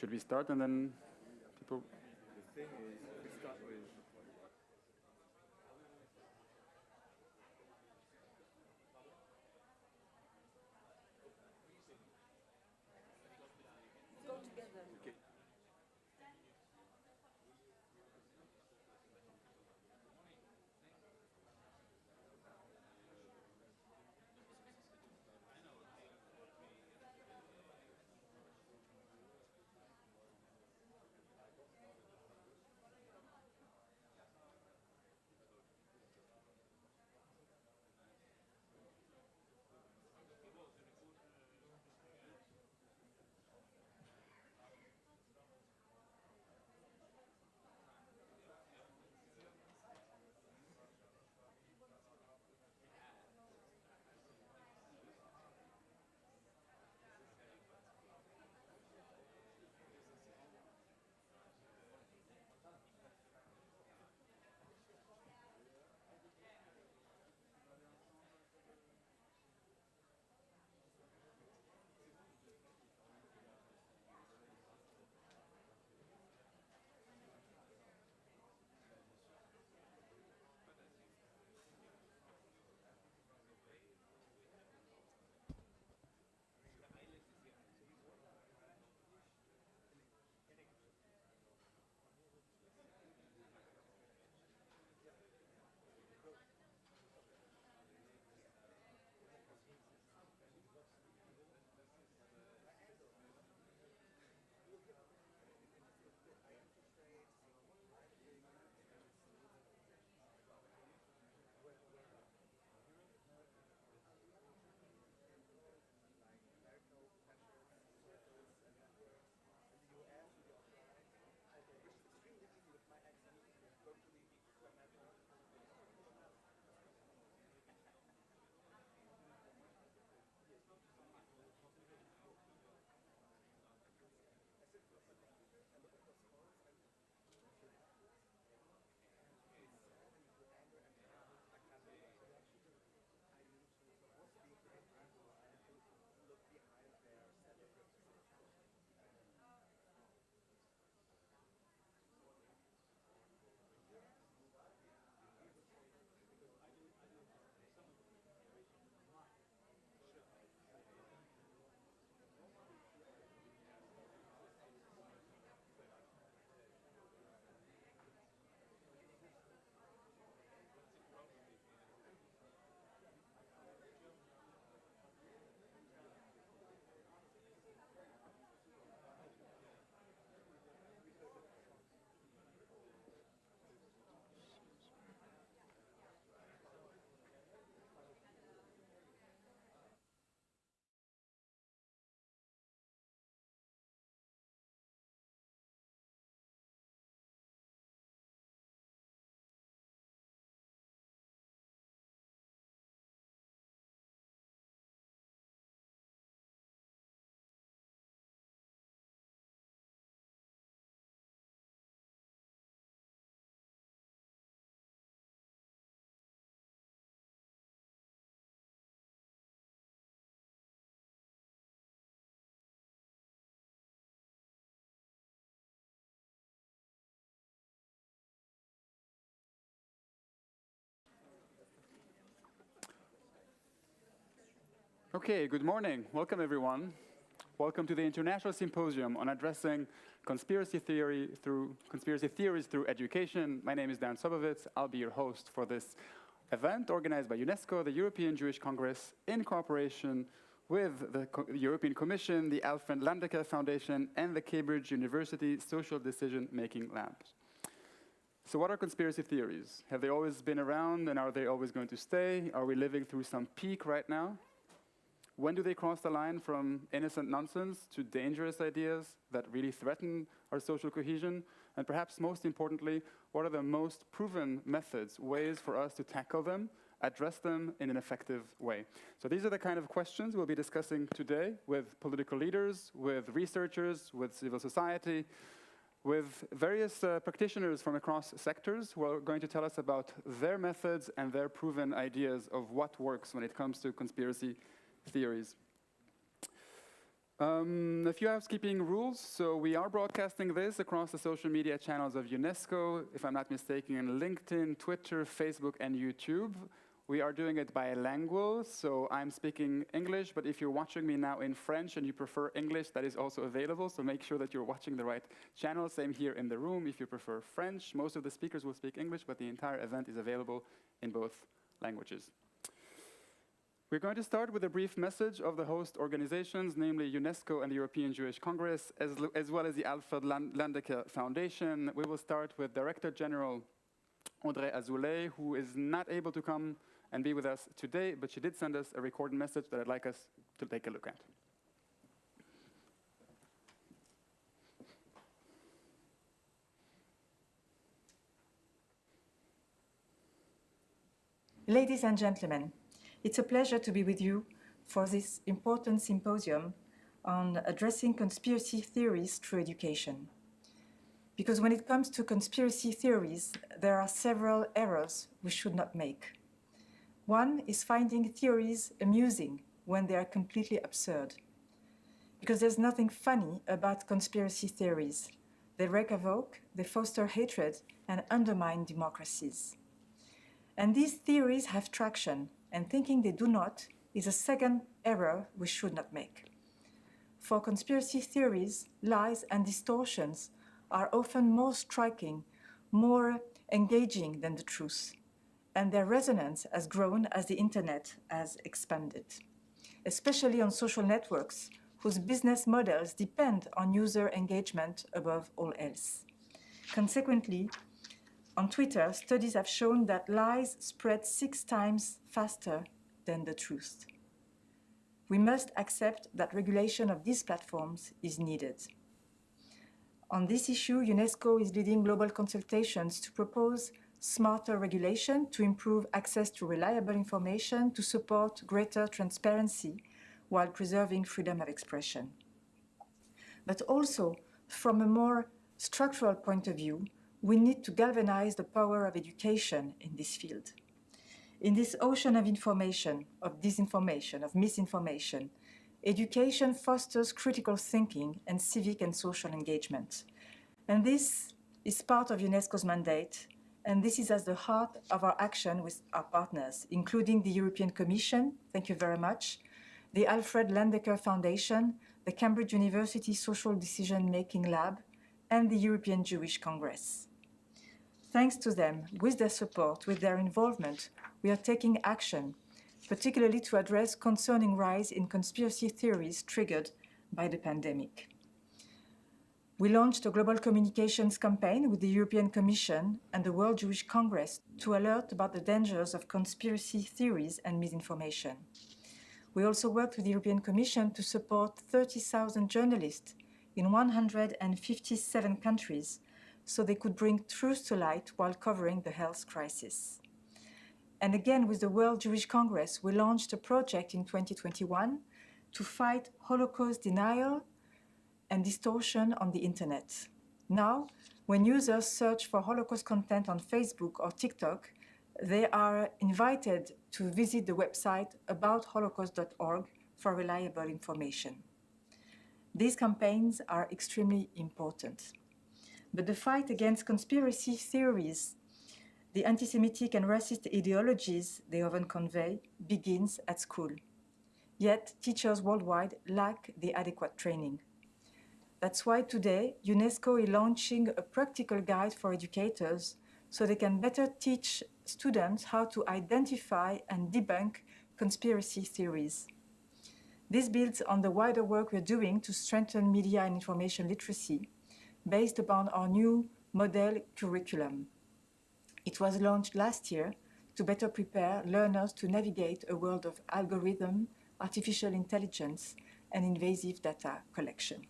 Should we start and then people? The thing is, we start with. Go together. Okay. Okay, good morning. Welcome, everyone. Welcome to the International Symposium on addressing conspiracy theories through education. My name is Dan Sobowitz. I'll be your host for this event organized by UNESCO, the European Jewish Congress, in cooperation with the European Commission, the Alfred Landecker Foundation, and the Cambridge University Social Decision Making Labs. So what are conspiracy theories? Have they always been around, and are they always going to stay? Are we living through some peak right now? When do they cross the line from innocent nonsense to dangerous ideas that really threaten our social cohesion? And perhaps most importantly, what are the most proven methods, ways for us to tackle them, address them in an effective way? So these are the kind of questions we'll be discussing today with political leaders, with researchers, with civil society, with various practitioners from across sectors who are going to tell us about their methods and their proven ideas of what works when it comes to conspiracy theories. A few housekeeping rules. So we are broadcasting this across the social media channels of UNESCO, if I'm not mistaken, in LinkedIn, Twitter, Facebook, and YouTube. We are doing it bilingual, so I'm speaking English, but if you're watching me now in French and you prefer English, that is also available, so make sure that you're watching the right channel. Same here in the room. If you prefer French, most of the speakers will speak English, but the entire event is available in both languages. We're going to start with a brief message of the host organizations, namely UNESCO and the European Jewish Congress, as well as the Alfred Landecker Foundation. We will start with Director General Audrey Azoulay, who is not able to come and be with us today, but she did send us a recorded message that I'd like us to take a look at. Ladies and gentlemen, it's a pleasure to be with you for this important symposium on addressing conspiracy theories through education. Because when it comes to conspiracy theories, there are several errors we should not make. One is finding theories amusing when they are completely absurd. Because there's nothing funny about conspiracy theories. They wreak havoc, they foster hatred, and undermine democracies. And these theories have traction, and thinking they do not is a second error we should not make. For conspiracy theories, lies and distortions are often more striking, more engaging than the truth, and their resonance has grown as the internet has expanded, especially on social networks whose business models depend on user engagement above all else. Consequently, on Twitter, studies have shown that lies spread 6 times faster than the truth. We must accept that regulation of these platforms is needed. On this issue, UNESCO is leading global consultations to propose smarter regulation to improve access to reliable information, to support greater transparency while preserving freedom of expression. But also, from a more structural point of view, we need to galvanize the power of education in this field. In this ocean of information, of disinformation, of misinformation, education fosters critical thinking and civic and social engagement. And this is part of UNESCO's mandate, and this is at the heart of our action with our partners, including the European Commission, thank you very much, the Alfred Landecker Foundation, the Cambridge University Social Decision-Making Lab, and the European Jewish Congress. Thanks to them, with their support, with their involvement, we are taking action, particularly to address concerning rise in conspiracy theories triggered by the pandemic. We launched a global communications campaign with the European Commission and the World Jewish Congress to alert about the dangers of conspiracy theories and misinformation. We also worked with the European Commission to support 30,000 journalists in 157 countries so they could bring truth to light while covering the health crisis. And again, with the World Jewish Congress, we launched a project in 2021 to fight Holocaust denial and distortion on the internet. Now, when users search for Holocaust content on Facebook or TikTok, they are invited to visit the website aboutholocaust.org for reliable information. These campaigns are extremely important. But the fight against conspiracy theories, the anti-Semitic and racist ideologies they often convey, begins at school. Yet, teachers worldwide lack the adequate training. That's why today, UNESCO is launching a practical guide for educators so they can better teach students how to identify and debunk conspiracy theories. This builds on the wider work we're doing to strengthen media and information literacy based upon our new model curriculum. It was launched last year to better prepare learners to navigate a world of algorithm, artificial intelligence, and invasive data collection.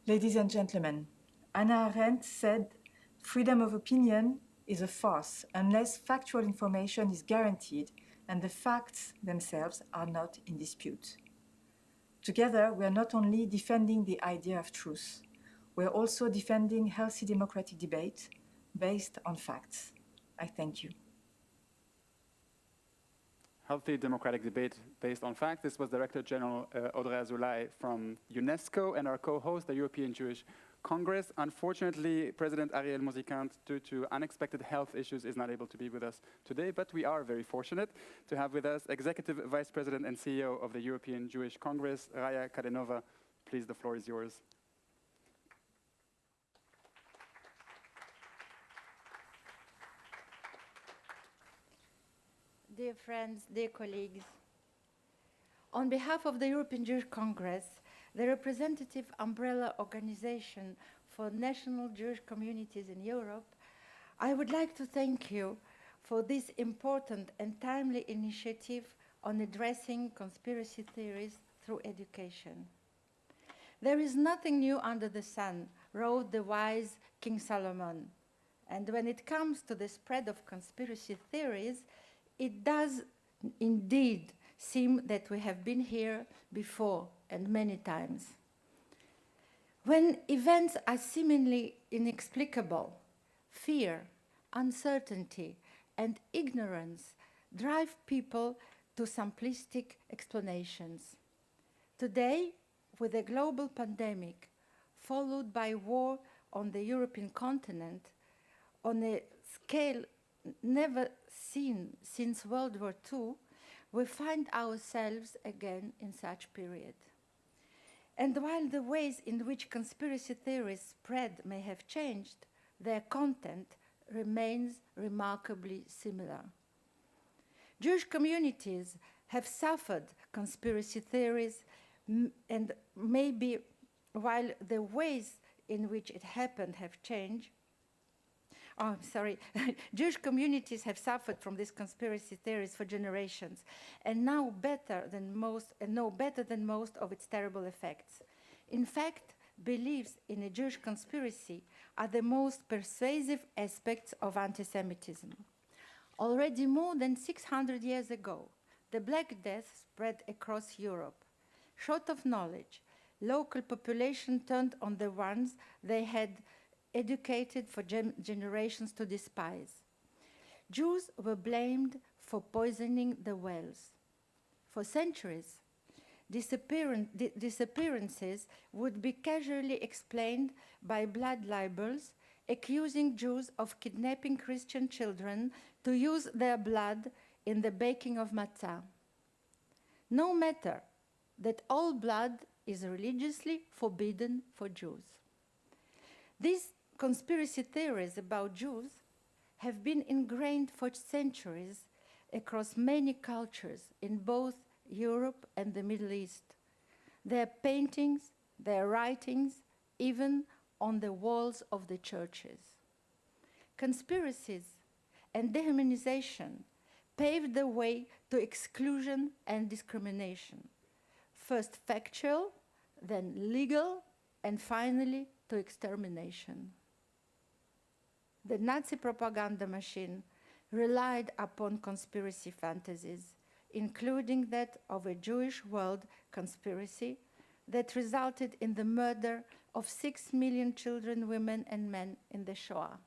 Ladies and gentlemen, Hannah Arendt said, "Freedom of opinion is a farce unless factual information is guaranteed and the facts themselves are not in dispute." Together, we are not only defending the idea of truth, we are also defending healthy democratic debate based on facts. I thank you. healthy democratic debate based on fact. This was Director General Audrey Azoulay from UNESCO and our co-host, the European Jewish Congress. Unfortunately, President Ariel Mozikant, due to unexpected health issues, is not able to be with us today, but we are very fortunate to have with us Executive Vice President and CEO of the European Jewish Congress, Raya Kadenova. Please, the floor is yours. Dear friends, dear colleagues, on behalf of the European Jewish Congress, the representative umbrella organization for national Jewish communities in Europe, I would like to thank you for this important and timely initiative on addressing conspiracy theories through education. There is nothing new under the sun, wrote the wise King Solomon. And when it comes to the spread of conspiracy theories, it does indeed seem that we have been here before and many times. When events are seemingly inexplicable, fear, uncertainty, and ignorance drive people to simplistic explanations. Today, with a global pandemic, followed by war on the European continent, on a scale never seen since World War II, we find ourselves again in such period. And while the ways in which conspiracy theories spread may have changed, their content remains remarkably similar. Jewish communities have suffered conspiracy theories, and maybe while the ways in which it happened have changed, Jewish communities have suffered from these conspiracy theories for generations and know better than most of its terrible effects. In fact, beliefs in a Jewish conspiracy are the most persuasive aspects of anti-Semitism. Already more than 600 years ago, the Black Death spread across Europe. Short of knowledge, local population turned on the ones they had educated for generations to despise. Jews were blamed for poisoning the wells. For centuries, disappearances would be casually explained by blood libels, accusing Jews of kidnapping Christian children to use their blood in the baking of matzah. No matter that all blood is religiously forbidden for Jews. These conspiracy theories about Jews have been ingrained for centuries across many cultures in both Europe and the Middle East. Their paintings, their writings, even on the walls of the churches. Conspiracies and dehumanization paved the way to exclusion and discrimination. First factual, then legal, and finally to extermination. The Nazi propaganda machine relied upon conspiracy fantasies, including that of a Jewish world conspiracy that resulted in the murder of 6 million children, women, and men in the Shoah.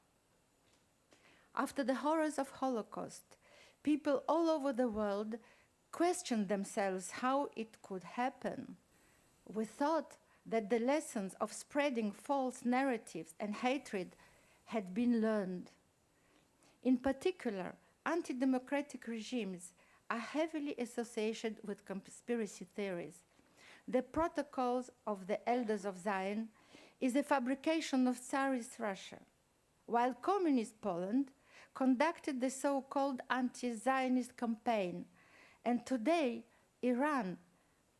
After the horrors of Holocaust, people all over the world questioned themselves how it could happen. We thought that the lessons of spreading false narratives and hatred had been learned. In particular, anti-democratic regimes are heavily associated with conspiracy theories. The Protocols of the Elders of Zion is a fabrication of Tsarist Russia, while Communist Poland conducted the so-called anti-Zionist campaign, and today Iran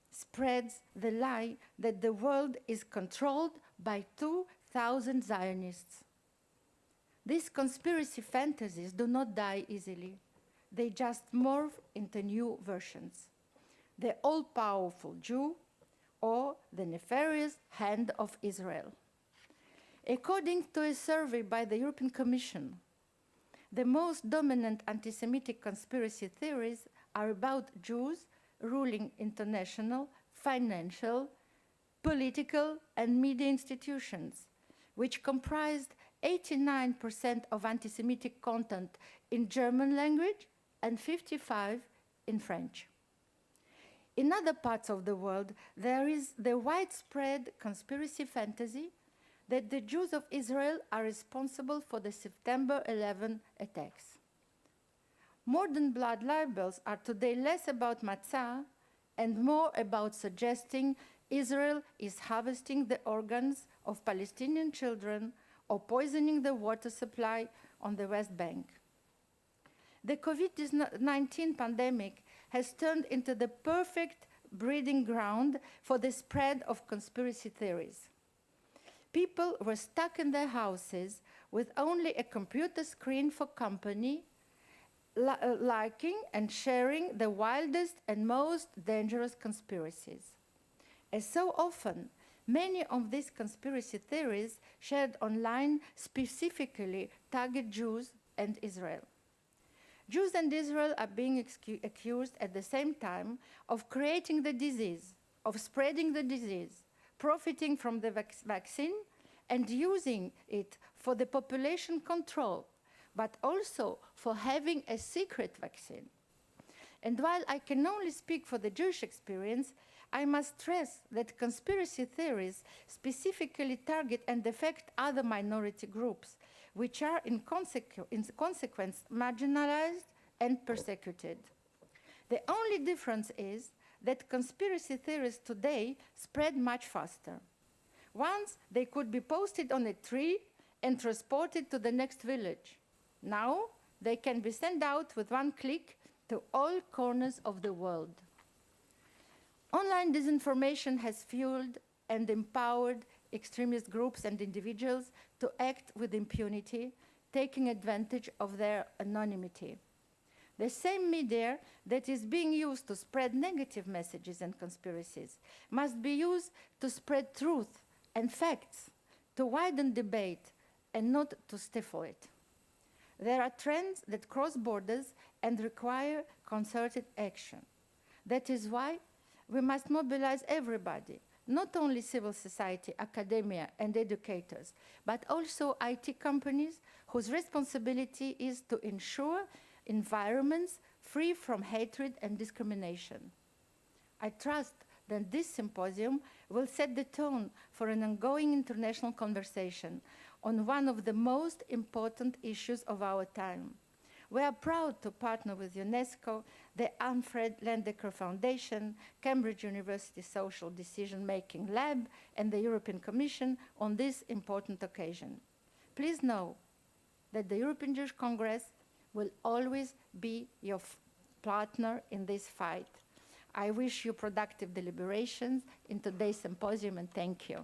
spreads the lie that the world is controlled by 2,000 Zionists. These conspiracy fantasies do not die easily. They just morph into new versions. The all-powerful Jew or the nefarious hand of Israel. According to a survey by the European Commission, the most dominant anti-Semitic conspiracy theories are about Jews ruling international, financial, political, and media institutions, which comprised 89% of anti-Semitic content in German language and 55% in French. In other parts of the world, there is the widespread conspiracy fantasy that the Jews of Israel are responsible for the September 11 attacks. Modern blood libels are today less about matzah and more about suggesting Israel is harvesting the organs of Palestinian children or poisoning the water supply on the West Bank. The COVID-19 pandemic has turned into the perfect breeding ground for the spread of conspiracy theories. People were stuck in their houses with only a computer screen for company, liking and sharing the wildest and most dangerous conspiracies. As so often, many of these conspiracy theories shared online specifically target Jews and Israel. Jews and Israel are being accused at the same time of creating the disease, of spreading the disease, profiting from the vaccine and using it for the population control, but also for having a secret vaccine. And while I can only speak for the Jewish experience, I must stress that conspiracy theories specifically target and affect other minority groups, which are in consequence marginalized and persecuted. The only difference is that conspiracy theories today spread much faster. Once they could be posted on a tree and transported to the next village. Now they can be sent out with one click to all corners of the world. Online disinformation has fueled and empowered extremist groups and individuals to act with impunity, taking advantage of their anonymity. The same media that is being used to spread negative messages and conspiracies must be used to spread truth and facts, to widen debate and not to stifle it. There are trends that cross borders and require concerted action. That is why we must mobilize everybody, not only civil society, academia, and educators, but also IT companies whose responsibility is to ensure environments free from hatred and discrimination. I trust that this symposium will set the tone for an ongoing international conversation on one of the most important issues of our time. We are proud to partner with UNESCO, the Alfred Landecker Foundation, Cambridge University Social Decision-Making Lab, and the European Commission on this important occasion. Please know that the European Jewish Congress will always be your partner in this fight. I wish you productive deliberations in today's symposium, and thank you.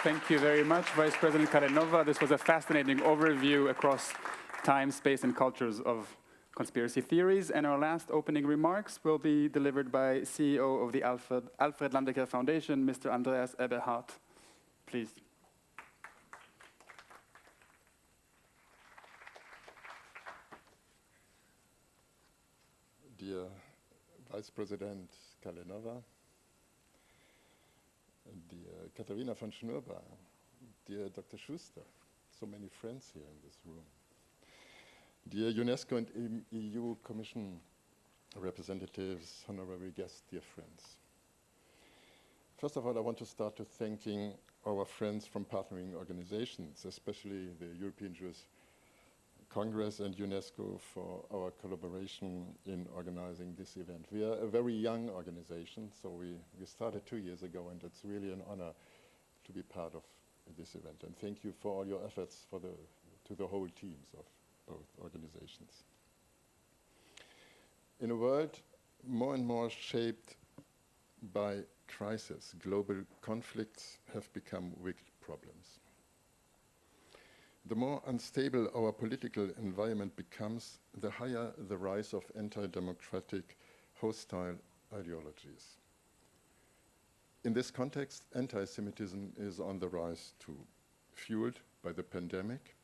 Thank you very much, Vice President Kalenova. This was a fascinating overview across time, space, and cultures of conspiracy theories. And our last opening remarks will be delivered by CEO of the Alfred Landecker Foundation, Mr. Andreas Eberhardt. Please. Dear Vice President Kalenova, dear Katharina von Schnurba, dear Dr. Schuster, so many friends here in this room, dear UNESCO and EU Commission representatives, honorary guests, dear friends. First of all, I want to start to thanking our friends from partnering organizations, especially the European Jewish Congress and UNESCO for our collaboration in organizing this event. We are a very young organization, so we started 2 years ago, and it's really an honor to be part of this event. And thank you for all your efforts to the whole teams of both organizations. In a world more and more shaped by crisis, global conflicts have become wicked problems. The more unstable our political environment becomes, the higher the rise of anti-democratic, hostile ideologies. In this context, anti-Semitism is on the rise too, fueled by the pandemic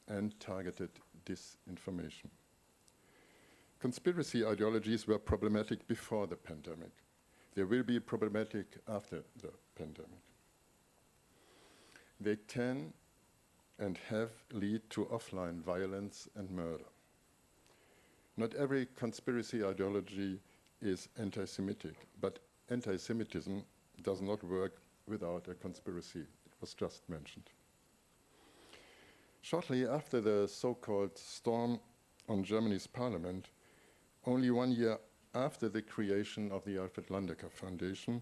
and targeted disinformation. Conspiracy ideologies were problematic before the pandemic. They will be problematic after the pandemic. They can and have lead to offline violence and murder. Not every conspiracy ideology is anti-Semitic, but anti-Semitism does not work without a conspiracy. It was just mentioned. Shortly after the so-called storm on Germany's parliament, only 1 year after the creation of the Alfred Landecker Foundation,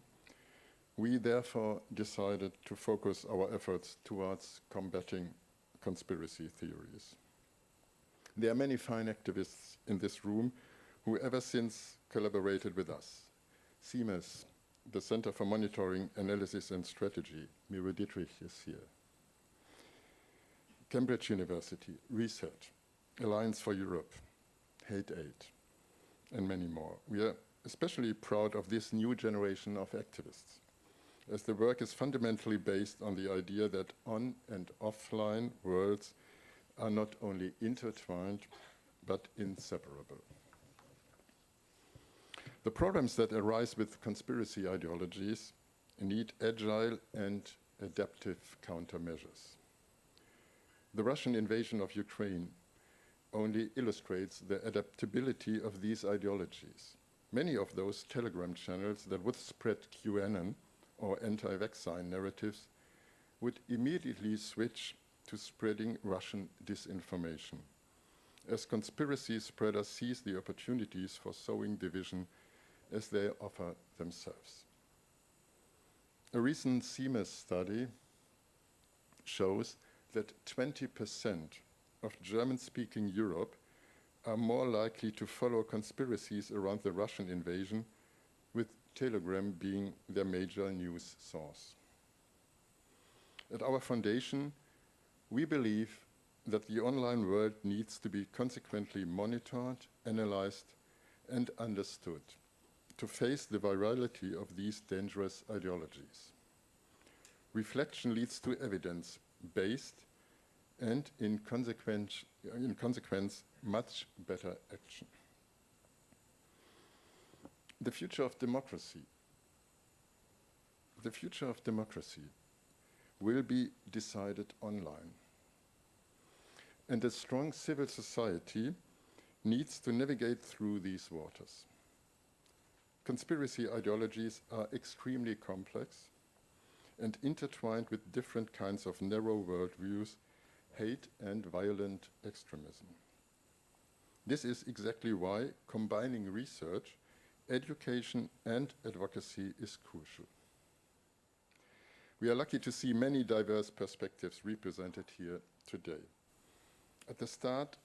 we therefore decided to focus our efforts towards combating conspiracy theories. There are many fine activists in this room who ever since collaborated with us. CMAS, the Center for Monitoring, Analysis and Strategy, Miro Dietrich is here. Cambridge University, Research, Alliance for Europe, Hate Aid, and many more. We are especially proud of this new generation of activists, as the work is fundamentally based on the idea that on and offline worlds are not only intertwined, but inseparable. The problems that arise with conspiracy ideologies need agile and adaptive countermeasures. The Russian invasion of Ukraine only illustrates the adaptability of these ideologies. Many of those Telegram channels that would spread QAnon or anti-vaccine narratives would immediately switch to spreading Russian disinformation, as conspiracy spreaders seize the opportunities for sowing division as they offer themselves. A recent CMAS study shows that 20% of German-speaking Europe are more likely to follow conspiracies around the Russian invasion, with Telegram being their major news source. At our foundation, we believe that the online world needs to be consequently monitored, analyzed, and understood to face the virality of these dangerous ideologies. Reflection leads to evidence-based and, in consequence, much better action. The future of democracy will be decided online. And a strong civil society needs to navigate through these waters. Conspiracy ideologies are extremely complex and intertwined with different kinds of narrow worldviews, hate and violent extremism. This is exactly why combining research, education and advocacy is crucial. We are lucky to see many diverse perspectives represented here today. At the start,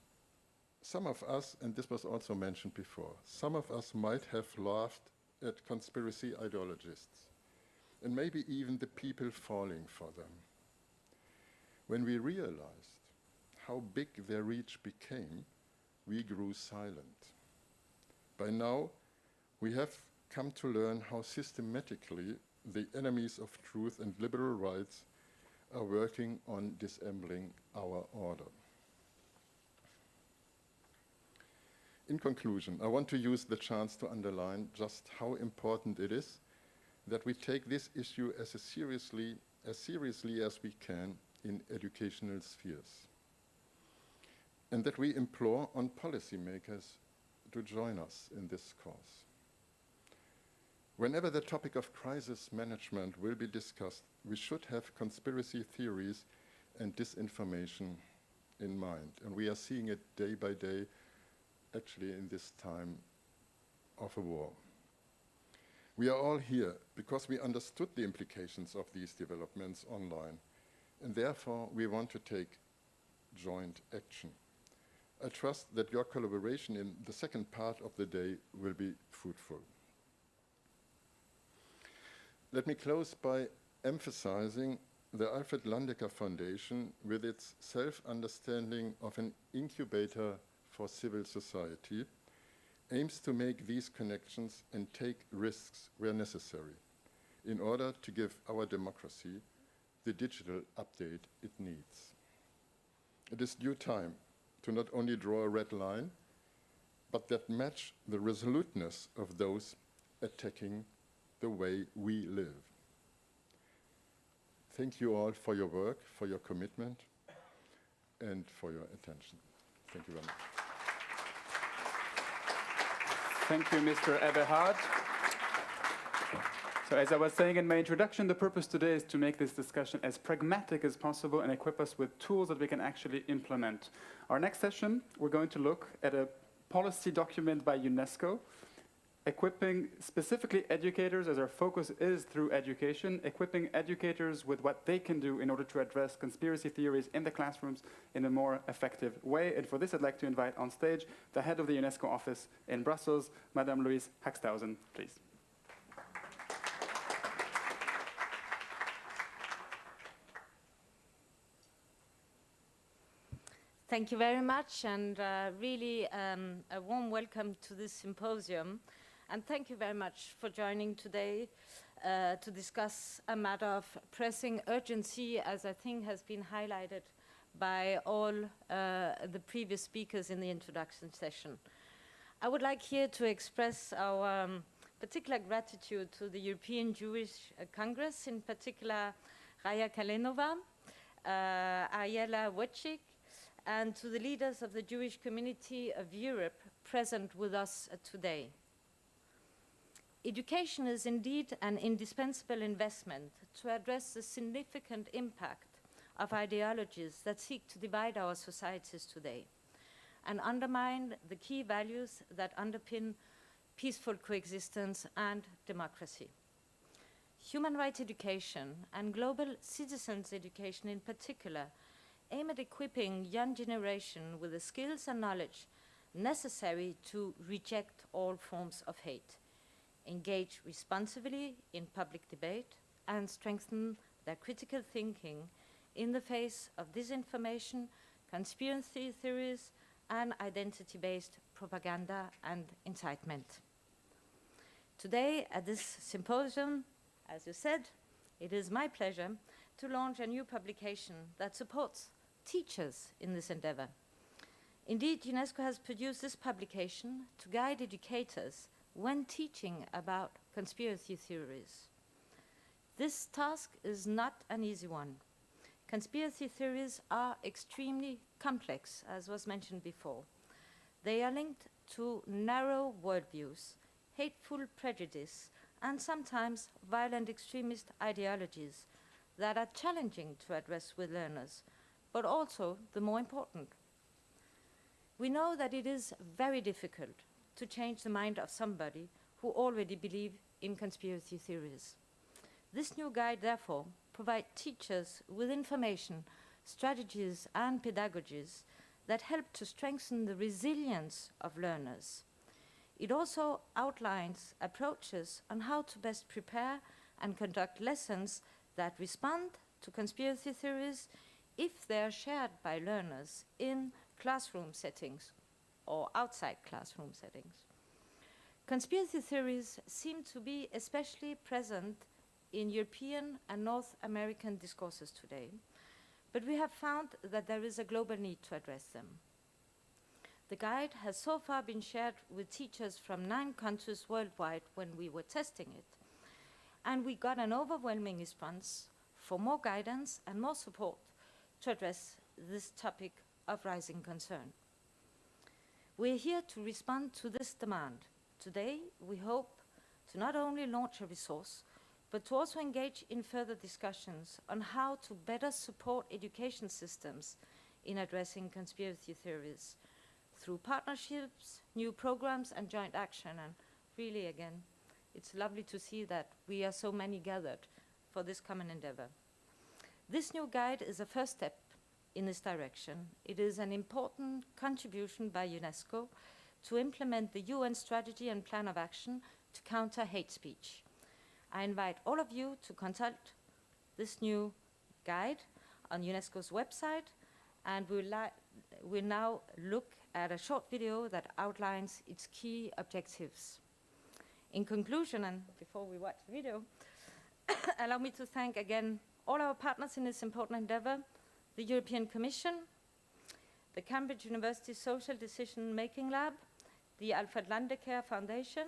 some of us, and this was also mentioned before, some of us might have laughed at conspiracy ideologists, and maybe even the people falling for them. When we realized how big their reach became, we grew silent. By now, we have come to learn how systematically the enemies of truth and liberal rights are working on disabling our order. In conclusion, I want to use the chance to underline just how important it is that we take this issue as seriously as we can in educational spheres, and that we implore on policymakers to join us in this cause. Whenever the topic of crisis management will be discussed, we should have conspiracy theories and disinformation in mind, and we are seeing it day by day, actually in this time of a war. We are all here because we understood the implications of these developments online, and therefore we want to take joint action. I trust that your collaboration in the second part of the day will be fruitful. Let me close by emphasizing the Alfred Landecker Foundation with its self-understanding of an incubator for civil society aims to make these connections and take risks where necessary in order to give our democracy the digital update it needs. It is due time to not only draw a red line, but that match the resoluteness of those attacking the way we live. Thank you all for your work, for your commitment, and for your attention. Thank you very much. Thank you, Mr. Eberhard. So as I was saying in my introduction, the purpose today is to make this discussion as pragmatic as possible and equip us with tools that we can actually implement. Our next session, we're going to look at a policy document by UNESCO, equipping specifically educators, as our focus is through education, equipping educators with what they can do in order to address conspiracy theories in the classrooms in a more effective way. And for this, I'd like to invite on stage the head of the UNESCO office in Brussels, Madame Louise Haxthausen, please. Thank you very much, and really a warm welcome to this symposium. And thank you very much for joining today to discuss a matter of pressing urgency, as I think has been highlighted by all the previous speakers in the introduction session. I would like here to express our particular gratitude to the European Jewish Congress, in particular Raya Kalenova, Ariela Wojcik, and to the leaders of the Jewish community of Europe present with us today. Education is indeed an indispensable investment to address the significant impact of ideologies that seek to divide our societies today and undermine the key values that underpin peaceful coexistence and democracy. Human rights education and global citizens' education in particular aim at equipping young generation with the skills and knowledge necessary to reject all forms of hate, engage responsibly in public debate, and strengthen their critical thinking in the face of disinformation, conspiracy theories, and identity-based propaganda and incitement. Today, at this symposium, as you said, it is my pleasure to launch a new publication that supports teachers in this endeavor. Indeed, UNESCO has produced this publication to guide educators when teaching about conspiracy theories. This task is not an easy one. Conspiracy theories are extremely complex, as was mentioned before. They are linked to narrow worldviews, hateful prejudice, and sometimes violent extremist ideologies that are challenging to address with learners, but also the more important. We know that it is very difficult to change the mind of somebody who already believes in conspiracy theories. This new guide, therefore, provides teachers with information, strategies, and pedagogies that help to strengthen the resilience of learners. It also outlines approaches on how to best prepare and conduct lessons that respond to conspiracy theories if they are shared by learners in classroom settings or outside classroom settings. Conspiracy theories seem to be especially present in European and North American discourses today, but we have found that there is a global need to address them. The guide has so far been shared with teachers from 9 countries worldwide when we were testing it, and we got an overwhelming response for more guidance and more support to address this topic of rising concern. We're here to respond to this demand. Today, we hope to not only launch a resource, but to also engage in further discussions on how to better support education systems in addressing conspiracy theories through partnerships, new programs, and joint action. And really, again, it's lovely to see that we are so many gathered for this common endeavor. This new guide is a first step in this direction. It is an important contribution by UNESCO to implement the UN strategy and plan of action to counter hate speech. I invite all of you to consult this new guide on UNESCO's website, and we'll now look at a short video that outlines its key objectives. In conclusion, and before we watch the video, allow me to thank again all our partners in this important endeavor, the European Commission, the Cambridge University Social Decision Making Lab, the Alfred Landecker Foundation,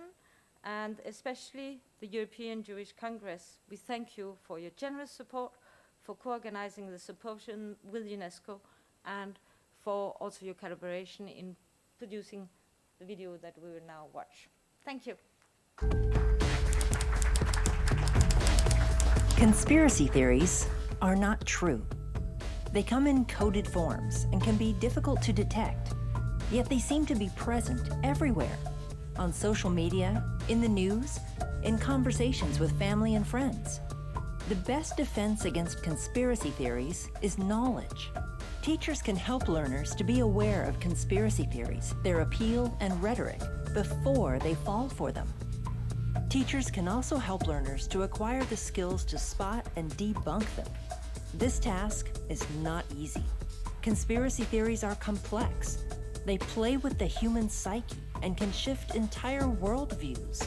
and especially the European Jewish Congress. We thank you for your generous support, for co-organizing the symposium with UNESCO, and for also your collaboration in producing the video that we will now watch. Thank you. Conspiracy theories are not true. They come in coded forms and can be difficult to detect, yet they seem to be present everywhere, on social media, in the news, in conversations with family and friends. The best defense against conspiracy theories is knowledge. Teachers can help learners to be aware of conspiracy theories, their appeal and rhetoric, before they fall for them. Teachers can also help learners to acquire the skills to spot and debunk them. This task is not easy. Conspiracy theories are complex. They play with the human psyche and can shift entire worldviews.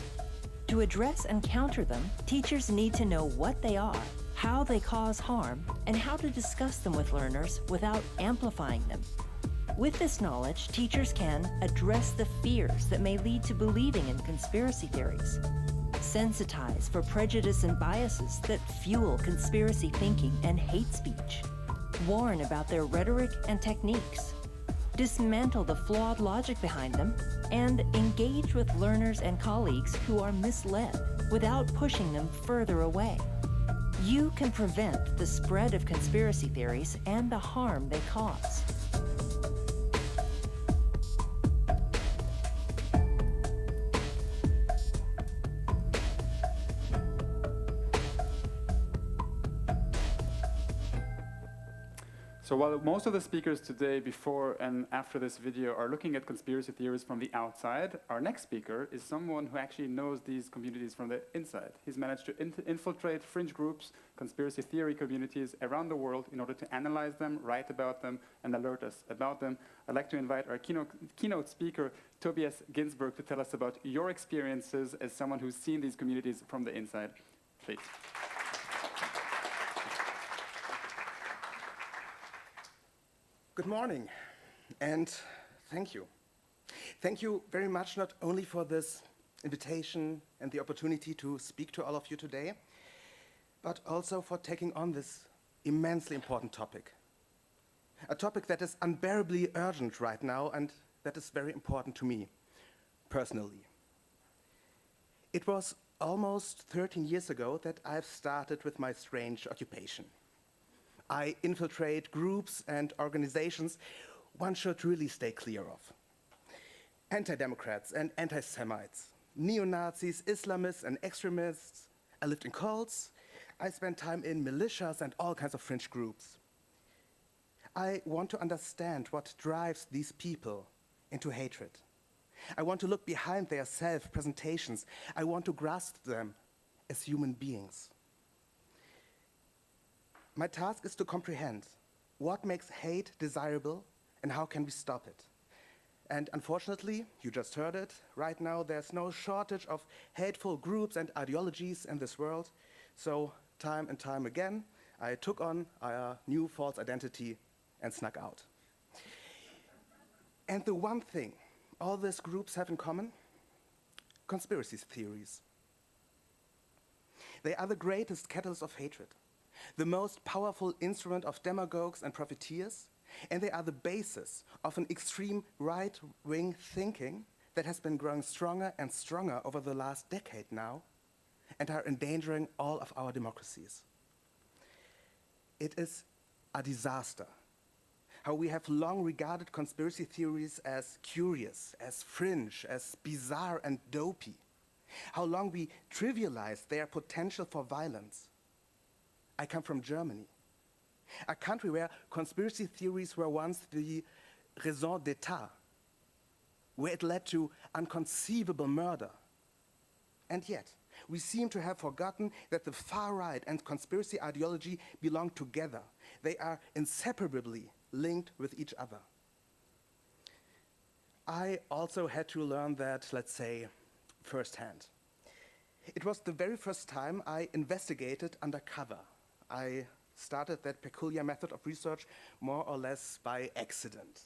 To address and counter them, teachers need to know what they are, how they cause harm, and how to discuss them with learners without amplifying them. With this knowledge, teachers can address the fears that may lead to believing in conspiracy theories, sensitize for prejudice and biases that fuel conspiracy thinking and hate speech, warn about their rhetoric and techniques, dismantle the flawed logic behind them, and engage with learners and colleagues who are misled without pushing them further away. You can prevent the spread of conspiracy theories and the harm they cause. So while most of the speakers today, before and after this video, are looking at conspiracy theories from the outside, our next speaker is someone who actually knows these communities from the inside. He's managed to infiltrate fringe groups, conspiracy theory communities around the world in order to analyze them, write about them, and alert us about them. I'd like to invite our keynote speaker, Tobias Ginsburg, to tell us about your experiences as someone who's seen these communities from the inside. Please. Good morning, and thank you. Thank you very much, not only for this invitation and the opportunity to speak to all of you today, but also for taking on this immensely important topic. A topic that is unbearably urgent right now and that is very important to me, personally. It was almost 13 years ago that I've started with my strange occupation. I infiltrate groups and organizations one should really stay clear of. Anti-democrats and anti-Semites, neo-Nazis, Islamists and extremists. I lived in cults. I spent time in militias and all kinds of fringe groups. I want to understand what drives these people into hatred. I want to look behind their self-presentations. I want to grasp them as human beings. My task is to comprehend what makes hate desirable and how can we stop it. And unfortunately, you just heard it, right now there's no shortage of hateful groups and ideologies in this world. So time and time again, I took on a new false identity and snuck out. And the one thing all these groups have in common, conspiracy theories. They are the greatest catalyst of hatred, the most powerful instrument of demagogues and profiteers, and they are the basis of an extreme right-wing thinking that has been growing stronger and stronger over the last decade now, and are endangering all of our democracies. It is a disaster how we have long regarded conspiracy theories as curious, as fringe, as bizarre and dopey, how long we trivialized their potential for violence. I come from Germany, a country where conspiracy theories were once the raison d'etat, where it led to inconceivable murder. And yet, we seem to have forgotten that the far right and conspiracy ideology belong together. They are inseparably linked with each other. I also had to learn that, let's say, firsthand. It was the very first time I investigated undercover. I started that peculiar method of research more or less by accident.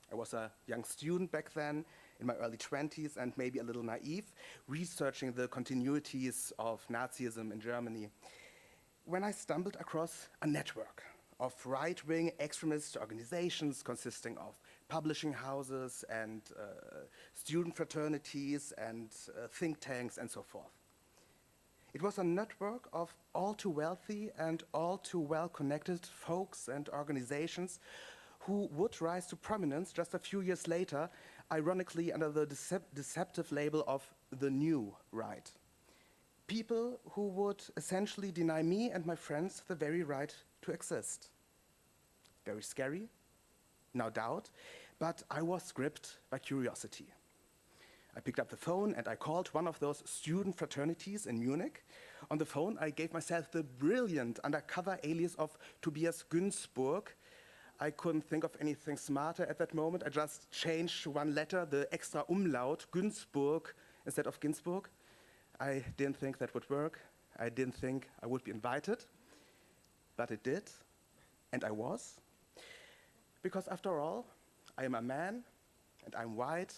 I was a young student back then, in my early 20s, and maybe a little naive, researching the continuities of Nazism in Germany, when I stumbled across a network of right-wing extremist organizations consisting of publishing houses and student fraternities and think tanks and so forth. It was a network of all too wealthy and all too well-connected folks and organizations who would rise to prominence just a few years later, ironically under the deceptive label of the new right. People who would essentially deny me and my friends the very right to exist. Very scary, no doubt, but I was gripped by curiosity. I picked up the phone and I called one of those student fraternities in Munich. On the phone, I gave myself the brilliant undercover alias of Tobias Günzburg. I couldn't think of anything smarter at that moment. I just changed one letter, the extra umlaut, Günzburg, instead of Ginsburg. I didn't think that would work. I didn't think I would be invited, but it did, and I was. Because after all, I am a man, and I'm white,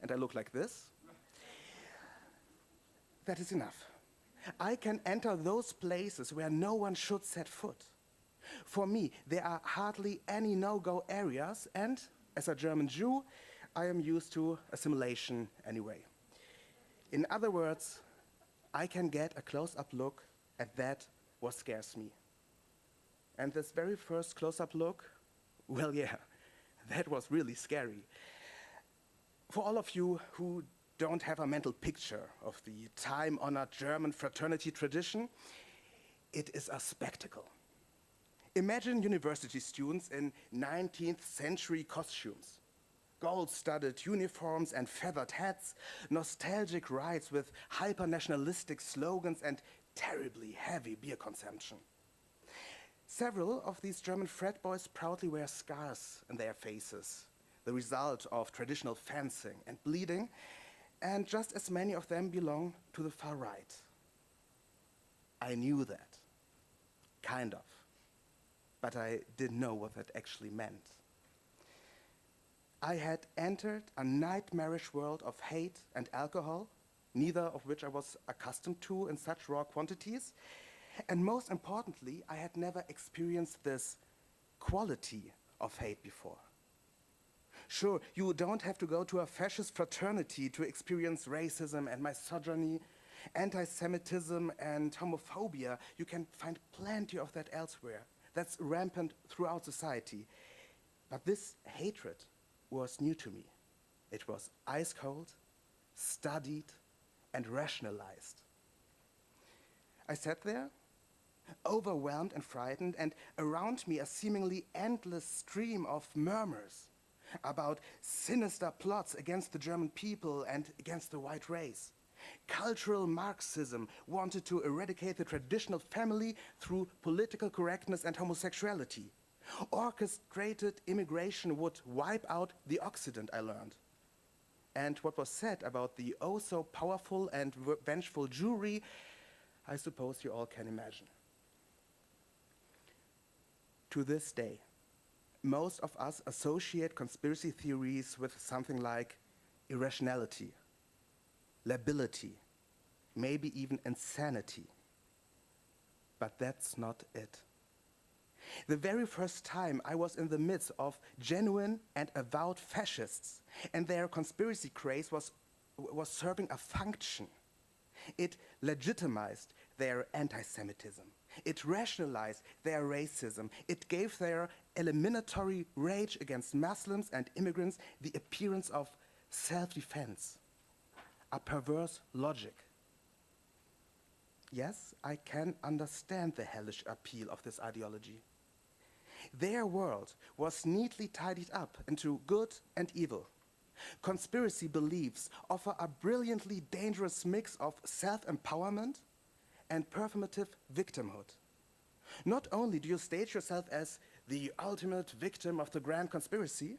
and I look like this. That is enough. I can enter those places where no one should set foot. For me, there are hardly any no-go areas, and as a German Jew, I am used to assimilation anyway. In other words, I can get a close-up look at that what scares me. And this very first close-up look, well, yeah, that was really scary. For all of you who don't have a mental picture of the time-honored German fraternity tradition, it is a spectacle. Imagine university students in 19th century costumes, gold-studded uniforms and feathered hats, nostalgic rides with hyper-nationalistic slogans and terribly heavy beer consumption. Several of these German frat boys proudly wear scars in their faces, the result of traditional fencing and bleeding, and just as many of them belong to the far right. I knew that, kind of, but I didn't know what that actually meant. I had entered a nightmarish world of hate and alcohol, neither of which I was accustomed to in such raw quantities, and most importantly, I had never experienced this quality of hate before. Sure, you don't have to go to a fascist fraternity to experience racism and misogyny, anti-Semitism and homophobia. You can find plenty of that elsewhere. That's rampant throughout society. But this hatred was new to me. It was ice cold, studied, and rationalized. I sat there, overwhelmed and frightened, and around me a seemingly endless stream of murmurs about sinister plots against the German people and against the white race. Cultural Marxism wanted to eradicate the traditional family through political correctness and homosexuality. Orchestrated immigration would wipe out the Occident, I learned. And what was said about the oh-so-powerful and vengeful Jewry, I suppose you all can imagine. To this day, most of us associate conspiracy theories with something like irrationality, lability, maybe even insanity. But that's not it. The very first time I was in the midst of genuine and avowed fascists, and their conspiracy craze was serving a function. It legitimized their anti-Semitism. It rationalized their racism. It gave their eliminatory rage against Muslims and immigrants the appearance of self-defense, a perverse logic. Yes, I can understand the hellish appeal of this ideology. Their world was neatly tidied up into good and evil. Conspiracy beliefs offer a brilliantly dangerous mix of self-empowerment and performative victimhood. Not only do you stage yourself as the ultimate victim of the grand conspiracy,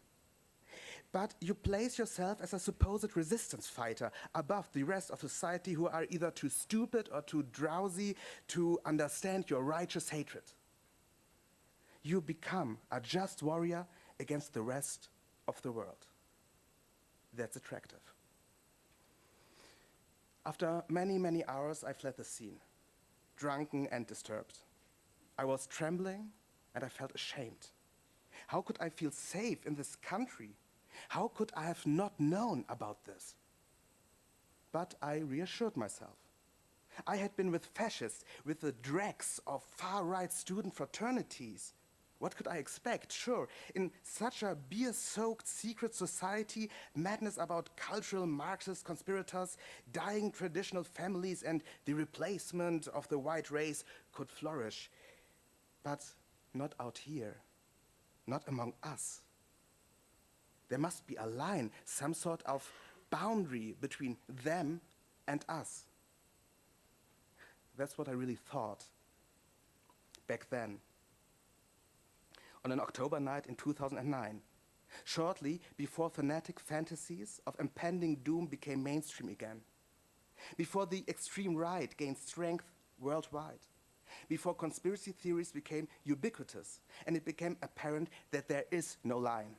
but you place yourself as a supposed resistance fighter above the rest of society who are either too stupid or too drowsy to understand your righteous hatred. You become a just warrior against the rest of the world. That's attractive. After many, many hours, I fled the scene, drunken and disturbed. I was trembling and I felt ashamed. How could I feel safe in this country? How could I have not known about this? But I reassured myself. I had been with fascists, with the dregs of far-right student fraternities. What could I expect? Sure, in such a beer-soaked secret society, madness about cultural Marxist conspirators, dying traditional families, and the replacement of the white race could flourish. But not out here, not among us. There must be a line, some sort of boundary between them and us. That's what I really thought back then. On an October night in 2009, shortly before fanatic fantasies of impending doom became mainstream again, before the extreme right gained strength worldwide, before conspiracy theories became ubiquitous, and it became apparent that there is no line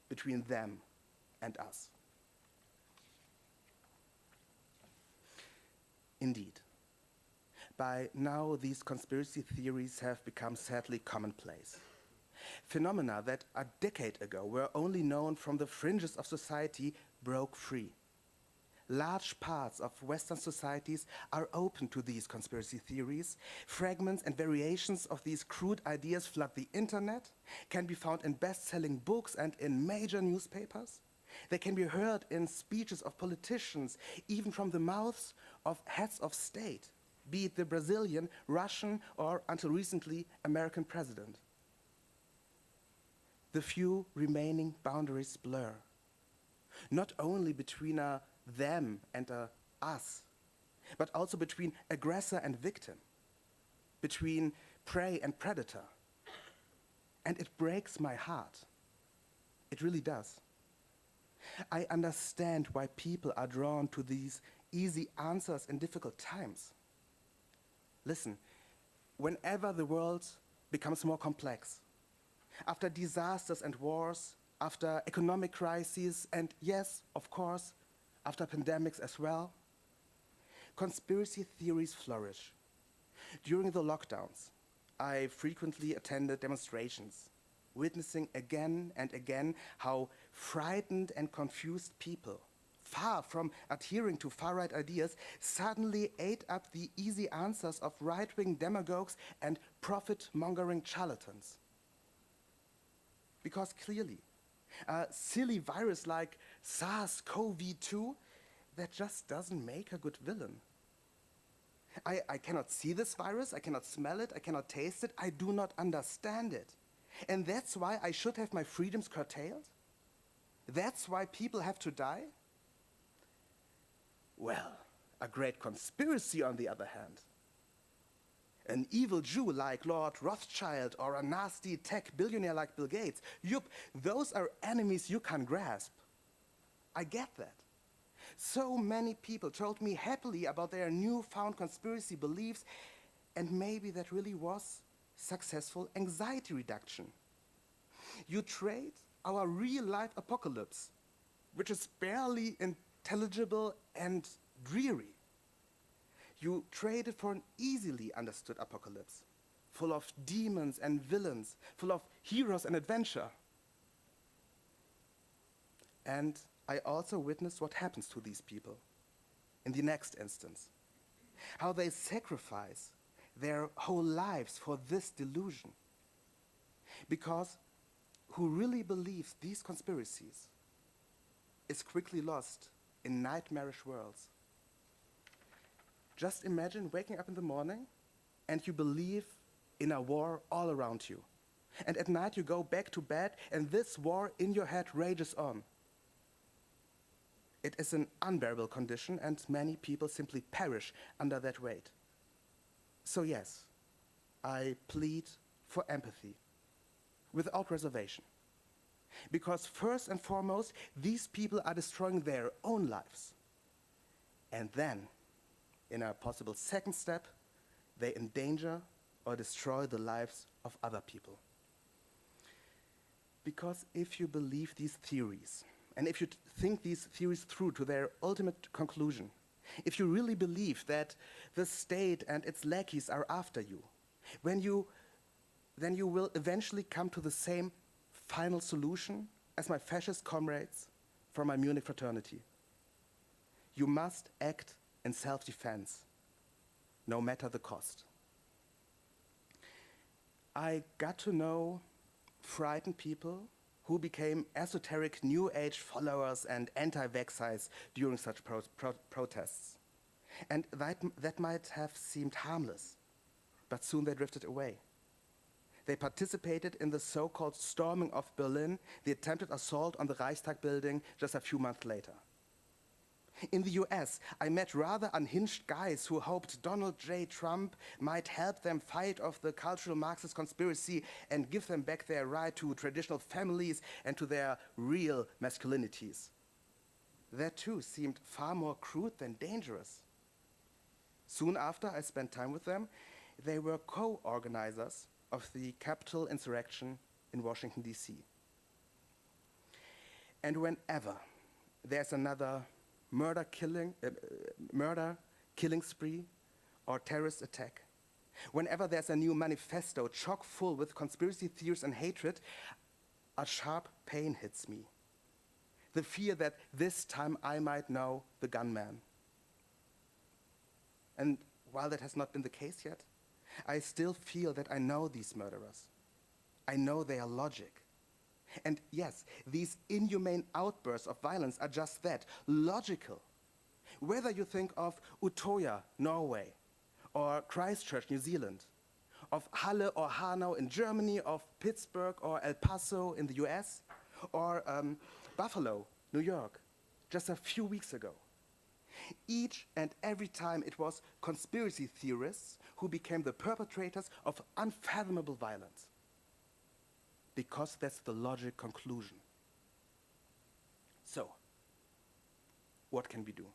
between them and us. Indeed, by now these conspiracy theories have become sadly commonplace. Phenomena that a decade ago were only known from the fringes of society broke free. Large parts of Western societies are open to these conspiracy theories. Fragments and variations of these crude ideas flood the internet, can be found in best-selling books and in major newspapers. They can be heard in speeches of politicians, even from the mouths of heads of state, be it the Brazilian, Russian, or until recently, American president. The few remaining boundaries blur, not only between a them and a us, but also between aggressor and victim, between prey and predator. And it breaks my heart. It really does. I understand why people are drawn to these easy answers in difficult times. Listen, whenever the world becomes more complex, after disasters and wars, after economic crises, and yes, of course, after pandemics as well, conspiracy theories flourish. During the lockdowns, I frequently attended demonstrations, witnessing again and again how frightened and confused people, far from adhering to far-right ideas, suddenly ate up the easy answers of right-wing demagogues and profit-mongering charlatans. Because clearly, a silly virus like SARS-CoV-2, that just doesn't make a good villain. I cannot see this virus, I cannot smell it, I cannot taste it, I do not understand it. And that's why I should have my freedoms curtailed? That's why people have to die? Well, a great conspiracy on the other hand. An evil Jew like Lord Rothschild or a nasty tech billionaire like Bill Gates. Yup, those are enemies you can't grasp. I get that. So many people told me happily about their newfound conspiracy beliefs, and maybe that really was successful anxiety reduction. You trade our real-life apocalypse, which is barely intelligible and dreary. You trade it for an easily understood apocalypse, full of demons and villains, full of heroes and adventure. And I also witnessed what happens to these people in the next instance. How they sacrifice their whole lives for this delusion. Because who really believes these conspiracies is quickly lost in nightmarish worlds. Just imagine waking up in the morning and you believe in a war all around you. And at night you go back to bed and this war in your head rages on. It is an unbearable condition and many people simply perish under that weight. So yes, I plead for empathy without reservation. Because first and foremost, these people are destroying their own lives. And then, in a possible second step, they endanger or destroy the lives of other people. Because if you believe these theories, and if you think these theories through to their ultimate conclusion, if you really believe that the state and its lackeys are after you, when you then you will eventually come to the same final solution as my fascist comrades from my Munich fraternity. You must act in self-defense, no matter the cost. I got to know frightened people who became esoteric New Age followers and anti-vaxxers during such protests. And that might have seemed harmless, but soon they drifted away. They participated in the so-called storming of Berlin, the attempted assault on the Reichstag building just a few months later. In the US, I met rather unhinged guys who hoped Donald J. Trump might help them fight off the cultural Marxist conspiracy and give them back their right to traditional families and to their real masculinities. That too seemed far more crude than dangerous. Soon after I spent time with them, they were co-organizers of the Capitol insurrection in Washington, D.C. And whenever there's another murder, killing spree, or terrorist attack, whenever there's a new manifesto chock full with conspiracy theories and hatred, a sharp pain hits me. The fear that this time I might know the gunman. And while that has not been the case yet, I still feel that I know these murderers. I know their logic. And yes, these inhumane outbursts of violence are just that, logical. Whether you think of Utoya, Norway, or Christchurch, New Zealand, of Halle or Hanau in Germany, of Pittsburgh or El Paso in the US, or Buffalo, New York, just a few weeks ago. Each and every time it was conspiracy theorists who became the perpetrators of unfathomable violence. Because that's the logic conclusion. So, what can we do?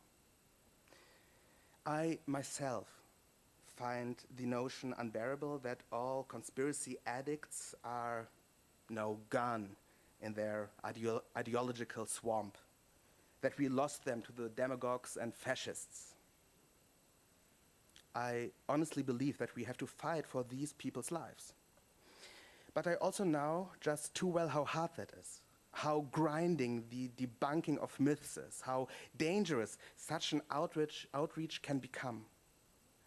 I myself find the notion unbearable that all conspiracy addicts are now gone in their ideological swamp, that we lost them to the demagogues and fascists. I honestly believe that we have to fight for these people's lives. But I also know just too well how hard that is, how grinding the debunking of myths is, how dangerous such an outreach can become,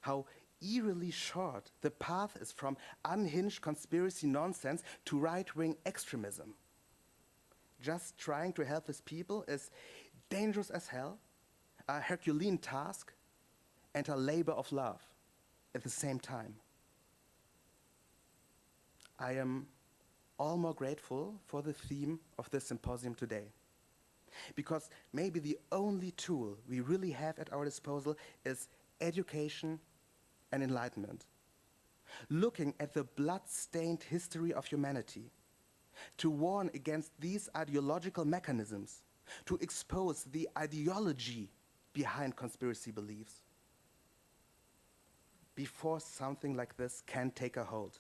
how eerily short the path is from unhinged conspiracy nonsense to right-wing extremism. Just trying to help these people is dangerous as hell, a Herculean task, and a labor of love at the same time. I am all more grateful for the theme of this symposium today, because maybe the only tool we really have at our disposal is education and enlightenment. Looking at the blood-stained history of humanity, to warn against these ideological mechanisms, to expose the ideology behind conspiracy beliefs. Before something like this can take a hold,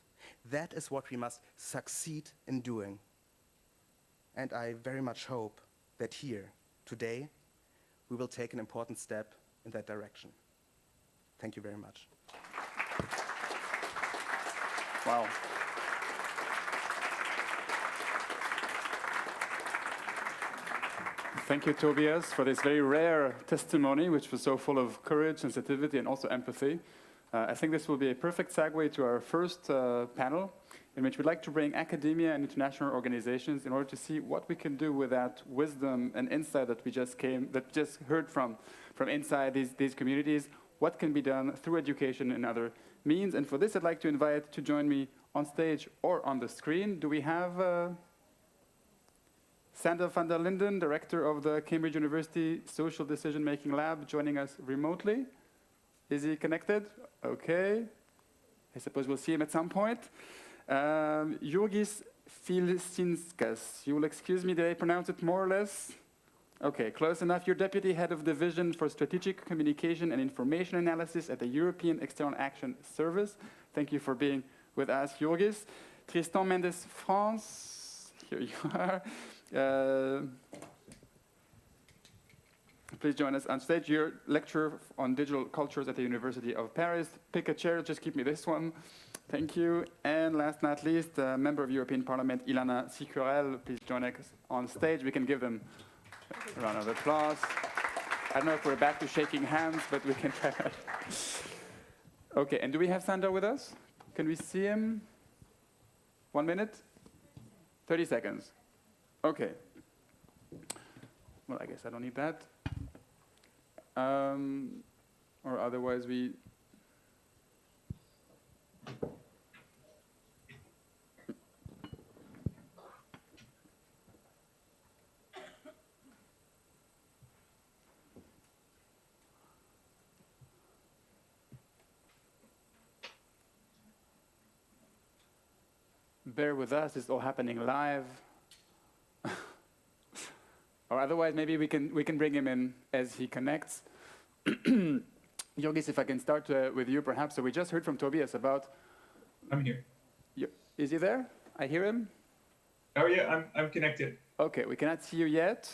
that is what we must succeed in doing. And I very much hope that here, today, we will take an important step in that direction. Thank you very much. Wow. Thank you, Tobias, for this very rare testimony, which was so full of courage, sensitivity, and also empathy. I think this will be a perfect segue to our first panel, in which we'd like to bring academia and international organizations in order to see what we can do with that wisdom and insight that we just heard from inside these communities. What can be done through education and other means? And for this, I'd like to invite to join me on stage or on the screen. Do we have Sander van der Linden, director of the Cambridge University Social Decision Making Lab, joining us remotely? Is he connected? Okay. I suppose we'll see him at some point. Jurgis Filsinskas. You will excuse me, did I pronounce it more or less? Okay, close enough. You're Deputy Head of Division for Strategic Communication and Information Analysis at the European External Action Service. Thank you for being with us, Jurgis. Tristan Mendes France. Here you are. Please join us on stage. You're lecturer on digital cultures at the University of Paris. Pick a chair, just keep me this one. Thank you. And last but not least, Member of European Parliament, Ilana Sicurel, please join us on stage. We can give them a round of applause. I don't know if we're back to shaking hands, but we can try that. Okay, and do we have Sander with us? Can we see him? 1 minute? 30 seconds. Okay. Well, I guess I don't need that. Or otherwise we... Bear with us, it's all happening live. Or otherwise, maybe we can bring him in as he connects. Yorgis, if I can start with you, perhaps. So we just heard from Tobias about... I'm here. Is he there? I hear him. Oh yeah, I'm connected. Okay, we cannot see you yet,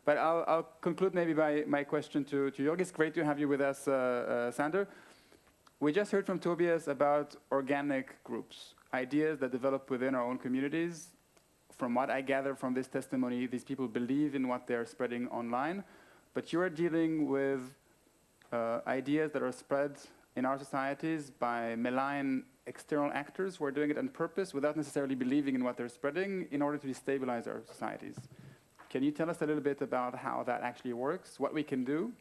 but I'll conclude maybe by my question to Yorgis. Great to have you with us, Sander. We just heard from Tobias about organic groups, ideas that develop within our own communities. From what I gather from this testimony, these people believe in what they're spreading online, but you are dealing with ideas that are spread in our societies by malign external actors who are doing it on purpose without necessarily believing in what they're spreading in order to destabilize our societies. Can you tell us a little bit about how that actually works, what we can do,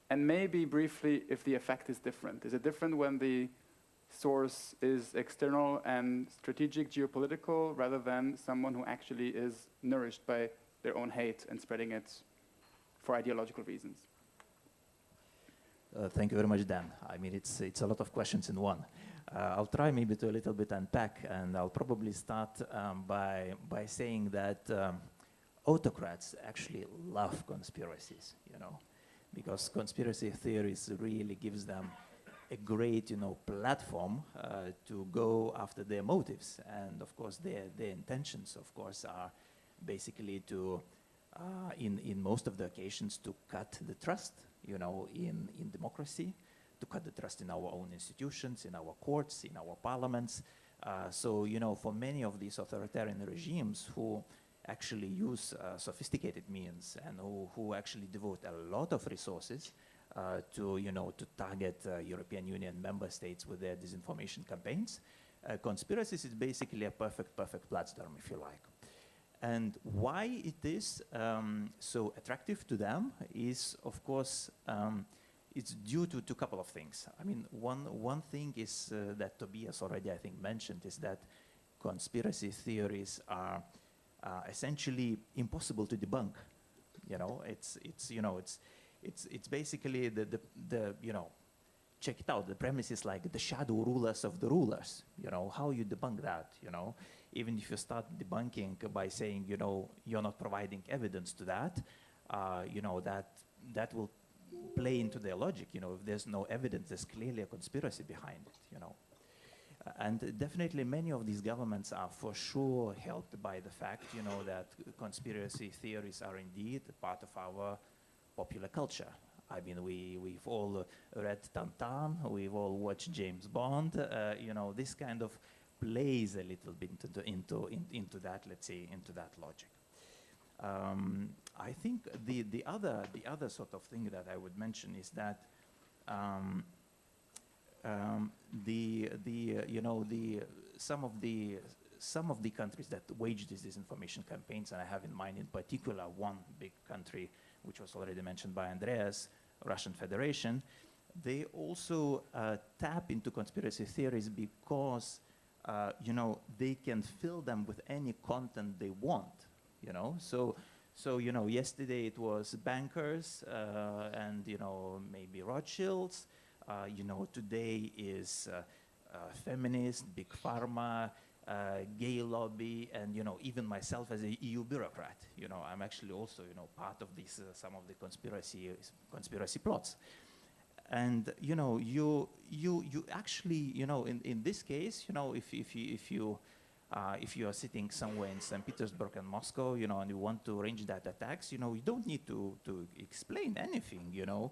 and maybe briefly if the effect is different? Is it different when the source is external and strategic, geopolitical, rather than someone who actually is nourished by their own hate and spreading it for ideological reasons? Thank you very much, Dan. I mean, it's a lot of questions in one. I'll try maybe to a little bit unpack, and I'll probably start by saying that autocrats actually love conspiracies, you know, because conspiracy theories really gives them a great, you know, platform to go after their motives, and of course their intentions, of course, are basically to, in most of the occasions, to cut the trust, you know, in democracy, to cut the trust in our own institutions, in our courts, in our parliaments. So, you know, for many of these authoritarian regimes who actually use sophisticated means and who actually devote a lot of resources to, you know, to target European Union member states with their disinformation campaigns, conspiracies is basically a perfect platform, if you like. And why it is so attractive to them is, of course, it's due to a couple of things. I mean, one thing is that Tobias already, I think, mentioned, is that conspiracy theories are essentially impossible to debunk. You know, it's basically the you know, check it out. The premise is like the shadow rulers of the rulers. You know, how you debunk that? You know, even if you start debunking by saying, you know, you're not providing evidence to that, you know, that will play into their logic. You know, if there's no evidence, there's clearly a conspiracy behind it. You know. And definitely many of these governments are for sure helped by the fact, you know, that conspiracy theories are indeed part of our popular culture. I mean, we've all read Tintin, we've all watched James Bond, you know, this kind of plays a little bit into that, let's say, into that logic. I think the other sort of thing that I would mention is that you know, some of the countries that wage these disinformation campaigns, and I have in mind in particular one big country which was already mentioned by Andreas, Russian Federation, they also tap into conspiracy theories because you know, they can fill them with any content they want. You know, so you know, yesterday it was bankers and, you know, maybe Rothschilds. You know, today is feminist, big pharma, gay lobby, and, you know, even myself as a EU bureaucrat. You know, I'm actually also, you know, part of this some of the conspiracy plots. And, you know, you actually, you know, in this case, you know, if you are sitting somewhere in St. Petersburg and Moscow, you know, and you want to arrange that attacks, you know, you don't need to explain anything. You know,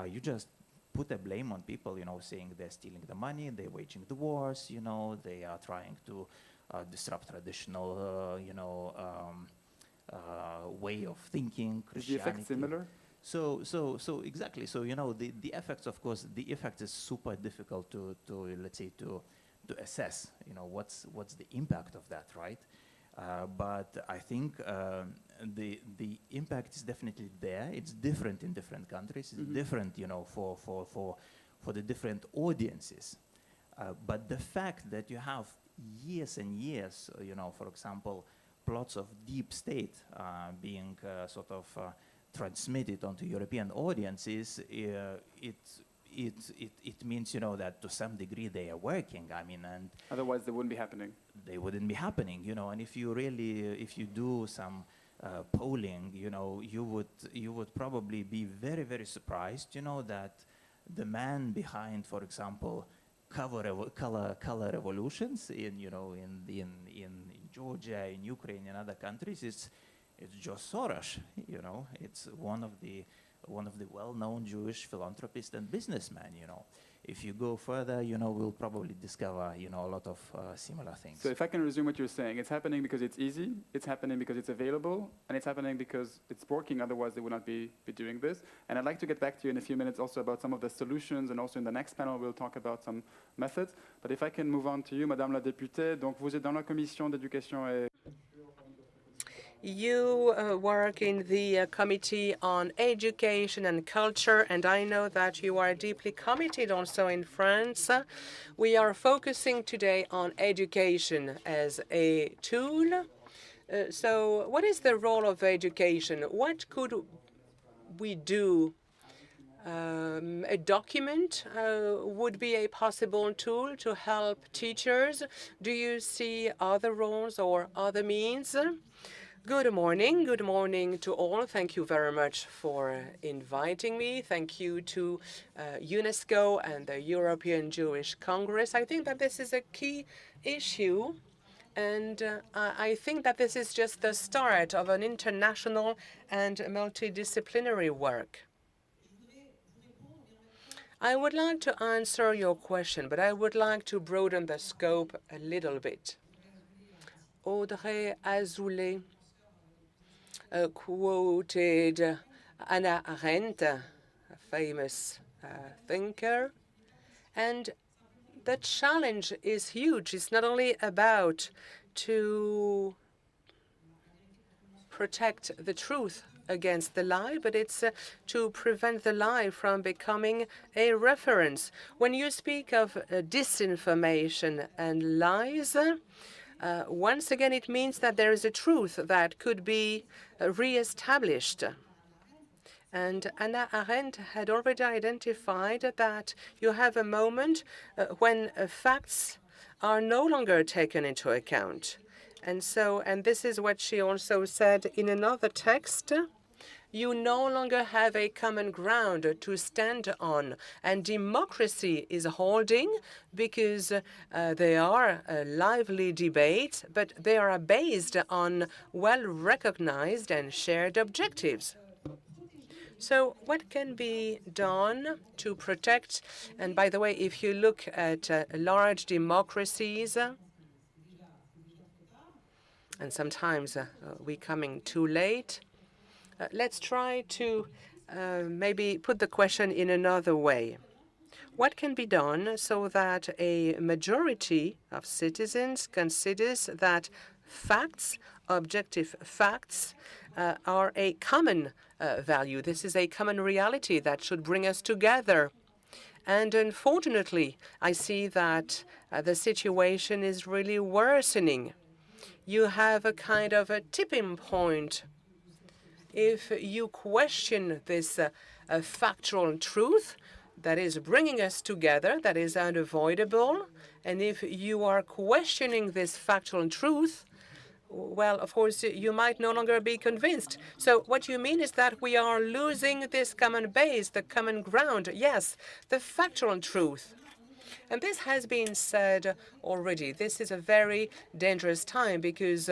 you just put a blame on people, saying they're stealing the money, they're waging the wars, they are trying to disrupt traditional, way of thinking, Is the Christianity. effect similar? So exactly. So the effects, of course, the effect is super difficult to let's say to assess. What's the impact of that, right? But I think the impact is definitely there. It's different in different countries. It's different, for the different audiences. But the fact that you have years and years, for example, plots of deep state being sort of transmitted onto European audiences, it means, that to some degree they are working. I mean, and Otherwise, they wouldn't be happening. they wouldn't be happening, and if you do some polling, you would probably be very, very surprised, that the man behind, for example, color revolutions in Georgia, in Ukraine, in other countries, it's George Soros. It's one of the well-known Jewish philanthropists and businessmen. If you go further, we'll probably discover, a lot of similar things. So if I can resume what you're saying, it's happening because it's easy, it's happening because it's available, and it's happening because it's working, otherwise they would not be doing this. And I'd like to get back to you in a few minutes also about some of the solutions, and also in the next panel we'll talk about some methods. But if I can move on to you, Madame la députée, donc vous êtes dans la commission d'éducation et... You work in the Committee on Education and Culture, and I know that you are deeply committed also in France. We are focusing today on education as a tool. So what is the role of education? What could we do? A document would be a possible tool to help teachers. Do you see other roles or other means? Good morning to all. Thank you very much for inviting me. Thank you to UNESCO and the European Jewish Congress. I think that this is a key issue, and I think that this is just the start of an international and multidisciplinary work. I would like to answer your question, but I would like to broaden the scope a little bit. Audrey Azoulay quoted Hannah Arendt, a famous thinker, and the challenge is huge. It's not only about to protect the truth against the lie, but it's to prevent the lie from becoming a reference. When you speak of disinformation and lies, once again, it means that there is a truth that could be re-established. And Hannah Arendt had already identified that you have a moment when facts are no longer taken into account. And this is what she also said in another text. You no longer have a common ground to stand on, and democracy is holding because they are a lively debate, but they are based on well-recognized and shared objectives. So what can be done to protect? And by the way, if you look at large democracies, and sometimes we're coming too late, let's try to maybe put the question in another way. What can be done so that a majority of citizens considers that facts, objective facts, are a common value? This is a common reality that should bring us together. And unfortunately, I see that the situation is really worsening. You have a kind of a tipping point. If you question this factual truth that is bringing us together, that is unavoidable, and if you are questioning this factual truth, well, of course, you might no longer be convinced. So what you mean is that we are losing this common base, the common ground. Yes, the factual truth. And this has been said already. This is a very dangerous time because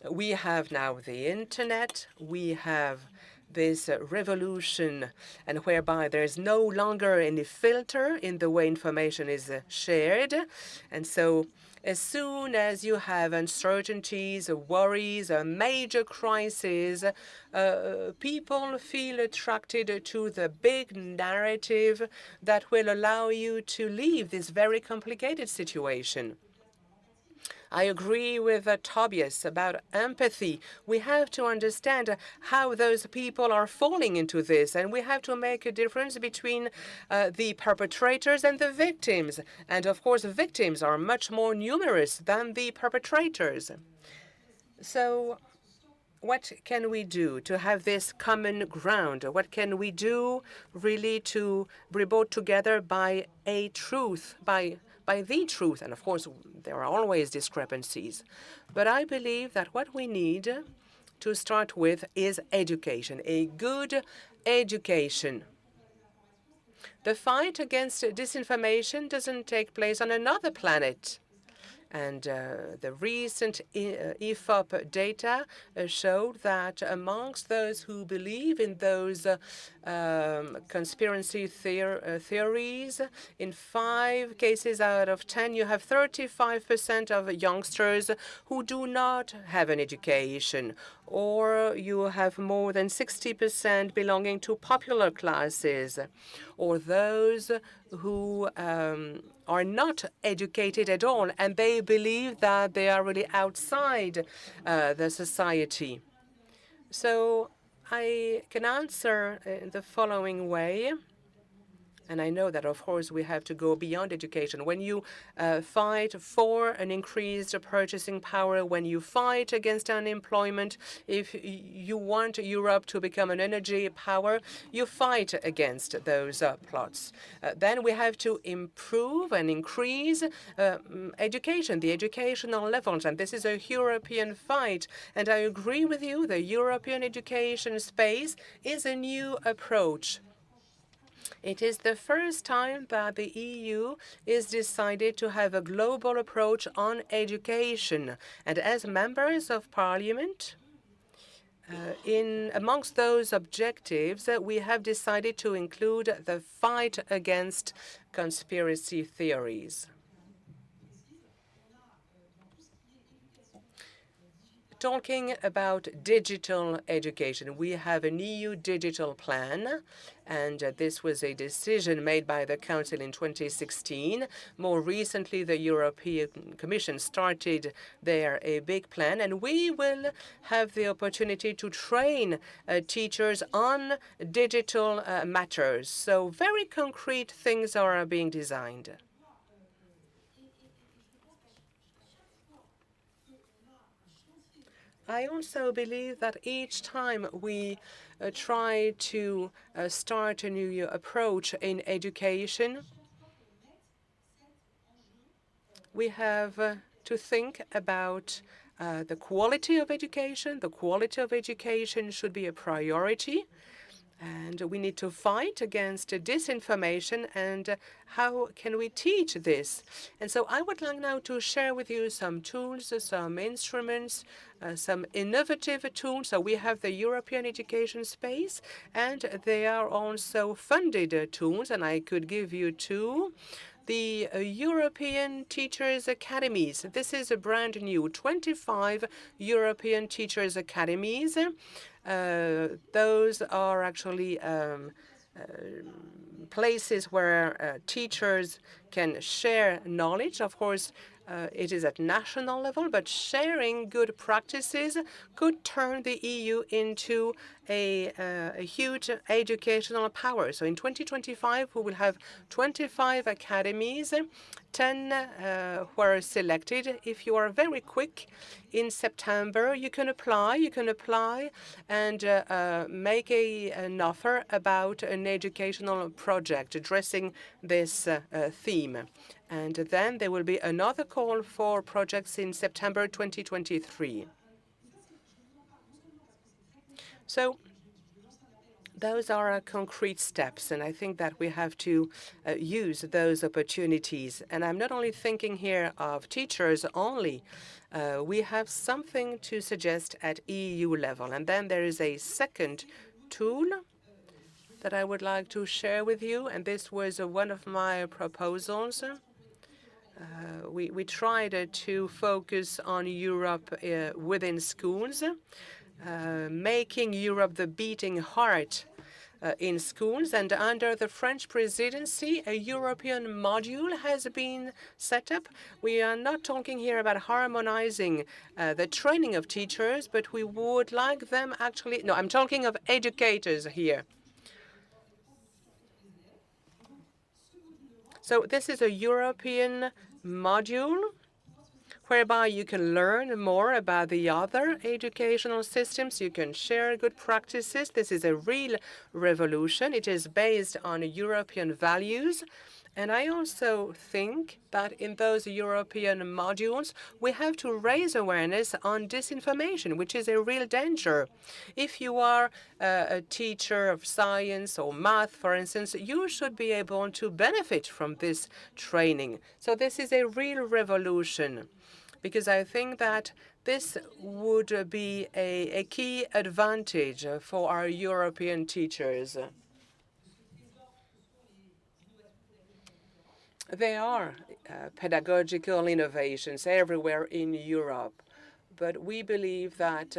we have now the internet, we have this revolution, and whereby there is no longer any filter in the way information is shared. And so as soon as you have uncertainties, worries, a major crisis, people feel attracted to the big narrative that will allow you to leave this very complicated situation. I agree with Tobias about empathy. We have to understand how those people are falling into this, and we have to make a difference between the perpetrators and the victims. And of course, victims are much more numerous than the perpetrators. So what can we do to have this common ground? What can we do really to be brought together by a truth, by the truth? And of course, there are always discrepancies. But I believe that what we need to start with is education, a good education. The fight against disinformation doesn't take place on another planet. And the recent IFOP data showed that amongst those who believe in those conspiracy theories, in 5 cases out of 10, you have 35% of youngsters who do not have an education, or you have more than 60% belonging to popular classes, or those who are not educated at all, and they believe that they are really outside the society. So I can answer in the following way. And I know that, of course, we have to go beyond education. When you fight for an increased purchasing power, when you fight against unemployment, if you want Europe to become an energy power, you fight against those plots. Then we have to improve and increase education, the educational levels. And this is a European fight. And I agree with you, the European education space is a new approach. It is the first time that the EU is decided to have a global approach on education. And as members of parliament, amongst those objectives, we have decided to include the fight against conspiracy theories. Talking about digital education, we have an EU digital plan, and this was a decision made by the Council in 2016. More recently, the European Commission started there a big plan, and we will have the opportunity to train teachers on digital matters. So very concrete things are being designed. I also believe that each time we try to start a new approach in education, we have to think about the quality of education. The quality of education should be a priority. And we need to fight against disinformation, and how can we teach this? And so I would like now to share with you some tools, some instruments, some innovative tools. So we have the European education space, and they are also funded tools, and I could give you 2. The European Teachers Academies. This is a brand new 25 European Teachers Academies. Those are actually places where teachers can share knowledge. Of course, it is at national level, but sharing good practices could turn the EU into a huge educational power. So in 2025, we will have 25 academies. 10 were selected. If you are very quick, in September, you can apply and make an offer about an educational project addressing this theme. And then there will be another call for projects in September 2023. So those are concrete steps, and I think that we have to use those opportunities. And I'm not only thinking here of teachers only. We have something to suggest at EU level. And then there is a second tool that I would like to share with you, and this was one of my proposals. We tried to focus on Europe within schools, making Europe the beating heart in schools. And under the French presidency, a European module has been set up. We are not talking here about harmonizing the training of teachers, but we would like them actually, no, I'm talking of educators here. So this is a European module whereby you can learn more about the other educational systems. You can share good practices. This is a real revolution. It is based on European values. And I also think that in those European modules, we have to raise awareness on disinformation, which is a real danger. If you are a teacher of science or math, for instance, you should be able to benefit from this training. So this is a real revolution, because I think that this would be a key advantage for our European teachers. There are pedagogical innovations everywhere in Europe, but we believe that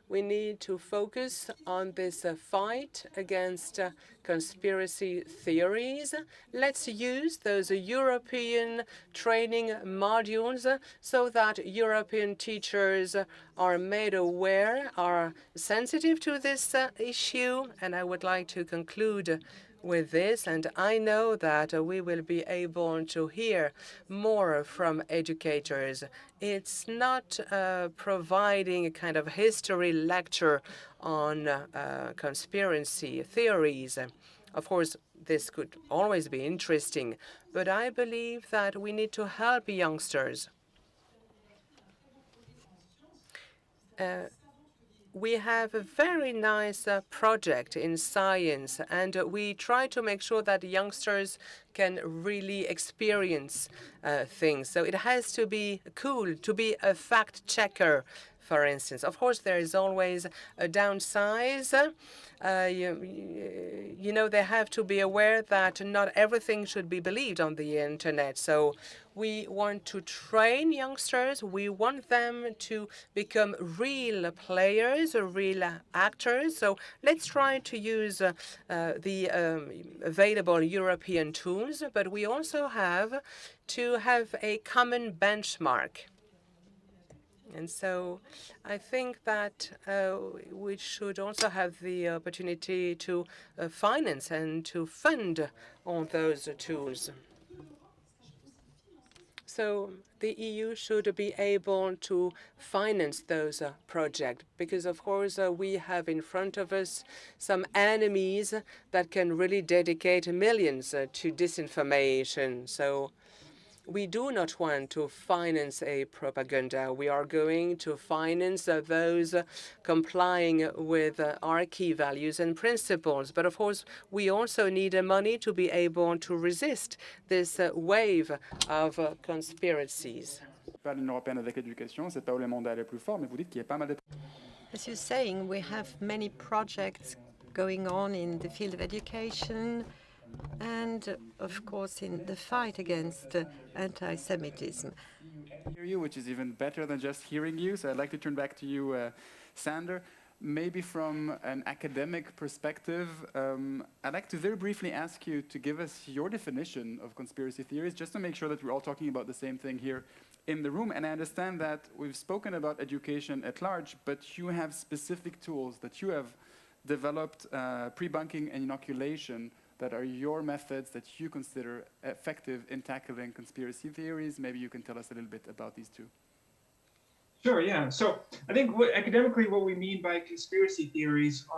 we need to focus on this fight against conspiracy theories. Let's use those European training modules so that European teachers are made aware, are sensitive to this issue. And I would like to conclude with this, and I know that we will be able to hear more from educators. It's not providing a kind of history lecture on conspiracy theories. Of course, this could always be interesting, but I believe that we need to help youngsters. We have a very nice project in science, and we try to make sure that youngsters can really experience things. So it has to be cool to be a fact checker, for instance. Of course, there is always a downside. You know, they have to be aware that not everything should be believed on the internet. So we want to train youngsters. We want them to become real players, real actors. So let's try to use the available European tools, but we also have to have a common benchmark. And so I think that we should also have the opportunity to finance and to fund all those tools. So the EU should be able to finance those projects, because, of course, we have in front of us some enemies that can really dedicate millions to disinformation. So we do not want to finance a propaganda. We are going to finance those complying with our key values and principles. But of course, we also need money to be able to resist this wave of conspiracies. As you're saying, we have many projects going on in the field of education, and of course in the fight against anti-Semitism. Hear you, which is even better than just hearing you. So I'd like to turn back to you, Sander. Maybe from an academic perspective, I'd like to very briefly ask you to give us your definition of conspiracy theories, just to make sure that we're all talking about the same thing here in the room. And I understand that we've spoken about education at large, but you have specific tools that you have developed, pre-bunking and inoculation, that are your methods that you consider effective in tackling conspiracy theories. Maybe you can tell us a little bit about these two. Sure, yeah. So I think academically what we mean by conspiracy theories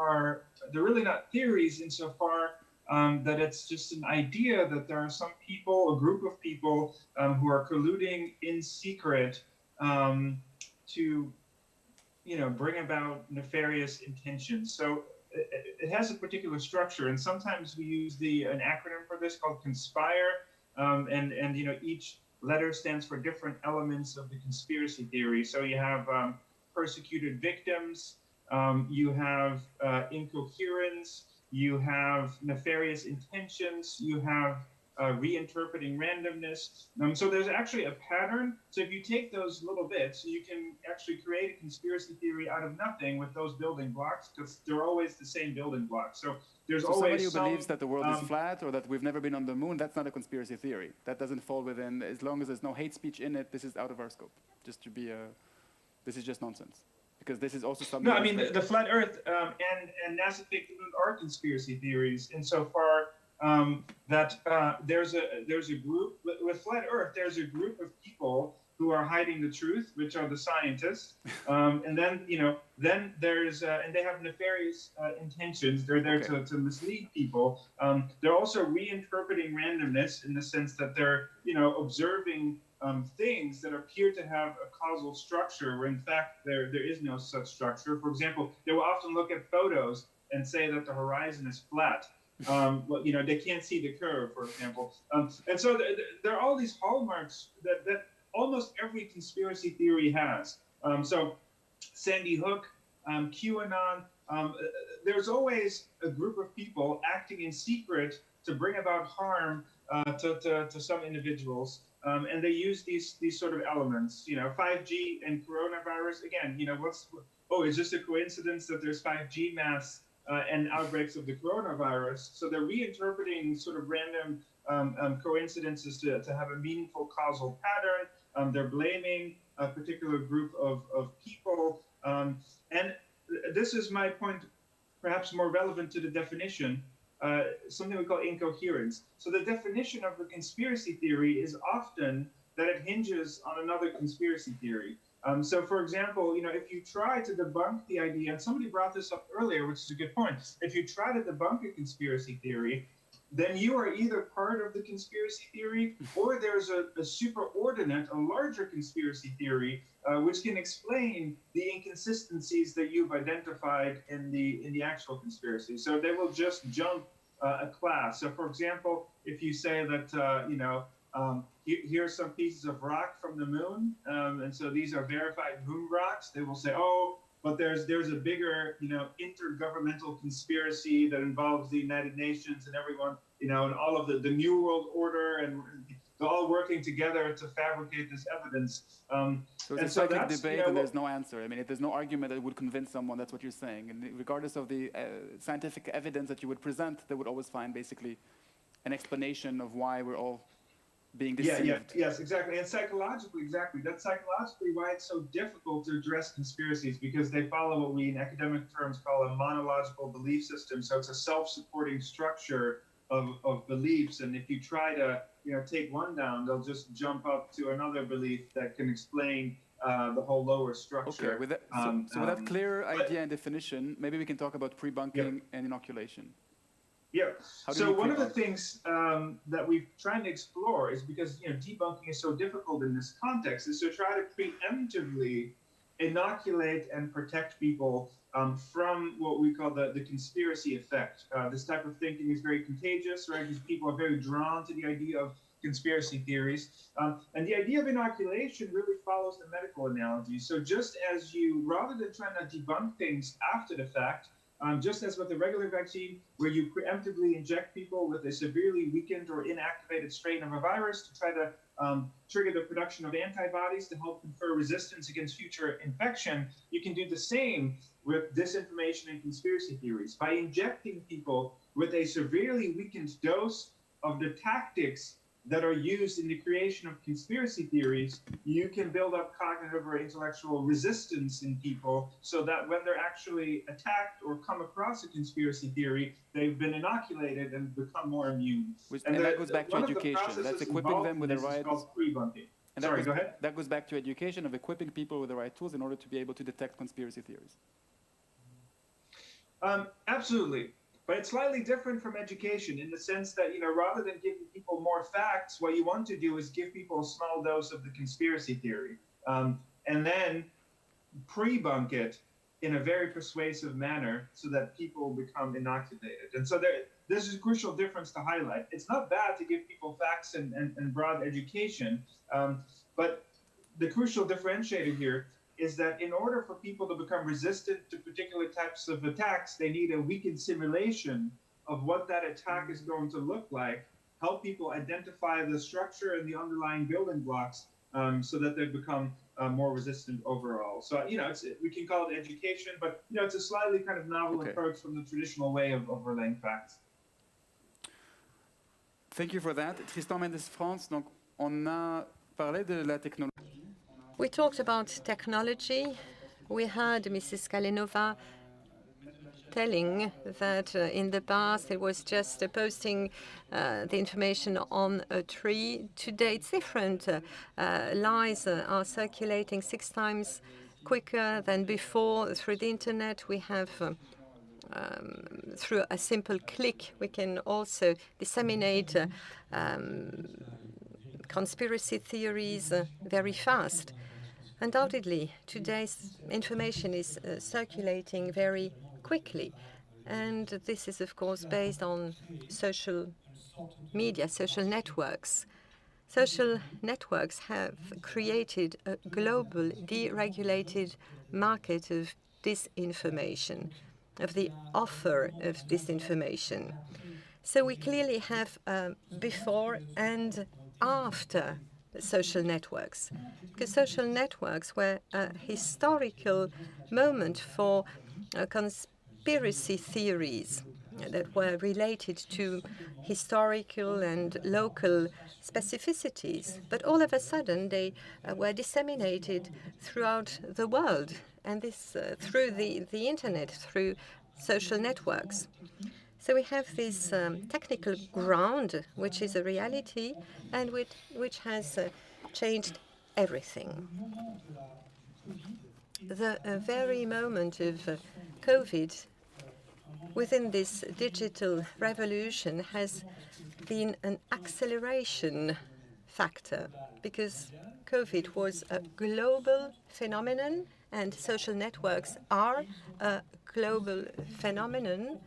they're really not theories insofar that it's just an idea that there are some people, a group of people who are colluding in secret to, bring about nefarious intentions. So it has a particular structure, and sometimes we use an acronym for this called CONSPIRE, and each letter stands for different elements of the conspiracy theory. So you have persecuted victims, you have incoherence, you have nefarious intentions, you have reinterpreting randomness. So there's actually a pattern. So if you take those little bits, you can actually create a conspiracy theory out of nothing with those building blocks, because they're always the same building blocks. So there's So always somebody who believes that the world is flat or that we've never been on the moon, that's not a conspiracy theory. That doesn't fall within, as long as there's no hate speech in it, this is out of our scope. Just to be this is just nonsense. Because this is also something. No, I mean the flat Earth and NASA fake the moon are conspiracy theories insofar that there's a group with flat Earth. There's a group of people who are hiding the truth, which are the scientists, and then then there's and they have nefarious intentions. They're there to mislead people. They're also reinterpreting randomness in the sense that they're observing things that appear to have a causal structure, where in fact there is no such structure. For example, they will often look at photos and say that the horizon is flat. But they can't see the curve, for example. And so there are all these hallmarks that almost every conspiracy theory has. So Sandy Hook, QAnon, there's always a group of people acting in secret to bring about harm to some individuals. And they use these sort of elements, 5G and coronavirus. Again, is this a coincidence that there's 5G masks and outbreaks of the coronavirus? So they're reinterpreting sort of random coincidences to have a meaningful causal pattern. They're blaming a particular group of people. And this is my point, perhaps more relevant to the definition, something we call incoherence. So the definition of a conspiracy theory is often that it hinges on another conspiracy theory. So for example, if you try to debunk the idea, and somebody brought this up earlier, which is a good point, if you try to debunk a conspiracy theory, then you are either part of the conspiracy theory, or there's a superordinate, a larger conspiracy theory, which can explain the inconsistencies that you've identified in the actual conspiracy. So they will just jump a class. So for example, if you say that, here's some pieces of rock from the moon, and so these are verified moon rocks, they will say, oh, but there's a bigger, intergovernmental conspiracy that involves the United Nations and everyone, and all of the New World Order, and they're all working together to fabricate this evidence. So it's a cyclic debate, and there's no answer. I mean, if there's no argument that would convince someone, that's what you're saying. And regardless of the scientific evidence that you would present, they would always find basically an explanation of why we're all being deceived. Yes, exactly. And psychologically, exactly. That's psychologically why it's so difficult to address conspiracies, because they follow what we in academic terms call a monological belief system. So it's a self-supporting structure of beliefs. And if you try to take one down, they'll just jump up to another belief that can explain the whole lower structure. Okay, with that, so with that clear idea and definition, maybe we can talk about pre-bunking and inoculation. Yeah. So one of the things that we've tried to explore is, because debunking is so difficult in this context, is to try to preemptively inoculate and protect people from what we call the conspiracy effect. This type of thinking is very contagious, right? Because people are very drawn to the idea of conspiracy theories. And the idea of inoculation really follows the medical analogy. So just as you, rather than trying to debunk things after the fact, just as with the regular vaccine, where you preemptively inject people with a severely weakened or inactivated strain of a virus to try to trigger the production of antibodies to help confer resistance against future infection, you can do the same with disinformation and conspiracy theories. By injecting people with a severely weakened dose of the tactics that are used in the creation of conspiracy theories, you can build up cognitive or intellectual resistance in people, so that when they're actually attacked or come across a conspiracy theory, they've been inoculated and become more immune. And that goes back to education. That's equipping them with the right... pre-bunking. Sorry, go ahead. That goes back to education, of equipping people with the right tools in order to be able to detect conspiracy theories. Absolutely. But it's slightly different from education in the sense that, rather than giving people more facts, what you want to do is give people a small dose of the conspiracy theory, and then pre-bunk it in a very persuasive manner so that people become inoculated. And so this is a crucial difference to highlight. It's not bad to give people facts and broad education, but the crucial differentiator here is that in order for people to become resistant to particular types of attacks, they need a weakened simulation of what that attack is going to look like, help people identify the structure and the underlying building blocks so that they become more resistant overall. So, we can call it education, but, it's a slightly kind of novel approach from the traditional way of relaying facts. Thank you for that. Tristan Mendes France, donc on a parlé de la technologie. We talked about technology. We heard Mrs. Kalinova telling that in the past it was just posting the information on a tree. Today it's different. Lies are circulating 6 times quicker than before through the internet. We have through a simple click, we can also disseminate conspiracy theories very fast. Undoubtedly, today's information is circulating very quickly, and this is, of course, based on social media, social networks. Social networks have created a global, deregulated market of disinformation, of the offer of disinformation. So we clearly have before and after social networks, because social networks were a historical moment for conspiracy theories that were related to historical and local specificities. But all of a sudden, they were disseminated throughout the world, and this through the internet, through social networks. So we have this technical ground, which is a reality, and which has changed everything. The very moment of COVID, within this digital revolution, has been an acceleration factor, because COVID was a global phenomenon, and social networks are a global phenomenon.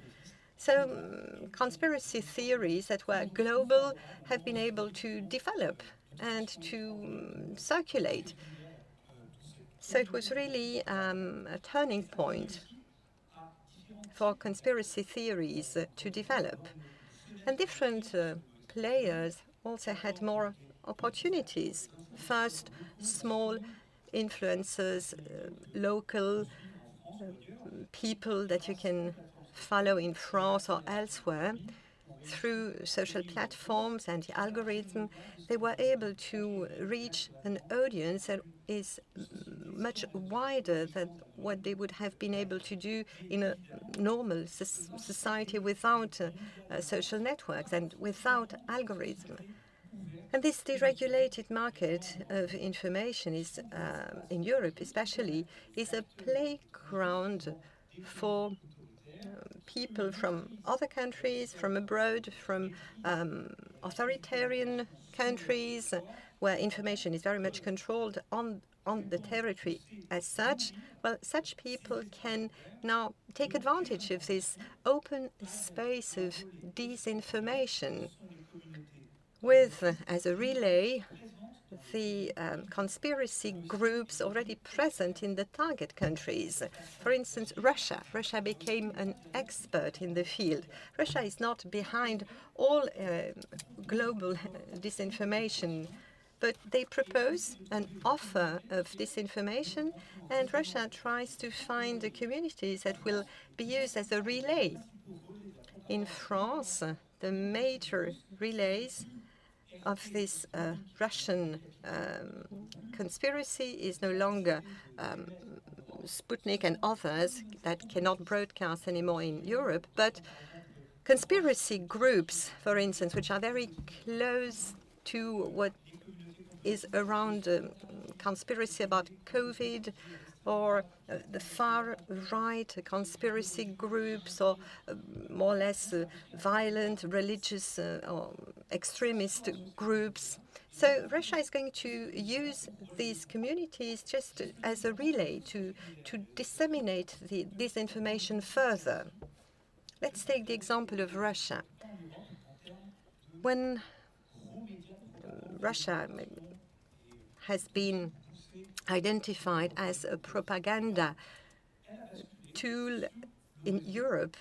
So conspiracy theories that were global have been able to develop and to circulate. So it was really a turning point for conspiracy theories to develop. And different players also had more opportunities. First, small influencers, local people that you can follow in France or elsewhere, through social platforms and the algorithm, they were able to reach an audience that is much wider than what they would have been able to do in a normal society without social networks and without algorithm. And this deregulated market of information is, in Europe especially, is a playground for people from other countries, from abroad, from authoritarian countries, where information is very much controlled on the territory as such. Well, such people can now take advantage of this open space of disinformation with, as a relay, the conspiracy groups already present in the target countries. For instance, Russia. Russia became an expert in the field. Russia is not behind all global disinformation, but they propose an offer of disinformation, and Russia tries to find the communities that will be used as a relay. In France, the major relays of this Russian conspiracy is no longer Sputnik and others that cannot broadcast anymore in Europe, but conspiracy groups, for instance, which are very close to what is around conspiracy about COVID, or the far-right conspiracy groups, or more or less violent religious or extremist groups. So Russia is going to use these communities just as a relay to disseminate this information further. Let's take the example of Russia. When Russia has been identified as a propaganda tool in Europe.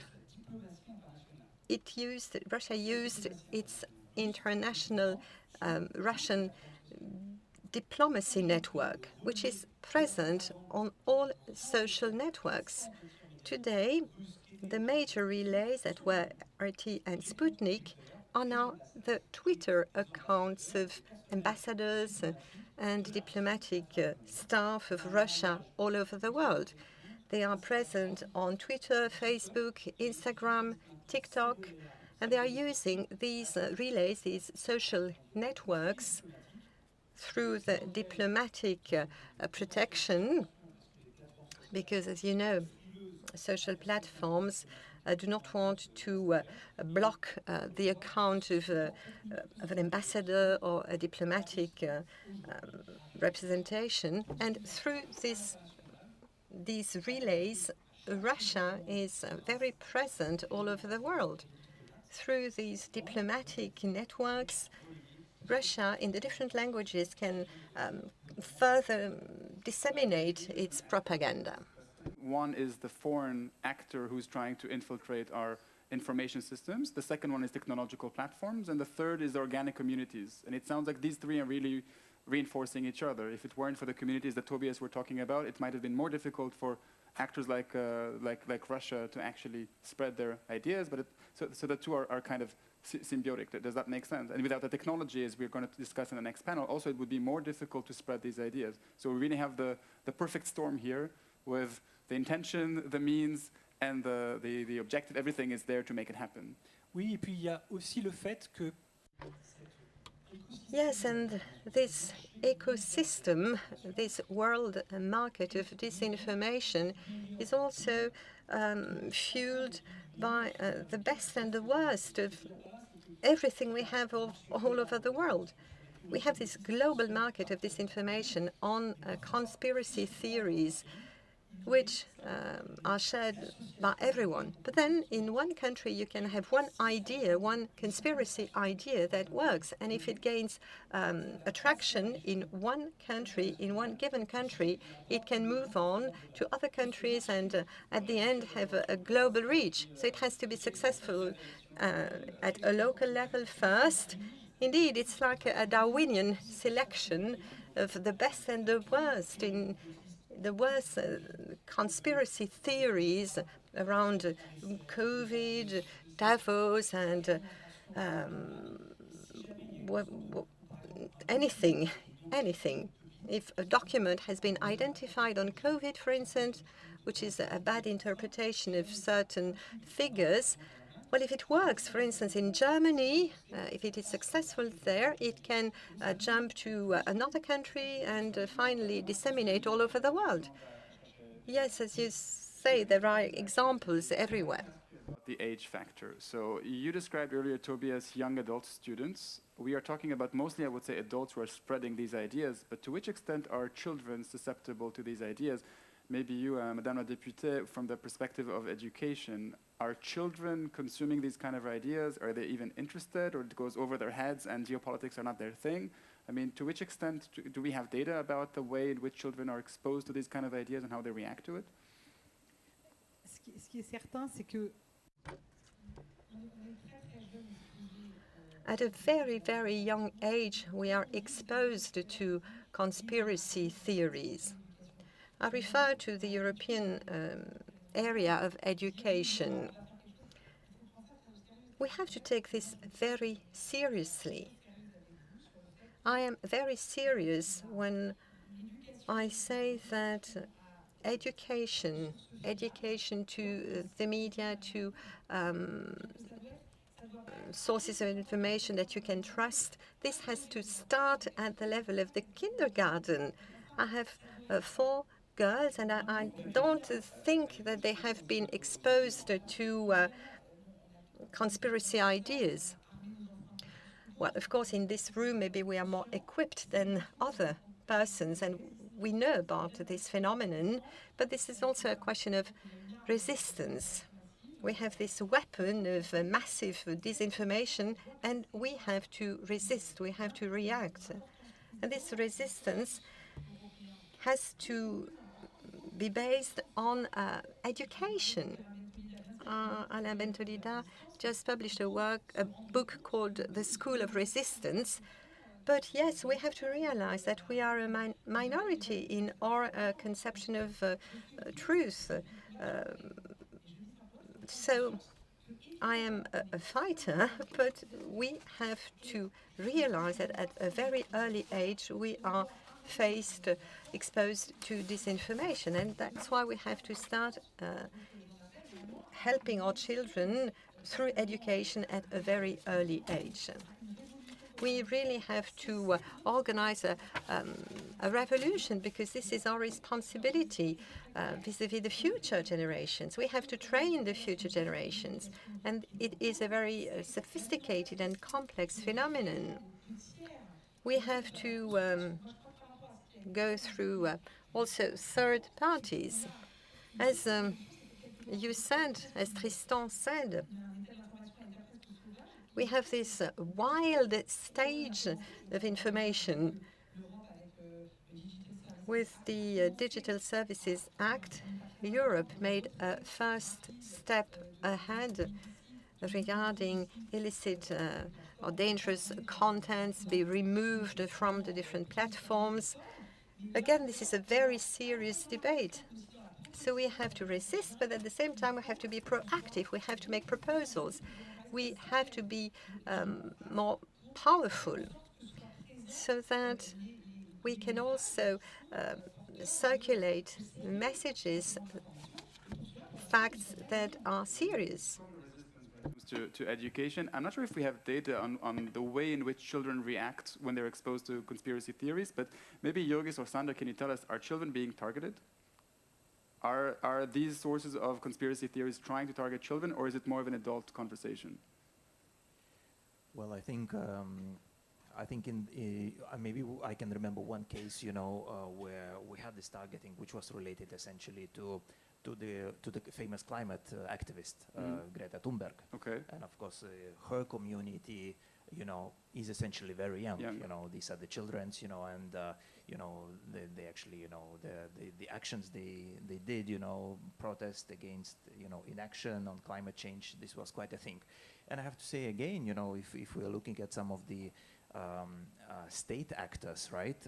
Russia used its international Russian diplomacy network, which is present on all social networks. Today, the major relays that were RT and Sputnik are now the Twitter accounts of ambassadors and diplomatic staff of Russia all over the world. They are present on Twitter, Facebook, Instagram, TikTok, and they are using these relays, these social networks, through the diplomatic protection, because, as you know, social platforms do not want to block the account of an ambassador or a diplomatic representation. And through these relays, Russia is very present all over the world. Through these diplomatic networks, Russia, in the different languages, can further disseminate its propaganda. One is the foreign actor who's trying to infiltrate our information systems. The second one is technological platforms. And the third is organic communities. And it sounds like these three are really reinforcing each other. If it weren't for the communities that Tobias were talking about, it might have been more difficult for actors like Russia to actually spread their ideas. But so the two are kind of symbiotic. Does that make sense? And without the technology, as we're going to discuss in the next panel, also it would be more difficult to spread these ideas. So we really have the perfect storm here with the intention, the means, and the objective. Everything is there to make it happen. Oui, et puis il y a aussi le fait que Yes, and this ecosystem, this world market of disinformation, is also fueled by the best and the worst of everything we have all over the world. We have this global market of disinformation on conspiracy theories, which are shared by everyone. But then in one country you can have one idea, one conspiracy idea that works, and if it gains attraction in one country, in one given country, it can move on to other countries and at the end have a global reach. So it has to be successful at a local level first. Indeed, it's like a Darwinian selection of the best and the worst in the worst conspiracy theories around COVID, Davos, and anything. If a document has been identified on COVID, for instance, which is a bad interpretation of certain figures, well, if it works, for instance, in Germany, if it is successful there, it can jump to another country and finally disseminate all over the world. Yes, as you say, there are examples everywhere. The age factor. So you described earlier, Tobias, young adult students. We are talking about mostly, I would say, adults who are spreading these ideas, but to which extent are children susceptible to these ideas? Maybe you, Madame la Députée, from the perspective of education, are children consuming these kind of ideas? Are they even interested, or it goes over their heads and geopolitics are not their thing? I mean, to which extent do we have data about the way in which children are exposed to these kind of ideas and how they react to it? Ce qui est certain, c'est que at a very, very young age, we are exposed to conspiracy theories. I refer to the European area of education. We have to take this very seriously. I am very serious when I say that education to the media, to sources of information that you can trust, this has to start at the level of the kindergarten. I have 4 girls, and I don't think that they have been exposed to conspiracy ideas. Well, of course, in this room, maybe we are more equipped than other persons, and we know about this phenomenon, but this is also a question of resistance. We have this weapon of massive disinformation, and we have to resist, we have to react. And this resistance has to be based on education. Alain Bentolida just published a book called The School of Resistance. But yes, we have to realize that we are a minority in our conception of truth. So I am a fighter, but we have to realize that at a very early age we are exposed to disinformation, and that's why we have to start helping our children through education at a very early age. We really have to organize a revolution, because this is our responsibility vis-à-vis the future generations. We have to train the future generations, and it is a very sophisticated and complex phenomenon. We have to go through also third parties. As you said, as Tristan said, we have this wild stage of information. With the Digital Services Act, Europe made a first step ahead regarding illicit or dangerous contents be removed from the different platforms. Again, this is a very serious debate. So we have to resist, but at the same time we have to be proactive. We have to make proposals. We have to be more powerful, so that we can also circulate messages, facts that are serious. To education, I'm not sure if we have data on the way in which children react when they're exposed to conspiracy theories, but maybe Yogis or Sander, can you tell us, are children being targeted? Are these sources of conspiracy theories trying to target children, or is it more of an adult conversation? Well, I think maybe I can remember one case, where we had this targeting, which was related essentially to the famous climate activist Greta Thunberg. Okay. And of course, her community, is essentially very young. These are the children's, and they actually, the actions they did, protest against, inaction on climate change. This was quite a thing. And I have to say again, if we're looking at some of the state actors, right,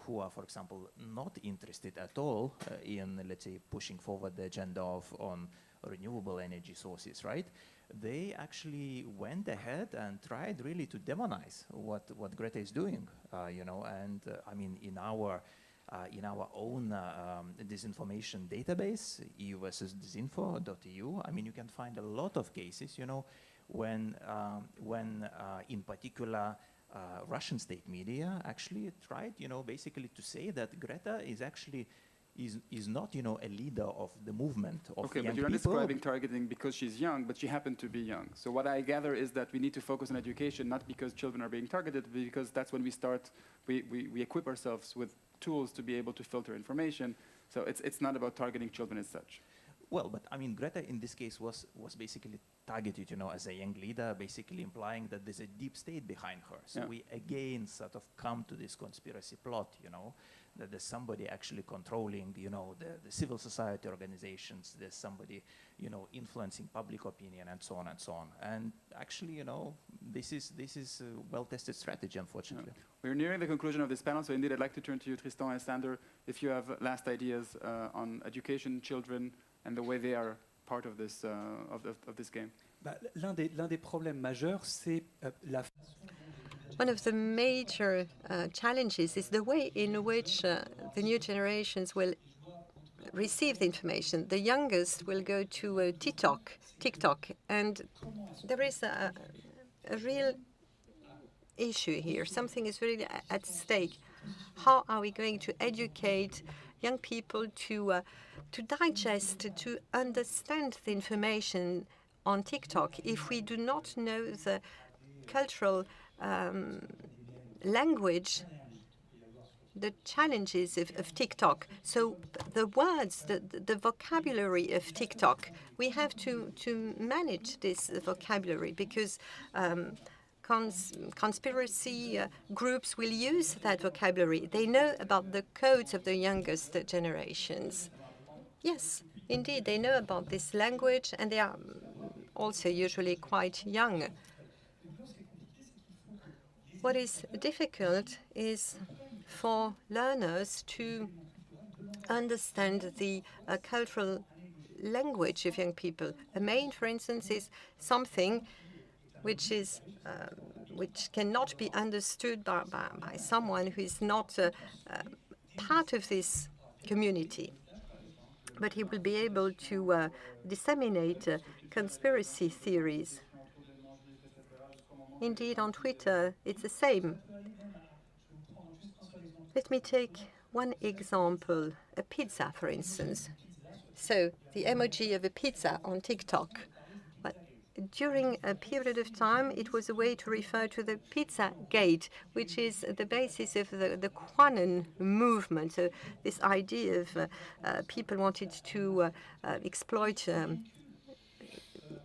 who are, for example, not interested at all in, let's say, pushing forward the agenda on renewable energy sources, right? They actually went ahead and tried really to demonize what Greta is doing, and I mean, in our own disinformation database, EU versus disinfo.eu, I mean, you can find a lot of cases, when in particular Russian state media actually tried, basically to say that Greta is actually is not, a leader of the movement of okay, young but you're not people. describing targeting because she's young, but she happened to be young. So what I gather is that we need to focus on education, not because children are being targeted, because that's when we equip ourselves with tools to be able to filter information. So it's not about targeting children as such. Well, but I mean, Greta in this case was basically targeted, as a young leader, basically implying that there's a deep state behind her. So we again sort of come to this conspiracy plot, that there's somebody actually controlling, the civil society organizations. There's somebody, influencing public opinion, and so on and so on. And actually, this is a well-tested strategy, unfortunately. Yeah. We're nearing the conclusion of this panel, so indeed I'd like to turn to you, Tristan and Sander, if you have last ideas on education, children, and the way they are part of this game. L'un des problèmes majeurs, c'est la. One of the major challenges is the way in which the new generations will receive the information. The youngest will go to TikTok, and there is a real issue here. Something is really at stake. How are we going to educate young people to digest, to understand the information on TikTok if we do not know the cultural language, the challenges of TikTok? So the words, the vocabulary of TikTok, we have to manage this vocabulary, because conspiracy groups will use that vocabulary. They know about the codes of the youngest generations. Yes, indeed, they know about this language, and they are also usually quite young. What is difficult is for learners to understand the cultural language of young people. A main, for instance, is something which cannot be understood by someone who is not part of this community. But he will be able to disseminate conspiracy theories. Indeed, on Twitter, it's the same. Let me take one example, a pizza, for instance. So the emoji of a pizza on TikTok. But during a period of time, it was a way to refer to the Pizza Gate, which is the basis of the Quanon movement. So this idea of people wanted to exploit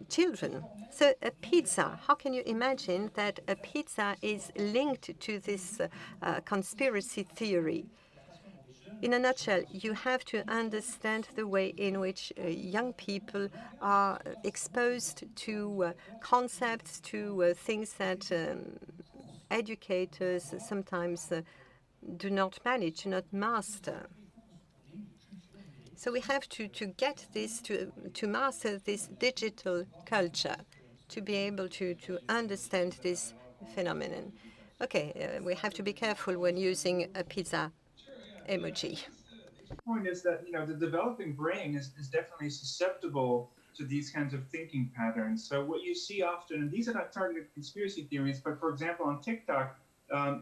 children. So a pizza, how can you imagine that a pizza is linked to this conspiracy theory? In a nutshell, you have to understand the way in which young people are exposed to concepts, to things that educators sometimes do not manage, do not master. So we have to get this, to master this digital culture, to be able to understand this phenomenon. Okay, we have to be careful when using a pizza emoji. The point is that the developing brain is definitely susceptible to these kinds of thinking patterns. So what you see often, and these are not targeted conspiracy theories, but for example on TikTok,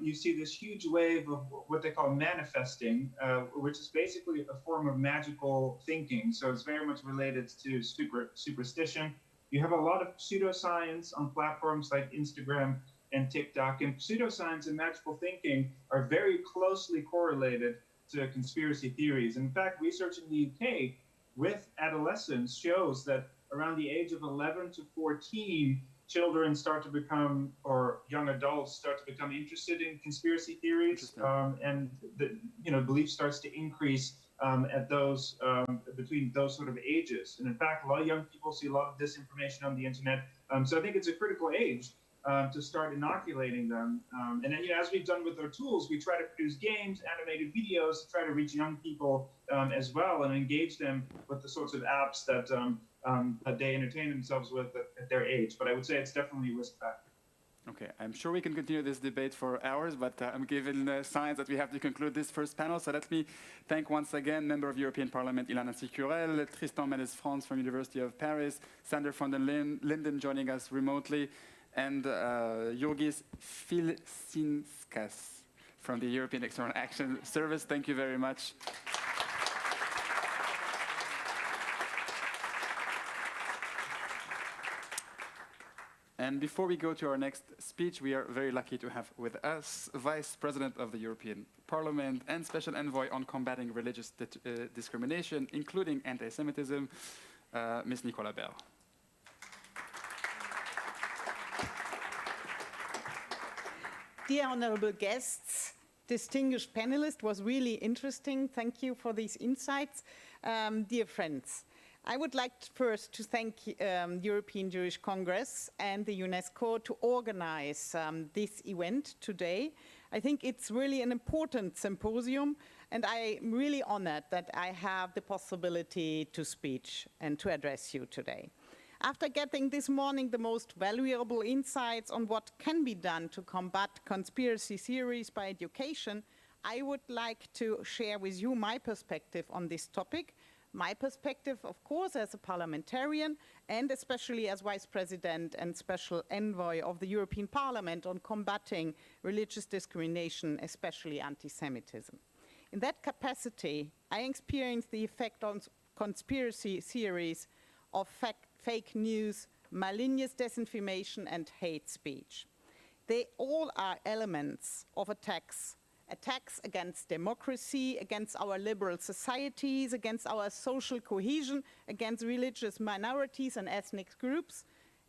you see this huge wave of what they call manifesting, which is basically a form of magical thinking. So it's very much related to superstition. You have a lot of pseudoscience on platforms like Instagram and TikTok, and pseudoscience and magical thinking are very closely correlated to conspiracy theories. In fact, research in the UK with adolescents shows that around the age of 11 to 14, children start to become, or young adults start to become interested in conspiracy theories, and the belief starts to increase at those between those sort of ages. And in fact, a lot of young people see a lot of disinformation on the internet. So I think it's a critical age to start inoculating them. And then, as we've done with our tools, we try to produce games, animated videos, to try to reach young people as well and engage them with the sorts of apps that they entertain themselves with at their age. But I would say it's definitely a risk factor. Okay, I'm sure we can continue this debate for hours, but I'm given signs that we have to conclude this first panel. So let me thank once again Member of European Parliament Ilana Sicurel, Tristan Mendes-France from University of Paris, Sander van den Linden joining us remotely, and Jurgis Filsinskas from the European External Action Service. Thank you very much. And before we go to our next speech, we are very lucky to have with us Vice President of the European Parliament and Special Envoy on combating religious discrimination, including anti-Semitism, Ms. Nicola Bell. Dear honorable guests, distinguished panelists, was really interesting. Thank you for these insights. Dear friends, I would like first to thank European Jewish Congress and the UNESCO to organize this event today. I think it's really an important symposium, and I'm really honored that I have the possibility to speak and to address you today. After getting this morning the most valuable insights on what can be done to combat conspiracy theories by education, I would like to share with you my perspective on this topic. My perspective, of course, as a parliamentarian and especially as Vice President and Special Envoy of the European Parliament on combating religious discrimination, especially anti-Semitism. In that capacity, I experienced the effect on conspiracy theories of fake news, malicious disinformation, and hate speech. They all are elements of attacks against democracy, against our liberal societies, against our social cohesion, against religious minorities and ethnic groups,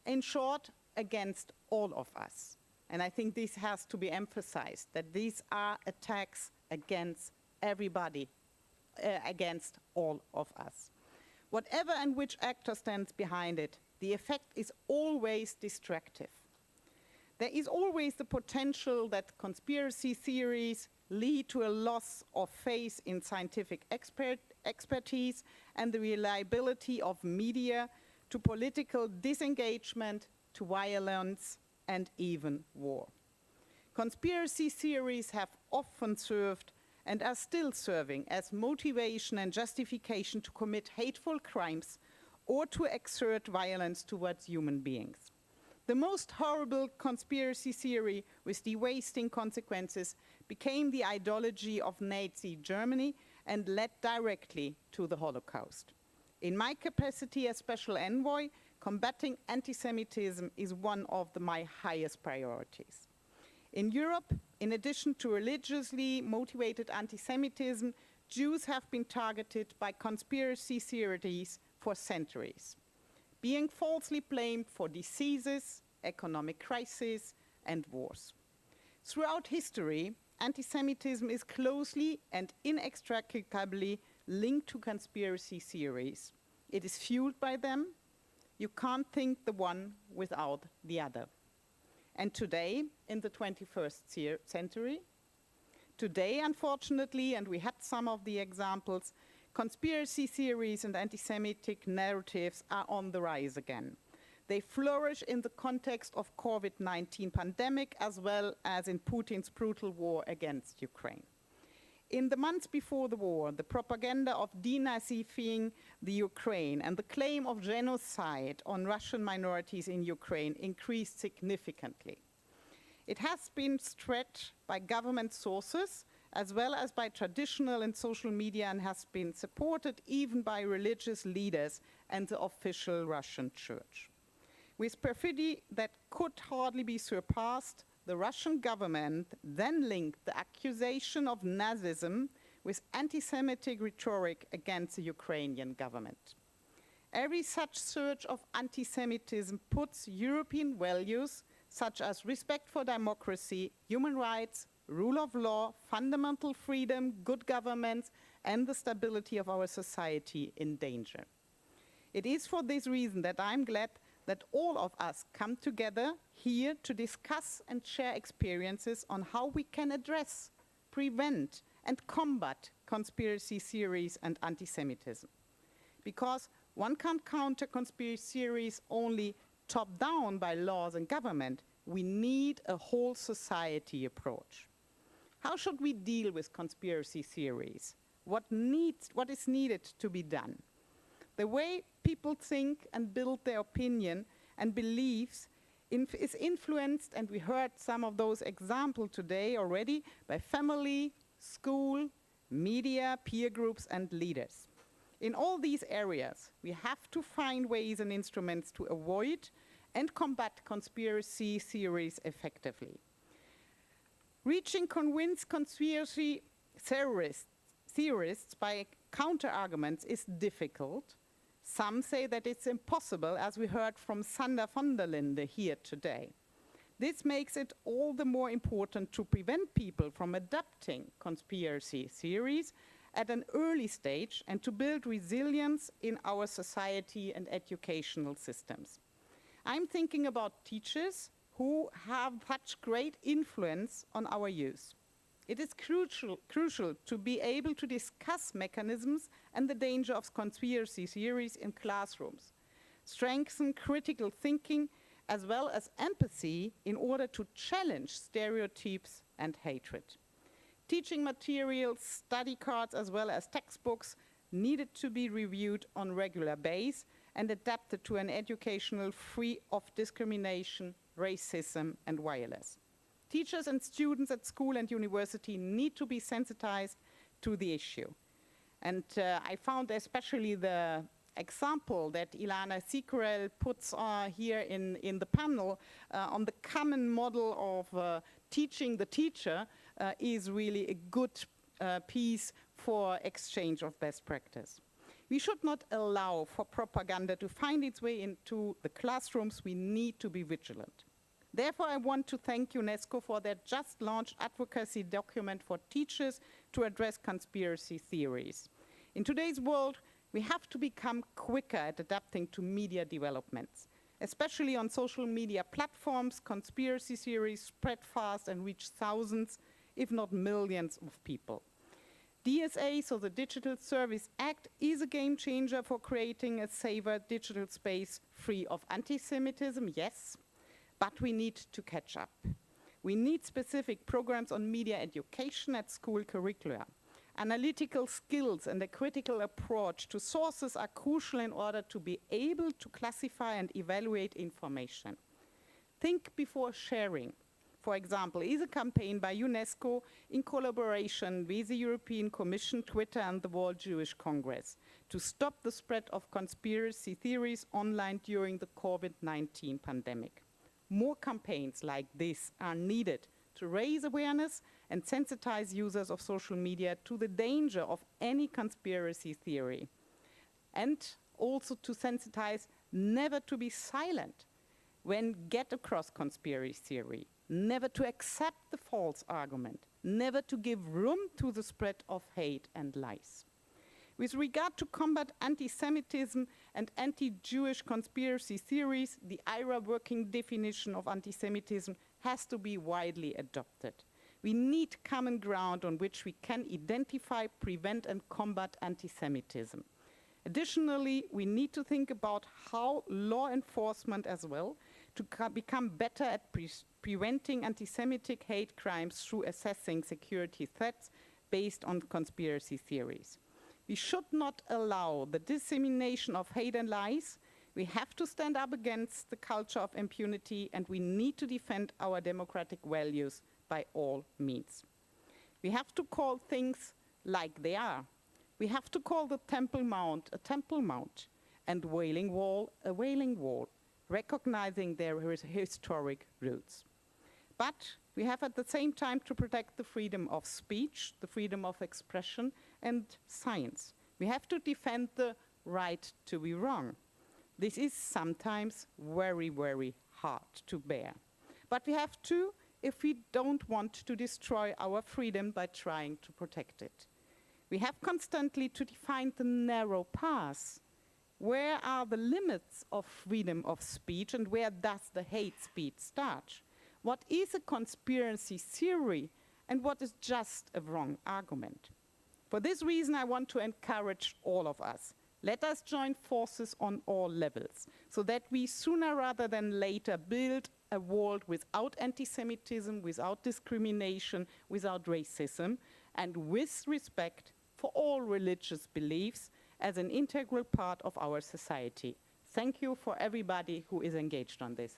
in short, against all of us. and I think this has to be emphasized, that these are attacks against everybody, against all of us. Whatever and which actor stands behind it, the effect is always destructive. There is always the potential that conspiracy theories lead to a loss of faith in scientific expertise and the reliability of media, to political disengagement, to violence, and even war. Conspiracy theories have often served and are still serving as motivation and justification to commit hateful crimes or to exert violence towards human beings. The most horrible conspiracy theory with devastating consequences became the ideology of Nazi Germany and led directly to the Holocaust. In my capacity as Special Envoy, combating anti-Semitism is one of my highest priorities. In Europe, in addition to religiously motivated anti-Semitism, Jews have been targeted by conspiracy theories for centuries, being falsely blamed for diseases, economic crises, and wars. Throughout history, anti-Semitism is closely and inextricably linked to conspiracy theories. It is fueled by them. You can't think the one without the other. And today, in the 21st century, today, unfortunately, and we had some of the examples, conspiracy theories and anti-Semitic narratives are on the rise again. They flourish in the context of COVID-19 pandemic as well as in Putin's brutal war against Ukraine. In the months before the war, the propaganda of denazifying the Ukraine and the claim of genocide on Russian minorities in Ukraine increased significantly. It has been stretched by government sources as well as by traditional and social media and has been supported even by religious leaders and the official Russian church. With perfidy that could hardly be surpassed, the Russian government then linked the accusation of Nazism with anti-Semitic rhetoric against the Ukrainian government. Every such surge of anti-Semitism puts European values such as respect for democracy, human rights, rule of law, fundamental freedom, good governance, and the stability of our society in danger. It is for this reason that I'm glad that all of us come together here to discuss and share experiences on how we can address, prevent, and combat conspiracy theories and anti-Semitism. Because one can't counter conspiracy theories only top-down by laws and government. We need a whole society approach. How should we deal with conspiracy theories? What is needed to be done? The way people think and build their opinion and beliefs is influenced, and we heard some of those examples today already, by family, school, media, peer groups, and leaders. In all these areas, we have to find ways and instruments to avoid and combat conspiracy theories effectively. Reaching convinced conspiracy theorists by counter-arguments is difficult. Some say that it's impossible, as we heard from Sander van der Linde here today. This makes it all the more important to prevent people from adopting conspiracy theories at an early stage and to build resilience in our society and educational systems. I'm thinking about teachers who have such great influence on our youth. It is crucial to be able to discuss mechanisms and the danger of conspiracy theories in classrooms, strengthen critical thinking as well as empathy in order to challenge stereotypes and hatred. Teaching materials, study cards, as well as textbooks needed to be reviewed on a regular basis and adapted to an educational free of discrimination, racism, and violence. Teachers and students at school and university need to be sensitized to the issue. And I found especially the example that Ilana Sikorel puts here in the panel on the common model of teaching the teacher is really a good piece for exchange of best practice. We should not allow for propaganda to find its way into the classrooms. We need to be vigilant. Therefore, I want to thank UNESCO for their just launched advocacy document for teachers to address conspiracy theories. In today's world, we have to become quicker at adapting to media developments. Especially on social media platforms, conspiracy theories spread fast and reach thousands, if not millions of people. DSA, so the Digital Service Act, is a game changer for creating a safer digital space free of anti-Semitism, yes, but we need to catch up. We need specific programs on media education at school curricula. Analytical skills and a critical approach to sources are crucial in order to be able to classify and evaluate information. Think before sharing. For example, is a campaign by UNESCO in collaboration with the European Commission, Twitter, and the World Jewish Congress to stop the spread of conspiracy theories online during the COVID-19 pandemic. More campaigns like this are needed to raise awareness and sensitize users of social media to the danger of any conspiracy theory. And also to sensitize never to be silent when get across conspiracy theory, never to accept the false argument, never to give room to the spread of hate and lies. With regard to combat anti-Semitism and anti-Jewish conspiracy theories, the IRA working definition of anti-Semitism has to be widely adopted. We need common ground on which we can identify, prevent, and combat anti-Semitism. Additionally, we need to think about how law enforcement as well to become better at preventing anti-Semitic hate crimes through assessing security threats based on conspiracy theories. We should not allow the dissemination of hate and lies. We have to stand up against the culture of impunity, and we need to defend our democratic values by all means. We have to call things like they are. We have to call the Temple Mount a Temple Mount and Wailing Wall a Wailing Wall, recognizing their historic roots. But we have at the same time to protect the freedom of speech, the freedom of expression, and science. We have to defend the right to be wrong. This is sometimes very, very hard to bear. But we have to if we don't want to destroy our freedom by trying to protect it. We have constantly to define the narrow paths. Where are the limits of freedom of speech and where does the hate speech start? What is a conspiracy theory and what is just a wrong argument? For this reason, I want to encourage all of us. Let us join forces on all levels so that we sooner rather than later build a world without anti-Semitism, without discrimination, without racism, and with respect for all religious beliefs as an integral part of our society. Thank you for everybody who is engaged on this.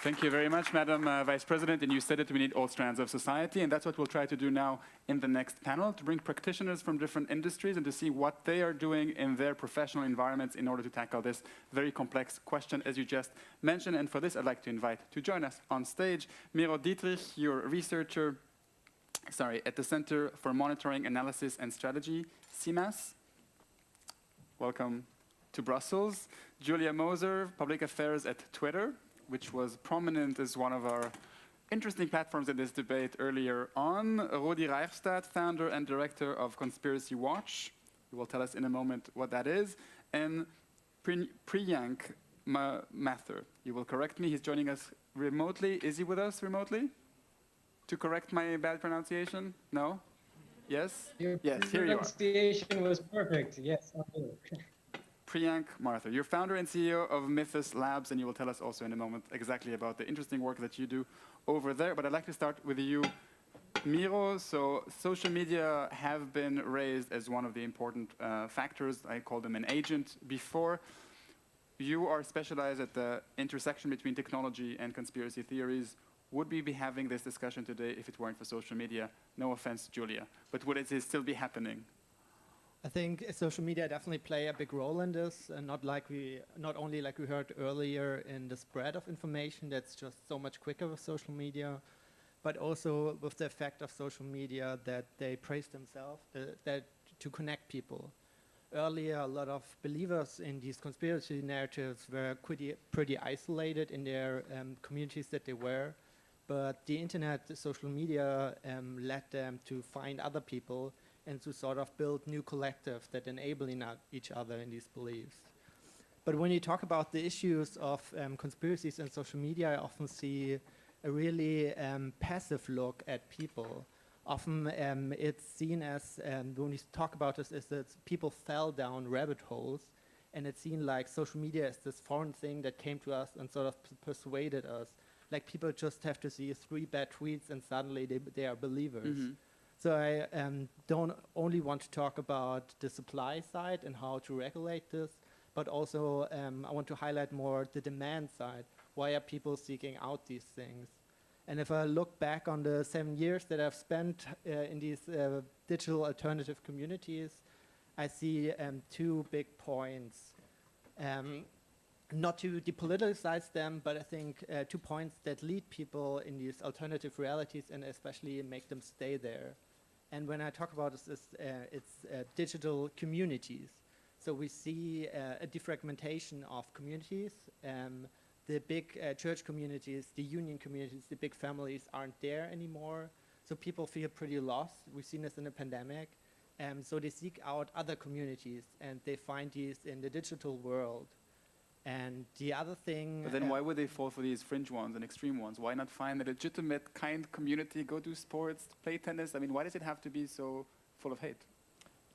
Thank you very much, Madam Vice President. And you said it, we need all strands of society. And that's what we'll try to do now in the next panel, to bring practitioners from different industries and to see what they are doing in their professional environments in order to tackle this very complex question, as you just mentioned. And for this, I'd like to invite to join us on stage Miro Dietrich, your researcher, at the Center for Monitoring, Analysis and Strategy, CMAS. Welcome to Brussels. Julia Moser, Public Affairs at Twitter, which was prominent as one of our interesting platforms in this debate earlier on. Rudi Reichstadt, founder and director of Conspiracy Watch. He will tell us in a moment what that is. And Priyank Mathur. You will correct me, he's joining us remotely. Is he with us remotely? To correct my bad pronunciation? No? Yes? Your yes, here you are. pronunciation was perfect. Yes, I'll do it. Priyank Mathur, you're founder and CEO of Mythos Labs, and you will tell us also in a moment exactly about the interesting work that you do over there. But I'd like to start with you, Miro. So social media have been raised as one of the important factors. I called them an agent before. You are specialized at the intersection between technology and conspiracy theories. Would we be having this discussion today if it weren't for social media? No offense, Julia, but would it still be happening? I think social media definitely play a big role in this, and not only like we heard earlier in the spread of information that's just so much quicker with social media, but also with the effect of social media that they praise themselves, that to connect people. earlier a lot of believers in these conspiracy narratives were pretty isolated in their communities that they were. But the internet, the social media led them to find other people and to sort of build new collectives that enable each other in these beliefs. But when you talk about the issues of conspiracies in social media, I often see a really passive look at people. Often it's seen as, when we talk about this, is that people fell down rabbit holes, and it seemed like social media is this foreign thing that came to us and sort of persuaded us. Like people just have to see 3 bad tweets and suddenly they are believers. Mm-hmm. So I don't only want to talk about the supply side and how to regulate this, but also I want to highlight more the demand side. Why are people seeking out these things? And if I look back on the 7 years that I've spent in these digital alternative communities, I see 2 big points. Not to depoliticize them, but I think 2 points that lead people in these alternative realities and especially make them stay there. And when I talk about this, it's digital communities. So we see a defragmentation of communities. The big church communities, the union communities, the big families aren't there anymore. So people feel pretty lost. We've seen this in the pandemic. So they seek out other communities and they find these in the digital world. And the other thing... But then why would they fall for these fringe ones and extreme ones? Why not find a legitimate, kind community, go do sports, play tennis? I mean, why does it have to be so full of hate?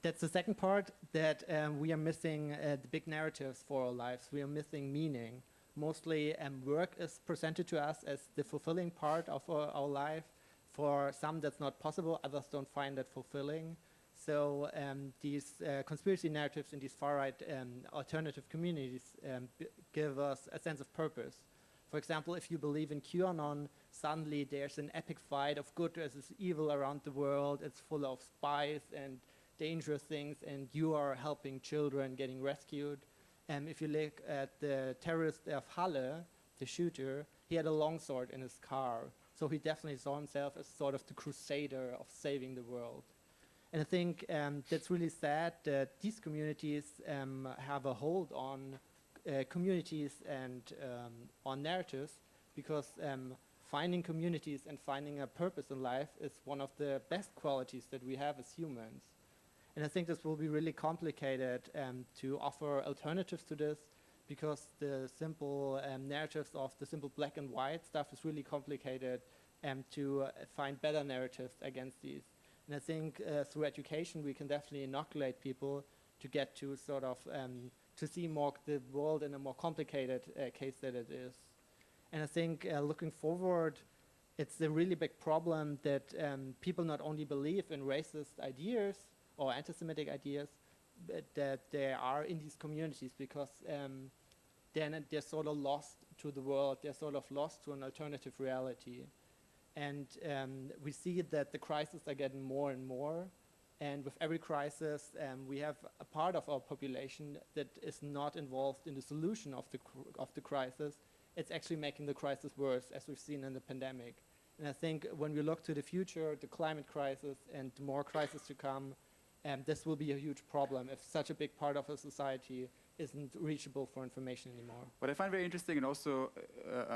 That's the second part, that we are missing the big narratives for our lives. We are missing meaning. Mostly work is presented to us as the fulfilling part of our life. For some, that's not possible. Others don't find that fulfilling. So these conspiracy narratives in these far-right alternative communities give us a sense of purpose. For example, if you believe in QAnon, suddenly there's an epic fight of good versus evil around the world. It's full of spies and dangerous things, and you are helping children getting rescued. If you look at the terrorist of Halle, the shooter, he had a longsword in his car. So he definitely saw himself as sort of the crusader of saving the world. And I think that's really sad that these communities have a hold on communities and on narratives, because finding communities and finding a purpose in life is one of the best qualities that we have as humans. And I think this will be really complicated to offer alternatives to this, because the simple narratives of the simple black and white stuff is really complicated to find better narratives against these. And I think through education we can definitely inoculate people to get to sort of to see more the world in a more complicated case that it is. And I think looking forward, it's a really big problem that people not only believe in racist ideas or anti-Semitic ideas, but that they are in these communities, because then they're sort of lost to the world, they're sort of lost to an alternative reality. And we see that the crises are getting more and more, and with every crisis we have a part of our population that is not involved in the solution of the crisis. It's actually making the crisis worse, as we've seen in the pandemic. And I think when we look to the future, the climate crisis and more crises to come, this will be a huge problem if such a big part of a society isn't reachable for information anymore. What I find very interesting and also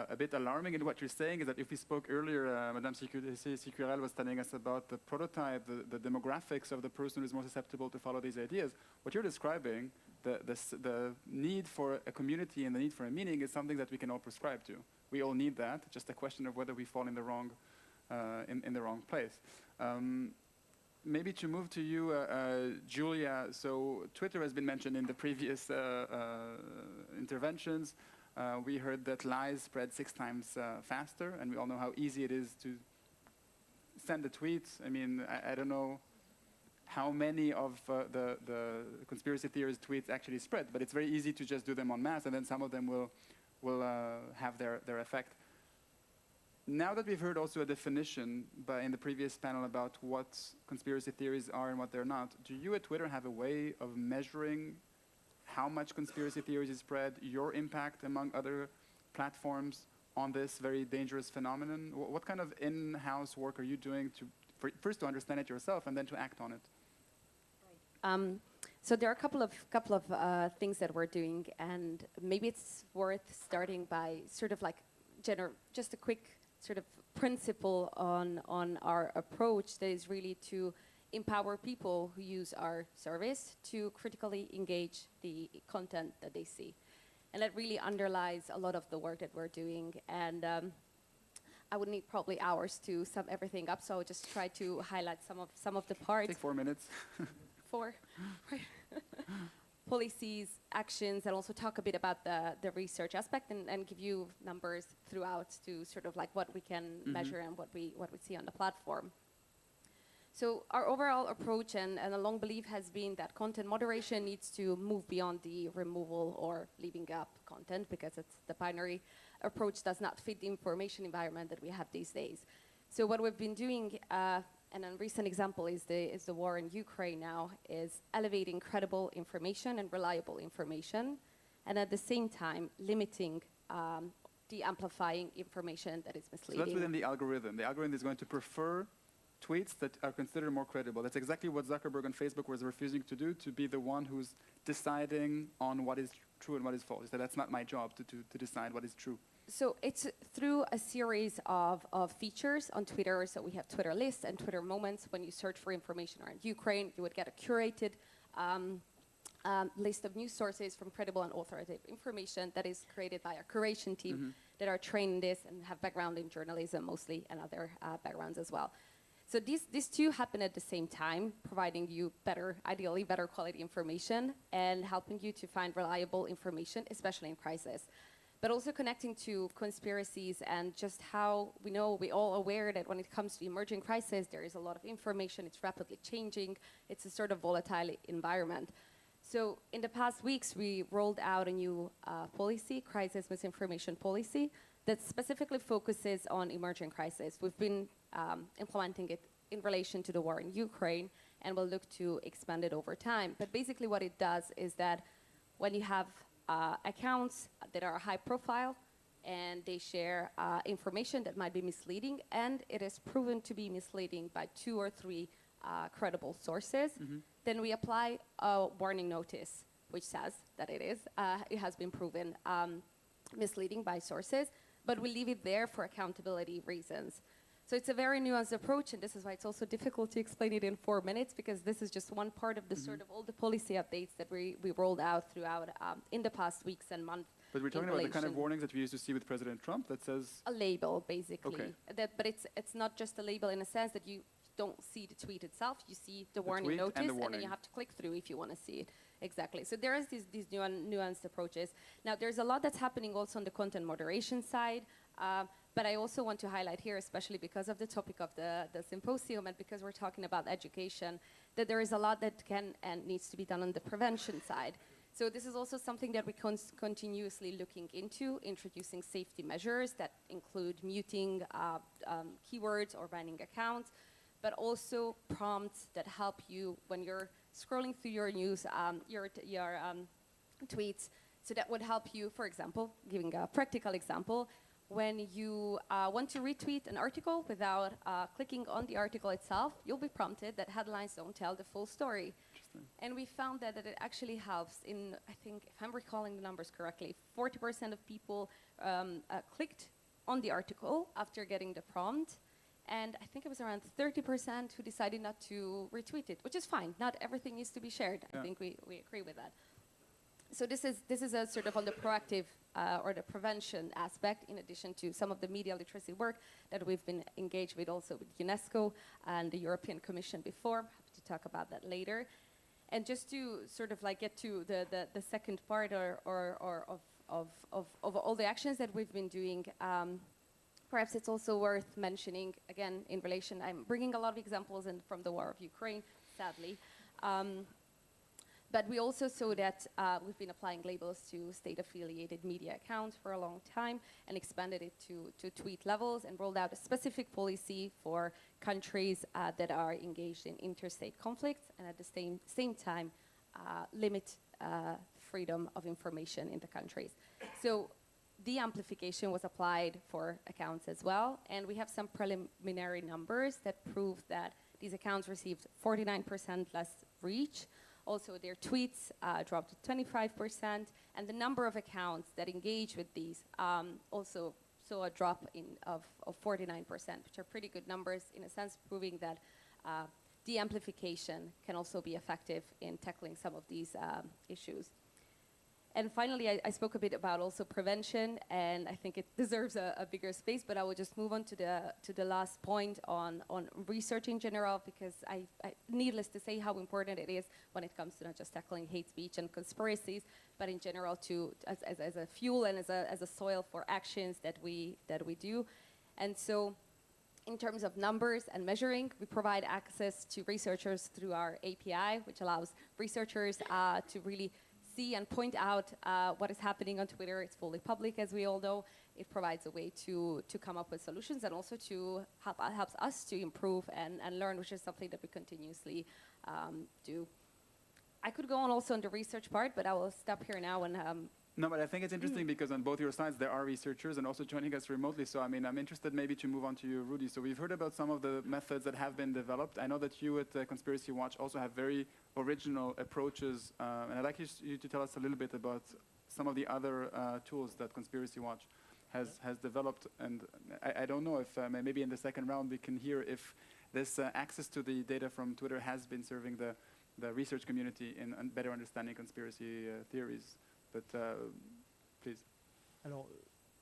a bit alarming in what you're saying is that if we spoke earlier, Madame Sicurel was telling us about the prototype, the demographics of the person who's more susceptible to follow these ideas. What you're describing, the need for a community and the need for a meaning, is something that we can all prescribe to. We all need that, just a question of whether we fall in the wrong, in the wrong place. Maybe to move to you, Julia, so Twitter has been mentioned in the previous interventions. We heard that lies spread 6 times faster, and we all know how easy it is to send a tweet. I mean, I don't know how many of the conspiracy theorist tweets actually spread, but it's very easy to just do them en masse, and then some of them will have their effect. Now that we've heard also a definition in the previous panel about what conspiracy theories are and what they're not, do you at Twitter have a way of measuring how much conspiracy theories is spread, your impact among other platforms on this very dangerous phenomenon? What kind of in-house work are you doing first to understand it yourself and then to act on it? So there are a couple of things that we're doing, and maybe it's worth starting by sort of like just a quick sort of principle on our approach that is really to empower people who use our service to critically engage the content that they see. And that really underlies a lot of the work that we're doing. And I would need probably hours to sum everything up, so I'll just try to highlight some of the parts. Take 4 minutes. 4, right. Policies, actions, and also talk a bit about the research aspect and give you numbers throughout to sort of like what we can measure and what we see on the platform. So our overall approach and a long belief has been that content moderation needs to move beyond the removal or leaving up content, because it's the binary approach does not fit the information environment that we have these days. So what we've been doing, and a recent example is the war in Ukraine now, is elevating credible information and reliable information, and at the same time limiting de-amplifying information that is misleading. So that's within the algorithm. The algorithm is going to prefer tweets that are considered more credible. That's exactly what Zuckerberg and Facebook was refusing to do, to be the one who's deciding on what is true and what is false. He said, that's not my job to decide what is true. So it's through a series of features on Twitter. So we have Twitter lists and Twitter moments. When you search for information around Ukraine, you would get a curated list of news sources from credible and authoritative information that is created by our curation team that are trained in this and have background in journalism mostly, and other backgrounds as well. So these two happen at the same time, providing you ideally better quality information and helping you to find reliable information, especially in crisis. But also connecting to conspiracies and just how we're all aware that when it comes to emerging crises, there is a lot of information, it's rapidly changing, it's a sort of volatile environment. So in the past weeks, we rolled out a new policy, crisis misinformation policy, that specifically focuses on emerging crises. We've been implementing it in relation to the war in Ukraine, and we'll look to expand it over time. But basically what it does is that when you have accounts that are high profile and they share information that might be misleading, and it is proven to be misleading by 2 or 3 credible sources, then we apply a warning notice which says that it has been proven misleading by sources, but we leave it there for accountability reasons. So it's a very nuanced approach, and this is why it's also difficult to explain it in 4 minutes, because this is just one part of the sort of all the policy updates that we rolled out throughout in the past weeks and months. But we're talking about the kind of warnings that we used to see with President Trump that says... A label, basically. Okay. But it's not just a label in a sense that you don't see the tweet itself, you see the warning notice, and then you have to click through if you want to see it. Exactly. So there is these nuanced approaches. Now, there's a lot that's happening also on the content moderation side, but I also want to highlight here, especially because of the topic of the symposium and because we're talking about education, that there is a lot that can and needs to be done on the prevention side. So this is also something that we're continuously looking into, introducing safety measures that include muting keywords or banning accounts, but also prompts that help you when you're scrolling through your news, your tweets. So that would help you, for example, giving a practical example, when you want to retweet an article without clicking on the article itself, you'll be prompted that headlines don't tell the full story. And we found that it actually helps in, I think, if I'm recalling the numbers correctly, 40% of people clicked on the article after getting the prompt. And I think it was around 30% who decided not to retweet it, which is fine. Not everything needs to be shared. Yeah. I think we agree with that. So this is a sort of on the proactive or the prevention aspect, in addition to some of the media literacy work that we've been engaged with also with UNESCO and the European Commission before. I'm happy to talk about that later. And just to sort of like get to the second part of all the actions that we've been doing, perhaps it's also worth mentioning, again, in relation, I'm bringing a lot of examples from the war of Ukraine, sadly. But we also saw that we've been applying labels to state-affiliated media accounts for a long time and expanded it to tweet levels and rolled out a specific policy for countries that are engaged in interstate conflicts and at the same time limit freedom of information in the countries. So the amplification was applied for accounts as well, and we have some preliminary numbers that prove that these accounts received 49% less reach Also, their tweets dropped to 25%, and the number of accounts that engage with these also saw a drop of 49%, which are pretty good numbers, in a sense proving that de-amplification can also be effective in tackling some of these issues. And finally, I spoke a bit about also prevention, and I think it deserves a bigger space, but I will just move on to the last point on research in general, because needless to say how important it is when it comes to not just tackling hate speech and conspiracies, but in general as a fuel and as a soil for actions that we do. And so in terms of numbers and measuring, we provide access to researchers through our API, which allows researchers to really see and point out what is happening on Twitter. It's fully public, as we all know. It provides a way to come up with solutions, and also to helps us to improve and learn, which is something that we continuously do. I could go on also on the research part, but I will stop here now and No, but I think it's interesting because on both your sides there are researchers and also joining us remotely. So I mean, I'm interested maybe to move on to you, Rudy. So we've heard about some of the methods that have been developed. I know that you at Conspiracy Watch also have very original approaches, and I'd like you to tell us a little bit about some of the other tools that Conspiracy Watch has developed. And I don't know if maybe in the second round we can hear if this access to the data from Twitter has been serving the research community in better understanding conspiracy theories. But, please. Alors,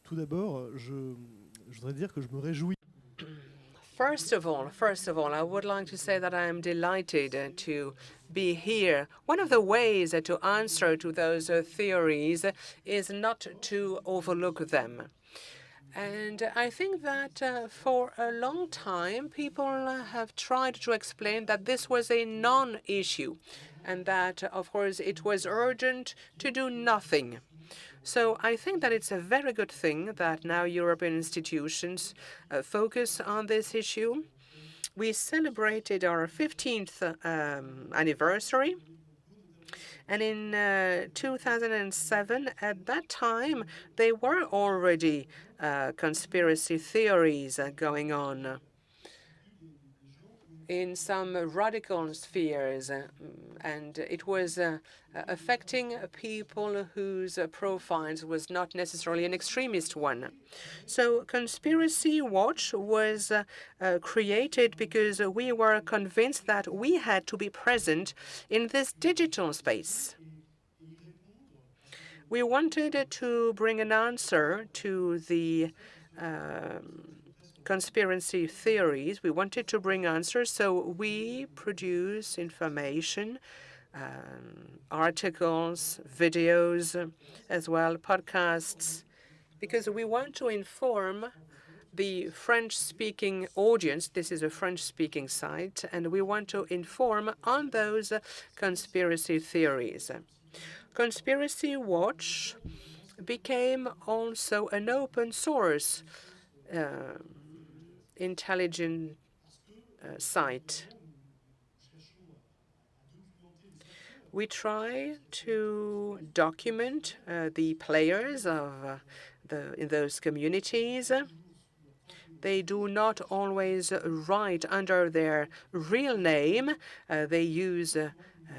tout d'abord, je voudrais dire que je me réjouis. First of all, I would like to say that I am delighted to be here. One of the ways to answer to those theories is not to overlook them. And I think that for a long time, people have tried to explain that this was a non-issue, and that, of course, it was urgent to do nothing. So I think that it's a very good thing that now European institutions focus on this issue. We celebrated our 15th anniversary. And in 2007, at that time, there were already conspiracy theories going on in some radical spheres, and it was affecting people whose profiles was not necessarily an extremist one. So Conspiracy Watch was created because we were convinced that we had to be present in this digital space. We wanted to bring an answer to the conspiracy theories. We wanted to bring answers, so we produce information, articles, videos, as well, podcasts, because we want to inform the French-speaking audience. This is a French-speaking site, and we want to inform on those conspiracy theories. Conspiracy Watch became also an open source intelligent site. We try to document the players of in those communities. They do not always write under their real name. They use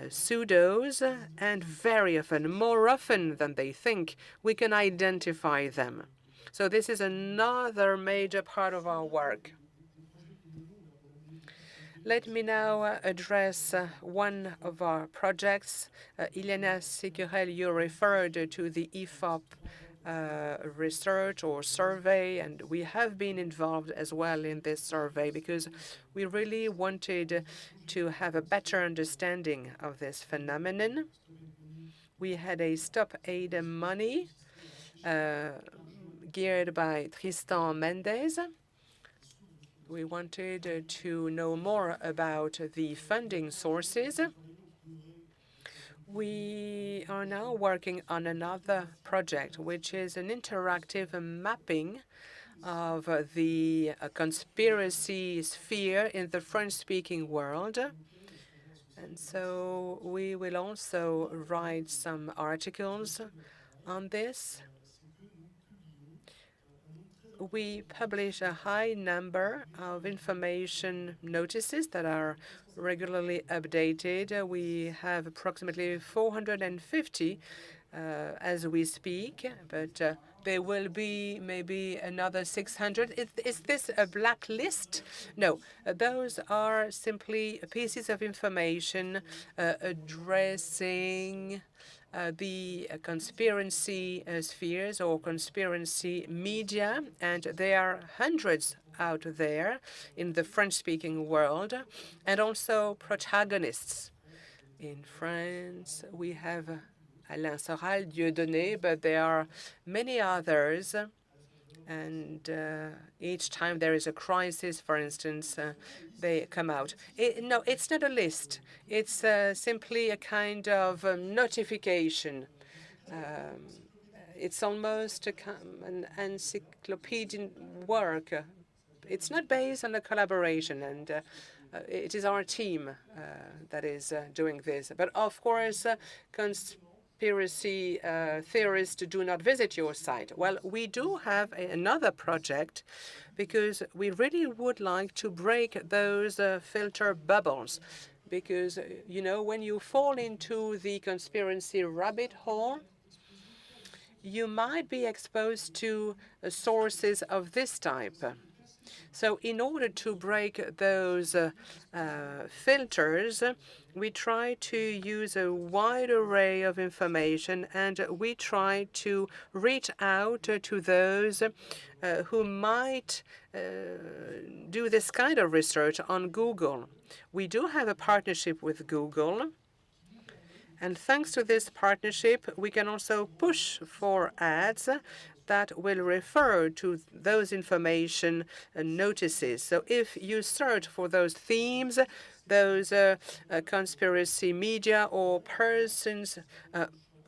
pseudos, and very often, more often than they think, we can identify them. So this is another major part of our work. Let me now address one of our projects. Ileana Sicurel, you referred to the IFOP research or survey, and we have been involved as well in this survey because we really wanted to have a better understanding of this phenomenon. We had a stop aid money geared by Tristan Mendes. We wanted to know more about the funding sources. We are now working on another project, which is an interactive mapping of the conspiracy sphere in the French-speaking world. And so we will also write some articles on this. we publish a high number of information notices that are regularly updated. We have approximately 450 as we speak, but there will be maybe another 600. Is this a blacklist? No, those are simply pieces of information addressing the conspiracy spheres or conspiracy media, and there are hundreds out there in the French-speaking world, and also protagonists. In France, we have Alain Soral, Dieudonné, but there are many others. And each time there is a crisis, for instance, they come out. No, it's not a list. It's simply a kind of notification. It's almost an encyclopedic work. It's not based on a collaboration, and it is our team that is doing this. But of course, conspiracy theorists do not visit your site. Well, we do have another project because we really would like to break those filter bubbles. Because, you know, when you fall into the conspiracy rabbit hole, you might be exposed to sources of this type. So in order to break those filters, we try to use a wide array of information, and we try to reach out to those who might do this kind of research on Google. We do have a partnership with Google. And thanks to this partnership, we can also push for ads that will refer to those information notices. So if you search for those themes, those conspiracy media or persons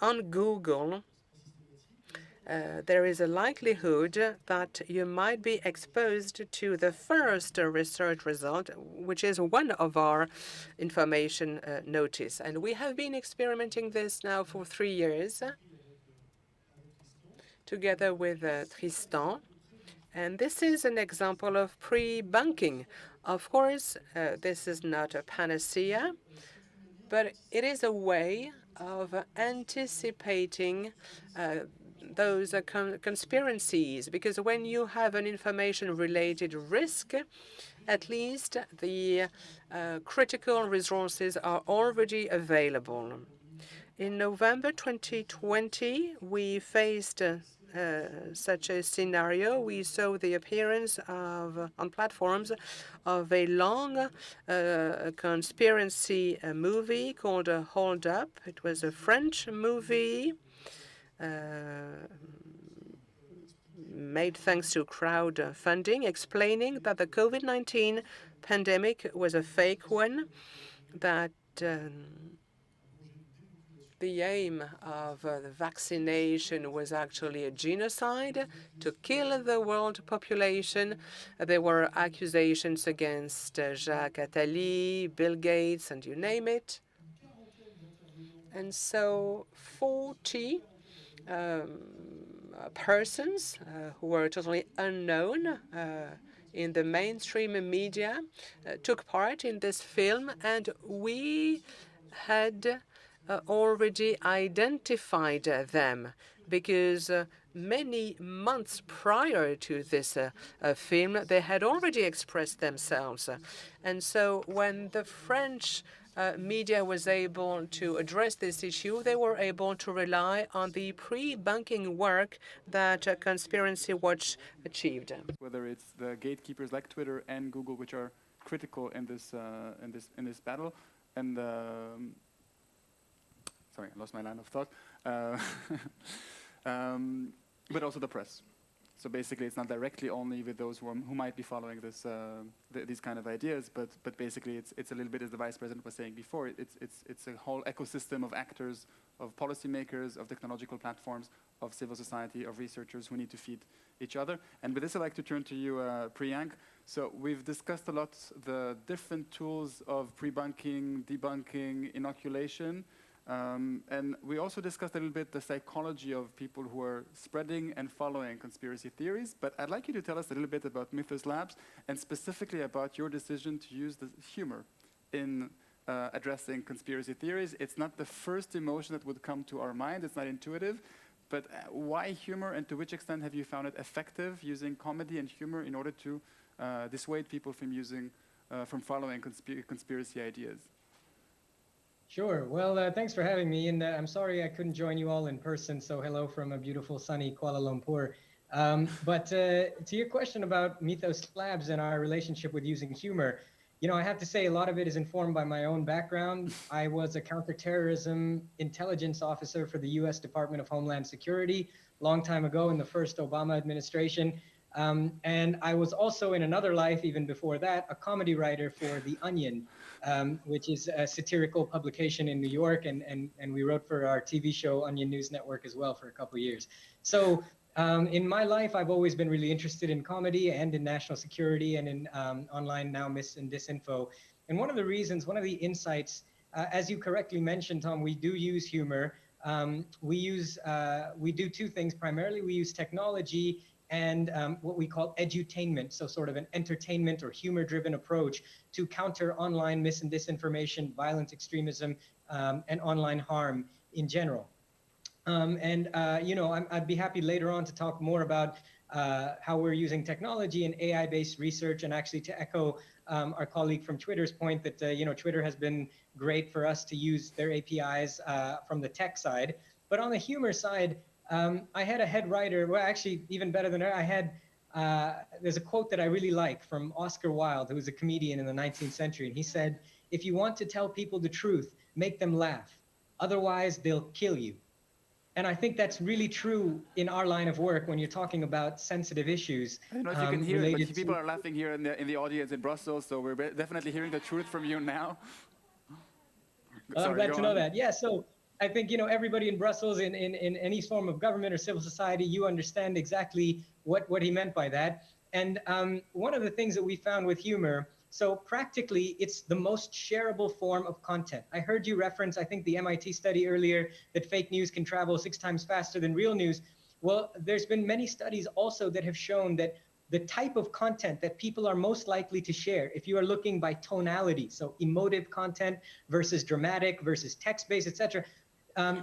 on Google, there is a likelihood that you might be exposed to the first research result, which is one of our information notice. And we have been experimenting this now for 3 years, together with Tristan. And this is an example of pre-bunking. Of course, this is not a panacea, but it is a way of anticipating those conspiracies, because when you have an information-related risk, at least the critical resources are already available. In November 2020, we faced such a scenario. We saw the appearance of, on platforms, of a long conspiracy movie called Hold Up. It was a French movie made thanks to crowdfunding, explaining that the COVID-19 pandemic was a fake one, that the aim of the vaccination was actually a genocide to kill the world population. There were accusations against Jacques Attali, Bill Gates, and you name it. And so 40 persons who were totally unknown in the mainstream media took part in this film, and we had already identified them because many months prior to this film, they had already expressed themselves. And so when the French media was able to address this issue, they were able to rely on the pre-bunking work that Conspiracy Watch achieved. Whether it's the gatekeepers like Twitter and Google, which are critical in this battle, and sorry, I lost my line of thought. But also the press. So basically, it's not directly only with those who might be following this, these kind of ideas, but basically, it's a little bit, as the Vice President was saying before, it's a whole ecosystem of actors, of policymakers, of technological platforms, of civil society, of researchers who need to feed each other. And with this, I'd like to turn to you, Priyank. So we've discussed a lot the different tools of pre-bunking, debunking, inoculation. And we also discussed a little bit the psychology of people who are spreading and following conspiracy theories. But I'd like you to tell us a little bit about Mythos Labs and specifically about your decision to use the humor in addressing conspiracy theories. It's not the first emotion that would come to our mind. It's not intuitive. But why humor, and to which extent have you found it effective using comedy and humor in order to dissuade people from following conspiracy ideas? Sure. Well, thanks for having me. And I'm sorry I couldn't join you all in person. So hello from a beautiful, sunny Kuala Lumpur. But to your question about Mythos Labs and our relationship with using humor, you know, I have to say a lot of it is informed by my own background. I was a counterterrorism intelligence officer for the US Department of Homeland Security long time ago in the first Obama administration. And I was also in another life, even before that, a comedy writer for The Onion, which is a satirical publication in New York. And we wrote for our TV show, Onion News Network, as well for a couple of years. So in my life, I've always been really interested in comedy and in national security and in online now mis and disinfo. And one of the insights, as you correctly mentioned, Tom, we do use humor. We do two things primarily. We use technology and what we call edutainment, so sort of an entertainment or humor-driven approach to counter online mis and disinformation, violent extremism, and online harm in general. You know, I'd be happy later on to talk more about how we're using technology and AI-based research, and actually to echo our colleague from Twitter's point that, you know, Twitter has been great for us to use their APIs from the tech side. But on the humor side, I had a head writer, well, actually, even better than that, I had, there's a quote that I really like from Oscar Wilde, who was a comedian in the 19th century. And he said, "If you want to tell people the truth, make them laugh. Otherwise, they'll kill you." And I think that's really true in our line of work when you're talking about sensitive issues. I don't know if you can hear it, but people are laughing here in the audience in Brussels, so we're definitely hearing the truth from you now. I'm glad to know that. Yeah, so I think, you know, everybody in Brussels, in any form of government or civil society, you understand exactly what he meant by that. And one of the things that we found with humor, so practically it's the most shareable form of content. I heard you reference, I think, the MIT study earlier that fake news can travel 6 times faster than real news. Well, there's been many studies also that have shown that the type of content that people are most likely to share, if you are looking by tonality, so emotive content versus dramatic versus text-based, etc.,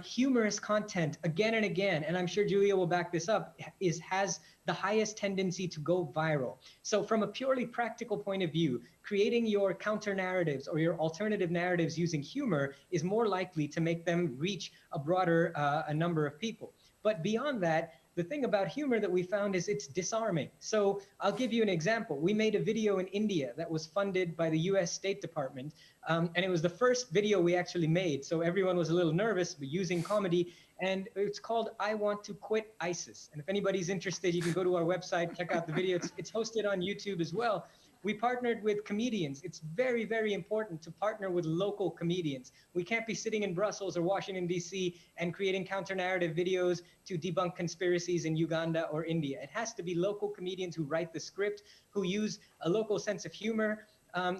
humorous content again and again, and I'm sure Julia will back this up, has the highest tendency to go viral. So from a purely practical point of view, creating your counter narratives or your alternative narratives using humor is more likely to make them reach a broader a number of people. But beyond that, the thing about humor that we found is it's disarming. So I'll give you an example. We made a video in India that was funded by the US State Department, and it was the first video we actually made. So everyone was a little nervous, but using comedy, and it's called "I Want to Quit ISIS." And if anybody's interested, you can go to our website, check out the video. It's hosted on YouTube as well. We partnered with comedians. It's very, very important to partner with local comedians. We can't be sitting in Brussels or Washington, D.C. and creating counter-narrative videos to debunk conspiracies in Uganda or India. It has to be local comedians who write the script, who use a local sense of humor.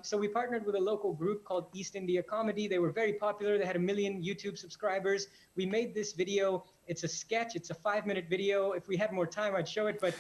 So we partnered with a local group called East India Comedy. They were very popular. They had 1 million YouTube subscribers. We made this video. It's a sketch. It's a 5-minute video. If we had more time, I'd show it. But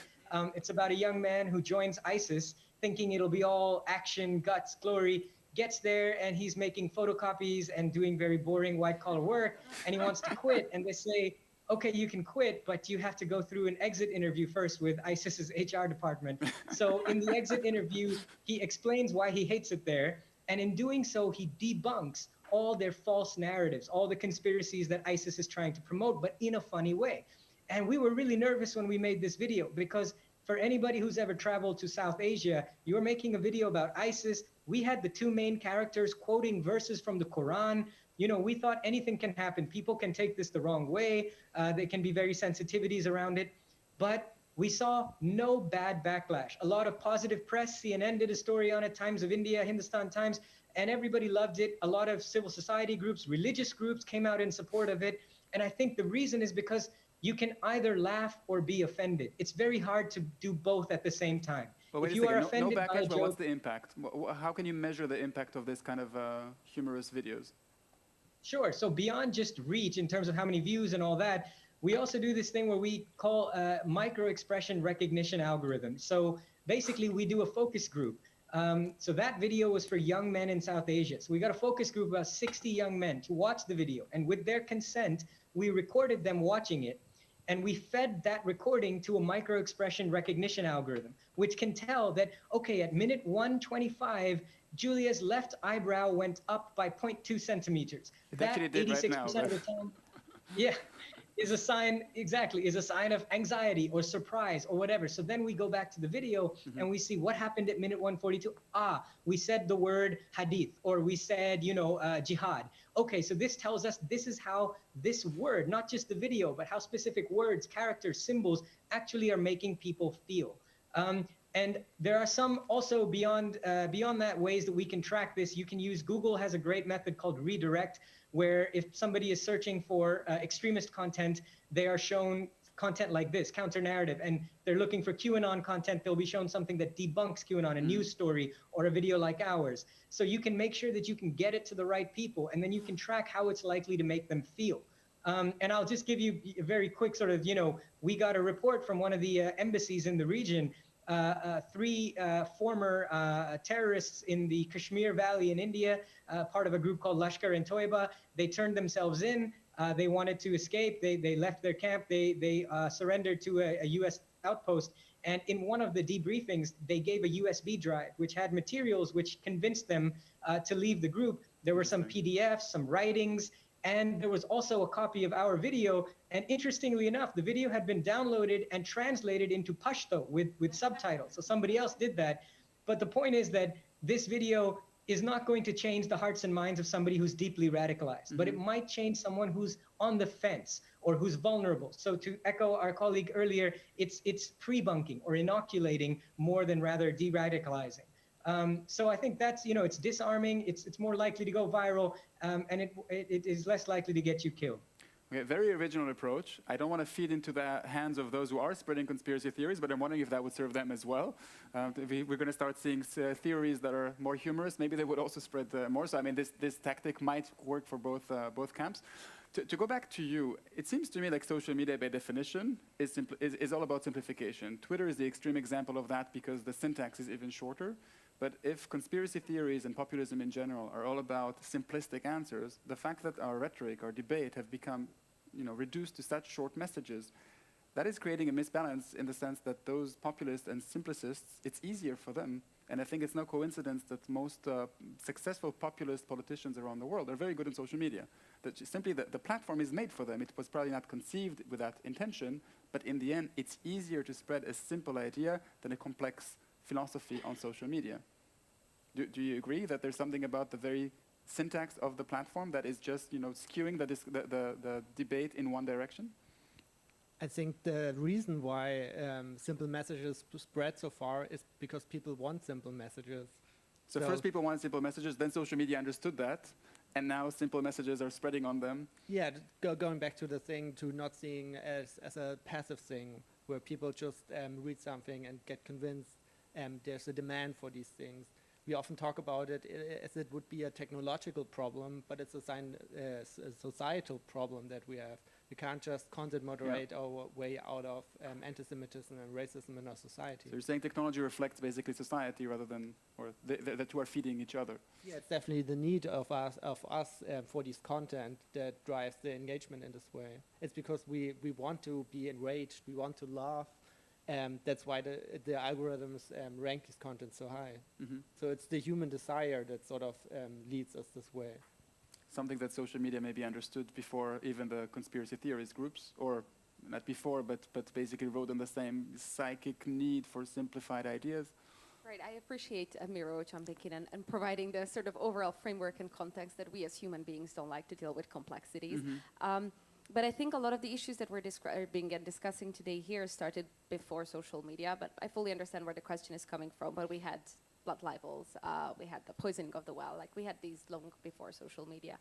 it's about a young man who joins ISIS, thinking it'll be all action, guts, glory, gets there, and he's making photocopies and doing very boring white-collar work, and he wants to quit. And they say, okay, you can quit, but you have to go through an exit interview first with ISIS's HR department. So in the exit interview, he explains why he hates it there, and in doing so, he debunks all their false narratives, all the conspiracies that ISIS is trying to promote, but in a funny way. And we were really nervous when we made this video, because for anybody who's ever traveled to South Asia, you're making a video about ISIS. We had the 2 main characters quoting verses from the Quran. You know, we thought anything can happen. People can take this the wrong way. There can be very sensitivities around it. But we saw no bad backlash. A lot of positive press. CNN did a story on it, Times of India, Hindustan Times, and everybody loved it. A lot of civil society groups, religious groups came out in support of it. And I think the reason is because you can either laugh or be offended. It's very hard to do both at the same time. But wait if a you second, are offended no backlash, by a but joke, what's the impact? How can you measure the impact of this kind of humorous videos? Sure. So beyond just reach in terms of how many views and all that, we also do this thing where we call micro expression recognition algorithm. So basically we do a focus group. So that video was for young men in South Asia. So we got a focus group of about 60 young men to watch the video. And with their consent, we recorded them watching it. And we fed that recording to a micro expression recognition algorithm, which can tell that, okay, at minute 125, Julia's left eyebrow went up by 0.2 centimeters. It that actually did 86% right now, of the time, yeah, is a sign, exactly, is a sign of anxiety or surprise or whatever. So then we go back to the video and we see what happened at minute 142. Ah, we said the word hadith, or we said, you know, jihad. Okay, so this tells us this is how this word, not just the video, but how specific words, characters, symbols actually are making people feel. And there are some also beyond that ways that we can track this. You can use, Google has a great method called redirect, where if somebody is searching for extremist content, they are shown content like this, counter narrative, and they're looking for QAnon content, they'll be shown something that debunks QAnon, a news story or a video like ours. So you can make sure that you can get it to the right people, and then you can track how it's likely to make them feel. And I'll just give you a very quick sort of, you know, we got a report from one of the embassies in the region. 3 former terrorists in the Kashmir Valley in India, part of a group called Lashkar-e-Toiba. They turned themselves in. They wanted to escape. They left their camp. They surrendered to a U.S. outpost. And in one of the debriefings, they gave a USB drive, which had materials which convinced them to leave the group. There were some PDFs, some writings, and there was also a copy of our video. And interestingly enough, the video had been downloaded and translated into Pashto with subtitles. So somebody else did that. But the point is that this video is not going to change the hearts and minds of somebody who's deeply radicalized, but it might change someone who's on the fence or who's vulnerable. So to echo our colleague earlier, it's pre-bunking or inoculating more than rather de-radicalizing. So I think that's, you know, it's disarming, it's more likely to go viral, and it is less likely to get you killed. Okay, very original approach. I don't want to feed into the hands of those who are spreading conspiracy theories, but I'm wondering if that would serve them as well. We're going to start seeing theories that are more humorous. Maybe they would also spread more. So I mean, this tactic might work for both camps. To go back to you, it seems to me like social media, by definition, is all about simplification. Twitter is the extreme example of that because the syntax is even shorter. But if conspiracy theories and populism in general are all about simplistic answers, the fact that our rhetoric, our debate have become, you know, reduced to such short messages, that is creating a misbalance in the sense that those populists and simplicists, it's easier for them. And I think it's no coincidence that most successful populist politicians around the world are very good on social media. That simply the platform is made for them. It was probably not conceived with that intention, but in the end, it's easier to spread a simple idea than a complex philosophy on social media. Do you agree that there's something about the very syntax of the platform that is just, you know, skewing the debate in one direction? I think the reason why simple messages spread so far is because people want simple messages. So first people want simple messages, then social media understood that, and now simple messages are spreading on them. Yeah, going back to the thing, to not seeing as a passive thing, where people just read something and get convinced there's a demand for these things. We often talk about it as it would be a technological problem, but it's a societal problem that we have. We can't just content moderate our way out of anti-Semitism and racism in our society. So you're saying technology reflects basically society rather than, or the two are feeding each other. Yeah, it's definitely the need of us for this content that drives the engagement in this way. It's because we want to be enraged, we want to laugh. That's why the algorithms rank this content so high. So it's the human desire that sort of leads us this way. Something that social media maybe understood before even the conspiracy theorist groups, or not before, but basically rode on the same psychic need for simplified ideas. Right, I appreciate Miro jumping in and providing the sort of overall framework and context that we as human beings don't like to deal with complexities. But I think a lot of the issues that we're describing and discussing today here started before social media, but I fully understand where the question is coming from. But we had blood libels, we had the poisoning of the well, like we had these long before social media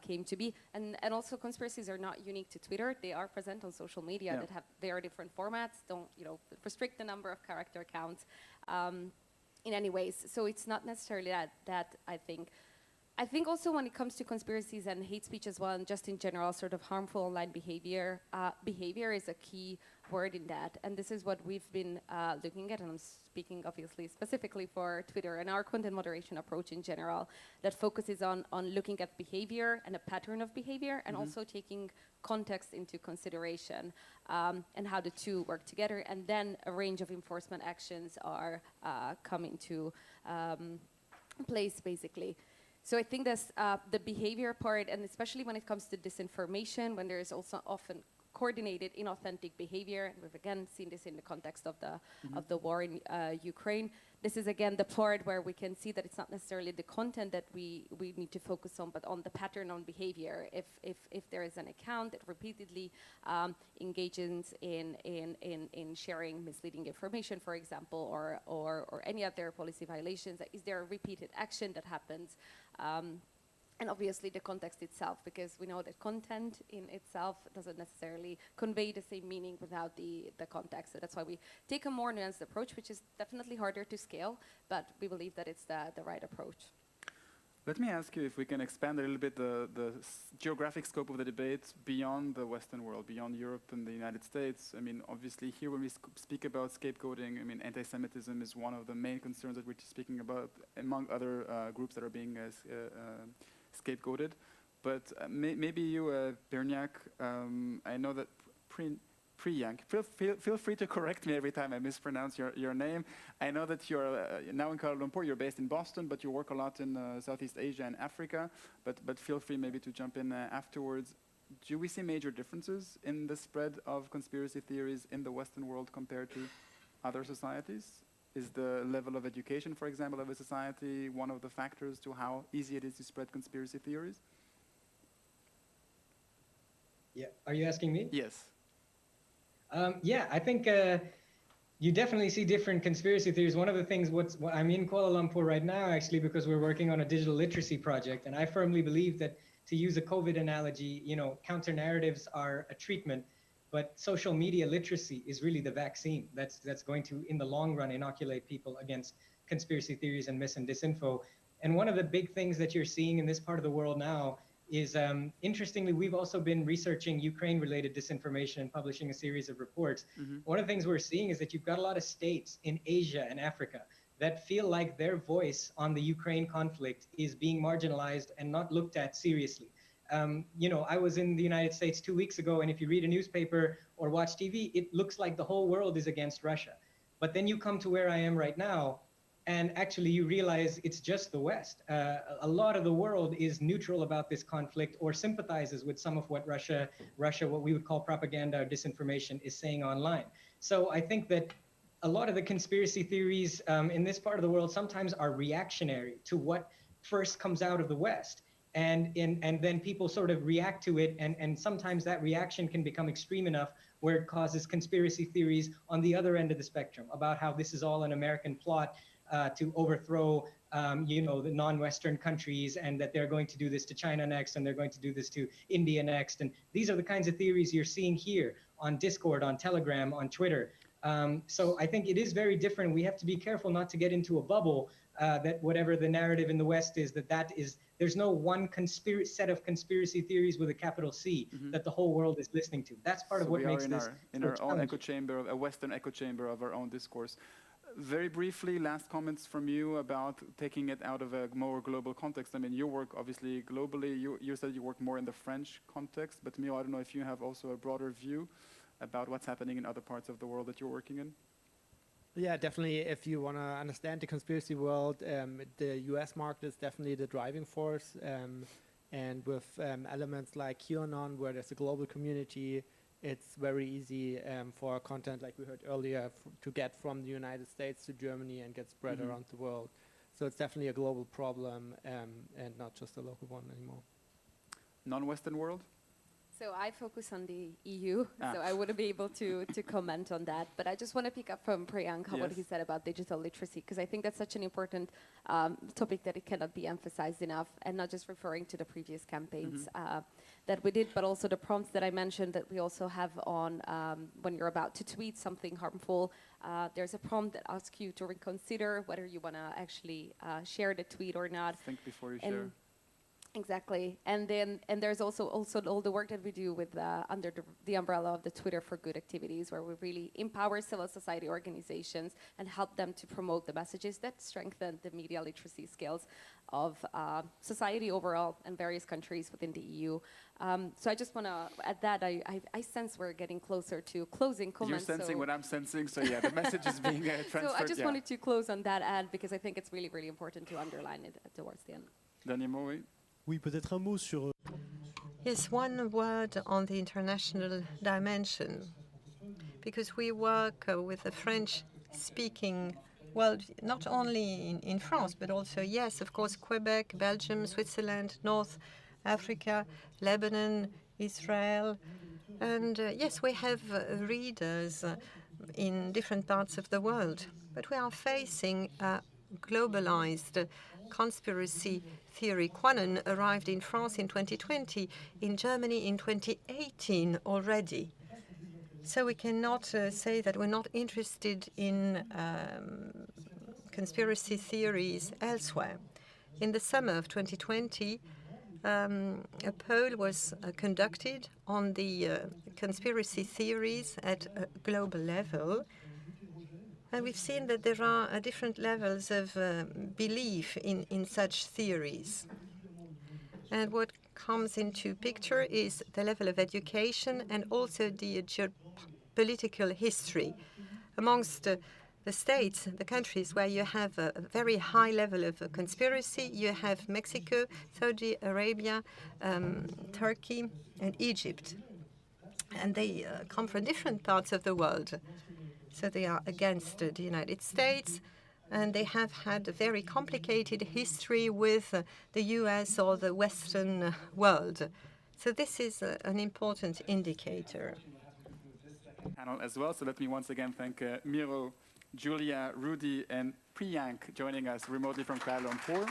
came to be. And also conspiracies are not unique to Twitter. They are present on social media that have very different formats, don't, you know, restrict the number of character counts in any ways. So it's not necessarily that I think. I think also when it comes to conspiracies and hate speech as well, and just in general, sort of harmful online behavior, behavior is a key word in that. And this is what we've been looking at, and I'm speaking obviously specifically for Twitter and our content moderation approach in general, that focuses on looking at behavior and a pattern of behavior, and also taking context into consideration, and how the two work together. And then a range of enforcement actions are coming to place, basically. So I think that's the behavior part, and especially when it comes to disinformation, when there is also often coordinated inauthentic behavior, and we've again seen this in the context of the war in Ukraine. This is again the part where we can see that it's not necessarily the content that we need to focus on, but on the pattern on behavior. If there is an account that repeatedly engages in sharing misleading information, for example, or any other policy violations, is there a repeated action that happens? And obviously the context itself, because we know that content in itself doesn't necessarily convey the same meaning without the context. So that's why we take a more nuanced approach, which is definitely harder to scale, but we believe that it's the right approach. Let me ask you if we can expand a little bit the geographic scope of the debate beyond the Western world, beyond Europe and the United States. I mean, obviously here when we speak about scapegoating, I mean, anti-Semitism is one of the main concerns that we're speaking about, among other groups that are being scapegoated. But maybe you, Berniak, I know that Priyank, feel free to correct me every time I mispronounce your name. I know that you're now in Kuala Lumpur, you're based in Boston, but you work a lot in Southeast Asia and Africa, but feel free maybe to jump in afterwards. Do we see major differences in the spread of conspiracy theories in the Western world compared to other societies? Is the level of education, for example, of a society one of the factors to how easy it is to spread conspiracy theories? Yeah, are you asking me? Yes. Yeah, I think you definitely see different conspiracy theories. One of the things, I'm in Kuala Lumpur right now, actually, because we're working on a digital literacy project, and I firmly believe that, to use a COVID analogy, counter narratives are a treatment, but social media literacy is really the vaccine that's going to, in the long run, inoculate people against conspiracy theories and mis and disinfo. And one of the big things that you're seeing in this part of the world now is, interestingly, we've also been researching Ukraine-related disinformation and publishing a series of reports. One of the things we're seeing is that you've got a lot of states in Asia and Africa that feel like their voice on the Ukraine conflict is being marginalized and not looked at seriously. I was in the United States 2 weeks ago, and if you read a newspaper or watch TV, it looks like the whole world is against Russia. But then you come to where I am right now, and actually you realize it's just the West. A lot of the world is neutral about this conflict or sympathizes with some of what Russia, what we would call propaganda or disinformation, is saying online. So I think that a lot of the conspiracy theories in this part of the world sometimes are reactionary to what first comes out of the West. And then people sort of react to it, and sometimes that reaction can become extreme enough where it causes conspiracy theories on the other end of the spectrum about how this is all an American plot to overthrow the non-Western countries, and that they're going to do this to China next, and they're going to do this to India next. And these are the kinds of theories you're seeing here on Discord, on Telegram, on Twitter. So I think it is very different. We have to be careful not to get into a bubble that whatever the narrative in the West is, there's no one set of conspiracy theories with a capital C that the whole world is listening to. That's part of what makes this in our own echo chamber, a Western echo chamber of our own discourse. Very briefly, last comments from you about taking it out of a more global context. I mean, you work obviously globally. You said you work more in the French context, but Mio, I don't know if you have also a broader view about what's happening in other parts of the world that you're working in. Yeah, definitely. If you want to understand the conspiracy world, the US market is definitely the driving force. And with elements like QAnon, where there's a global community, it's very easy for content, like we heard earlier, to get from the United States to Germany and get spread around the world. So it's definitely a global problem and not just a local one anymore. Non-Western world? So I focus on the EU, so I wouldn't be able to comment on that. But I just want to pick up from Priyank what he said about digital literacy, because I think that's such an important topic that it cannot be emphasized enough, and not just referring to the previous campaigns that we did, but also the prompts that I mentioned that we also have on when you're about to tweet something harmful. There's a prompt that asks you to reconsider whether you want to actually share the tweet or not. Think before you share. Exactly, and there's also all the work that we do with under the umbrella of the Twitter for Good activities, where we really empower civil society organizations and help them to promote the messages that strengthen the media literacy skills of society overall in various countries within the EU. So I just want to add that I sense we're getting closer to closing comments. You're sensing what I'm sensing, so yeah, the message is being transferred. So I just wanted to close on that ad because I think it's really, really important to underline it towards the end. Dernier mot, oui. Oui, peut-être un mot sur... Yes, one word on the international dimension, because we work with the French-speaking world, not only in France, but also, yes, of course, Quebec, Belgium, Switzerland, North Africa, Lebanon, Israel. And yes, we have readers in different parts of the world, but we are facing a globalized conspiracy theory. Quanon arrived in France in 2020, in Germany in 2018 already. So we cannot say that we're not interested in conspiracy theories elsewhere. In the summer of 2020, a poll was conducted on the conspiracy theories at a global level. And we've seen that there are different levels of belief in such theories. And what comes into picture is the level of education and also the geopolitical history. Amongst the states, the countries where you have a very high level of conspiracy, you have Mexico, Saudi Arabia, Turkey, and Egypt. And they come from different parts of the world. So they are against the United States, and they have had a very complicated history with the US or the Western world. So this is an important indicator. Panel as well. So let me once again thank Miro, Julia, Rudy, and Priyank joining us remotely from Kuala Lumpur.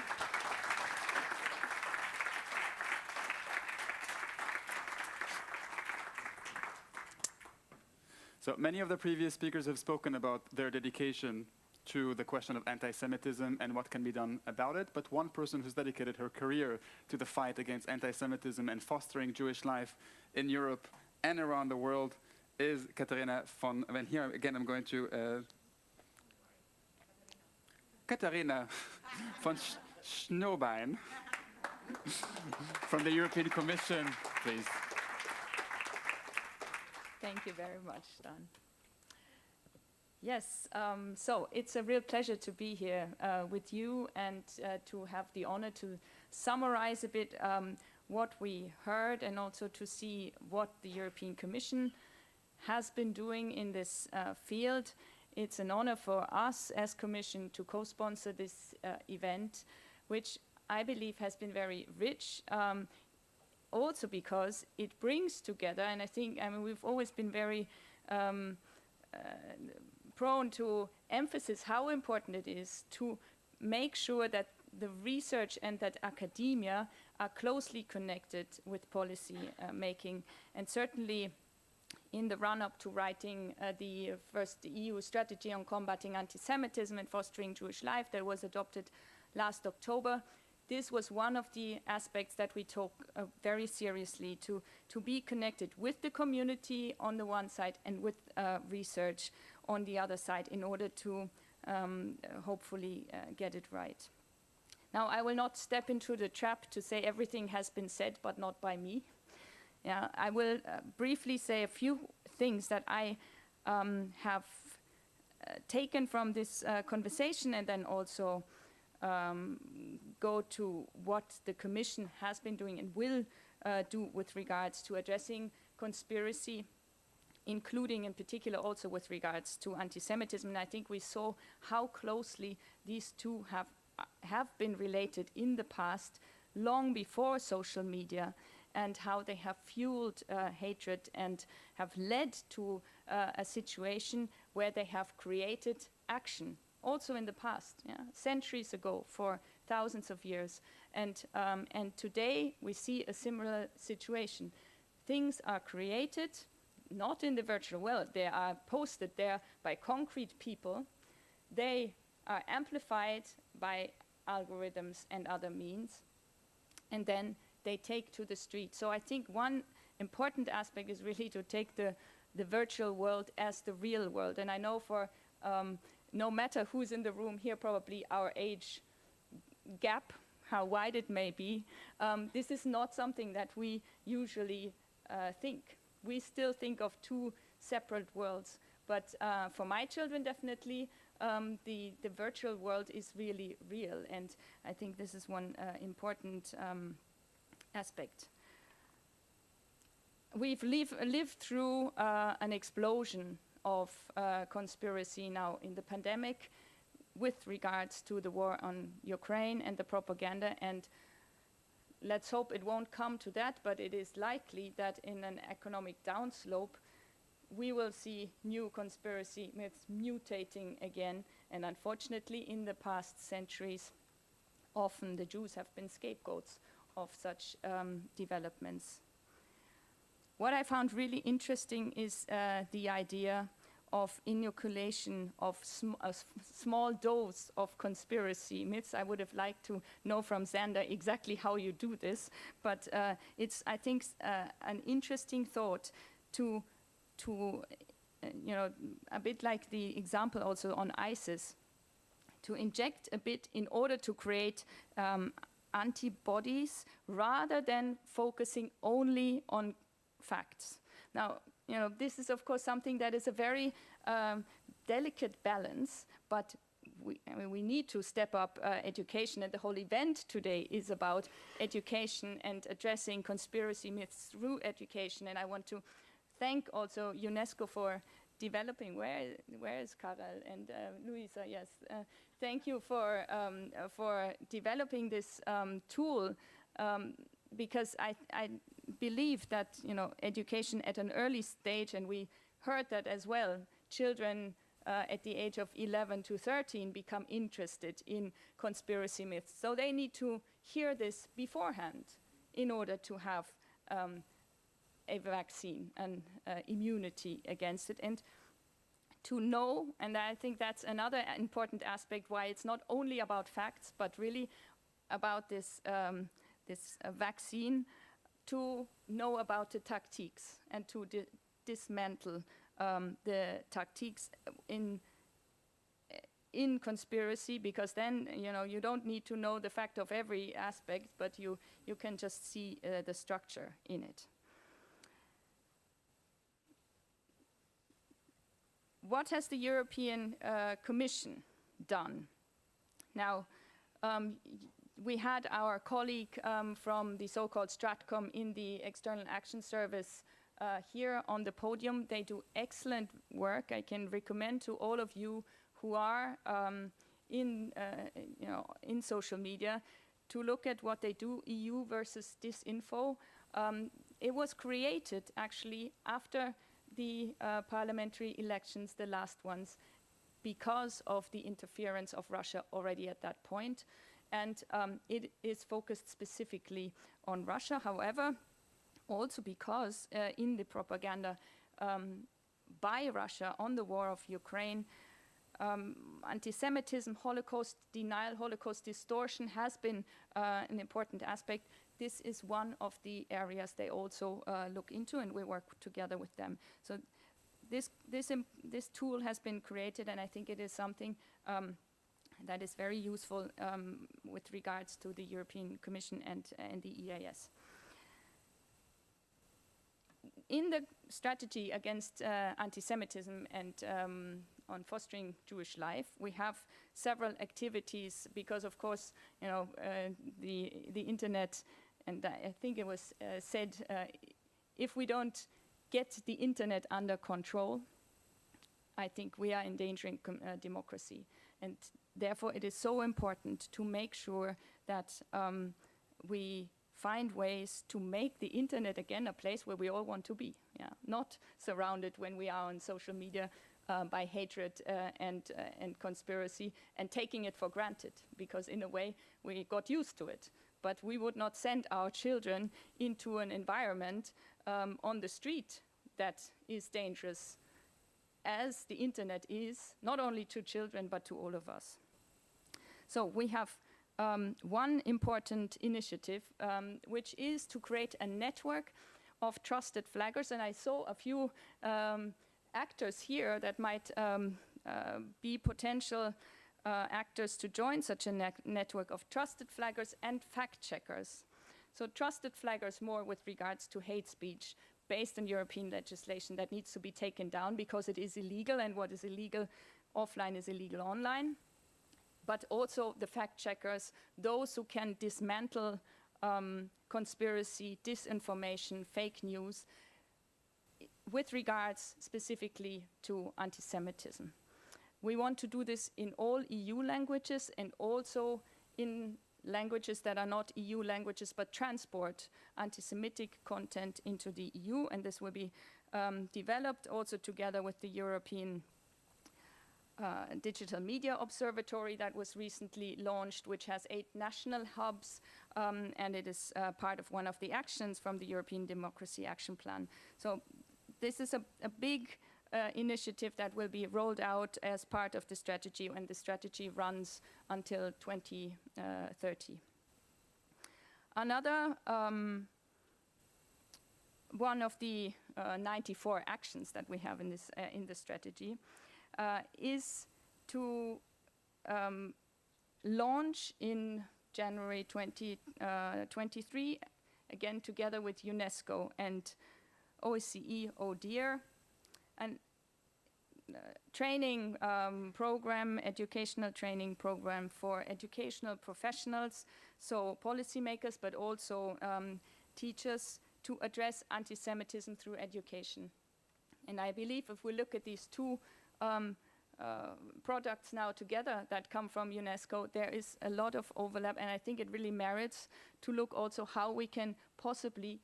So many of the previous speakers have spoken about their dedication to the question of anti-Semitism and what can be done about it. But one person who's dedicated her career to the fight against anti-Semitism and fostering Jewish life in Europe and around the world is Katharina von, and here again I'm going to, Katharina von Schnobein from the European Commission, please. Thank you very much, Dan. Yes, so it's a real pleasure to be here with you and to have the honor to summarize a bit what we heard and also to see what the European Commission has been doing in this field. It's an honor for us as Commission to co-sponsor this event, which I believe has been very rich. Also because it brings together, and I think, we've always been very prone to emphasize how important it is to make sure that the research and that academia are closely connected with policy making. And certainly in the run-up to writing the first EU strategy on combating anti-Semitism and fostering Jewish life that was adopted last October, this was one of the aspects that we took very seriously, to be connected with the community on the one side and with research on the other side in order to hopefully get it right. Now, I will not step into the trap to say everything has been said, but not by me. Yeah, I will briefly say a few things that I have taken from this conversation, and then also go to what the Commission has been doing and will do with regards to addressing conspiracy, including in particular also with regards to anti-Semitism. And I think we saw how closely these two have been related in the past, long before social media, and how they have fueled hatred and have led to a situation where they have created action, also in the past, centuries ago, for thousands of years. And today we see a similar situation. Things are created, not in the virtual world. They are posted there by concrete people. They are amplified by algorithms and other means. and then they take to the street. So I think one important aspect is really to take the virtual world as the real world. And I know for no matter who's in the room here, probably our age gap, how wide it may be, this is not something that we usually think. We still think of two separate worlds. But for my children, definitely, the virtual world is really real. And I think this is one important aspect. We've lived through an explosion of conspiracy now in the pandemic with regards to the war on Ukraine and the propaganda. And let's hope it won't come to that, but it is likely that in an economic downslope, we will see new conspiracy myths mutating again. And unfortunately, in the past centuries, often the Jews have been scapegoats of such developments. What I found really interesting is the idea of inoculation of a small dose of conspiracy myths. I would have liked to know from Xander exactly how you do this, but it's, I think, an interesting thought to you know, a bit like the example also on ISIS, to inject a bit in order to create antibodies rather than focusing only on facts. Now, you know, this is of course something that is a very delicate balance, but we need to step up education, and the whole event today is about education and addressing conspiracy myths through education. And I want to thank also UNESCO for developing. Where is Karel and Luisa? Yes, thank you for developing this tool, because I believe that, you know, education at an early stage, and we heard that as well, children at the age of 11 to 13 become interested in conspiracy myths. So they need to hear this beforehand in order to have a vaccine and immunity against it, and to know, and I think that's another important aspect why it's not only about facts, but really about this vaccine, to know about the tactics and to dismantle the tactics in conspiracy, because then, you know, you don't need to know the fact of every aspect, but you can just see the structure in it. What has the European Commission done? Now, we had our colleague from the so-called Stratcom in the External Action Service here on the podium. They do excellent work. I can recommend to all of you who are in social media to look at what they do. EU versus Disinfo. It was created actually after the parliamentary elections, the last ones, because of the interference of Russia already at that point. And it is focused specifically on Russia. However, also because in the propaganda by Russia on the war of Ukraine, anti-Semitism, Holocaust denial, Holocaust distortion has been an important aspect. This is one of the areas they also look into, and we work together with them. So this tool has been created, and I think it is something that is very useful with regards to the European Commission and the EAS. In the strategy against anti-Semitism and on fostering Jewish life, we have several activities because, of course, you know, the internet, and I think it was said, if we don't get the internet under control, I think we are endangering democracy. And therefore, it is so important to make sure that we find ways to make the internet again a place where we all want to be, not surrounded when we are on social media by hatred and conspiracy and taking it for granted, because in a way we got used to it. But we would not send our children into an environment on the street that is dangerous, as the internet is, not only to children but to all of us. So we have one important initiative, which is to create a network of trusted flaggers. And I saw a few actors here that might be potential actors to join such a network of trusted flaggers and fact-checkers. So trusted flaggers more with regards to hate speech based on European legislation that needs to be taken down because it is illegal, and what is illegal offline is illegal online. But also the fact-checkers, those who can dismantle conspiracy, disinformation, fake news, with regards specifically to anti-Semitism. We want to do this in all EU languages and also in languages that are not EU languages but transport anti-Semitic content into the EU, and this will be developed also together with the European Digital Media Observatory that was recently launched, which has 8 national hubs, and it is part of one of the actions from the European Democracy Action Plan. So this is a big initiative that will be rolled out as part of the strategy, and the strategy runs until 2030. Another one of the 94 actions that we have in this in the strategy is to launch in January 2023, again together with UNESCO and OSCE ODIHR, and training program, educational training program for educational professionals, so policymakers, but also teachers, to address anti-Semitism through education. And I believe if we look at these two products now together that come from UNESCO, there is a lot of overlap, and I think it really merits to look also how we can possibly,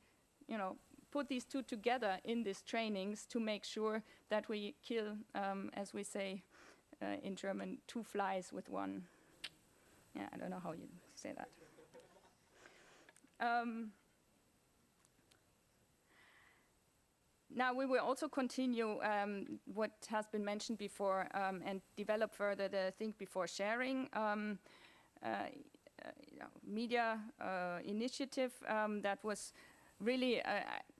put these two together in these trainings to make sure that we kill, as we say in German, 2 flies with one. Yeah, I don't know how you say that. Now we will also continue what has been mentioned before and develop further the Think Before Sharing media initiative that was really,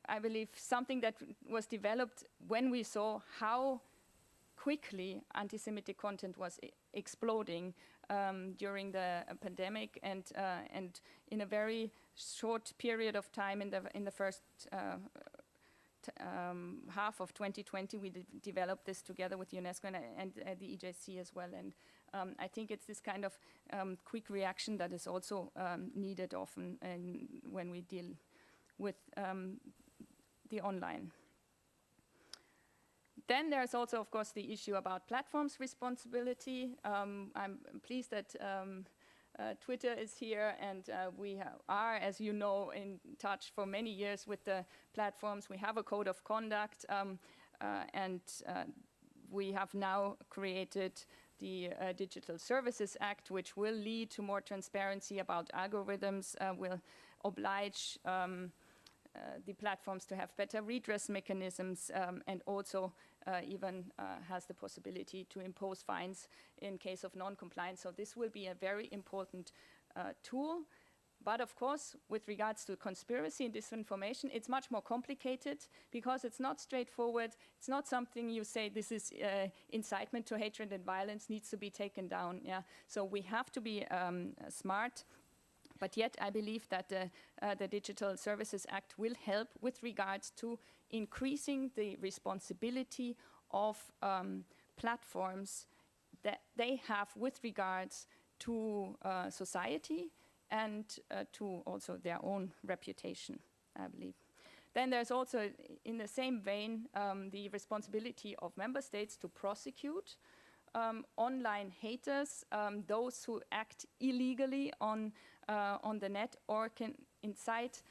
I believe, something that was developed when we saw how quickly anti-Semitic content was exploding during the pandemic, and in a very short period of time in the first half of 2020, we developed this together with UNESCO and the EJC as well. And I think it's this kind of quick reaction that is also needed often when we deal with the online. Then there's also, of course, the issue about platforms' responsibility. I'm pleased that Twitter is here, and we are, as you know, in touch for many years with the platforms. We have a code of conduct, and we have now created the Digital Services Act, which will lead to more transparency about algorithms, will oblige the platforms to have better redress mechanisms, and also even has the possibility to impose fines in case of non-compliance. So this will be a very important tool. But of course, with regards to conspiracy and disinformation, it's much more complicated because it's not straightforward. It's not something you say, this is incitement to hatred and violence, needs to be taken down. Yeah. So we have to be smart. But yet, I believe that the Digital Services Act will help with regards to increasing the responsibility of platforms that they have with regards to society and to also their own reputation, I believe. Then there's also, in the same vein, the responsibility of member states to prosecute online haters, those who act illegally on the net or can incite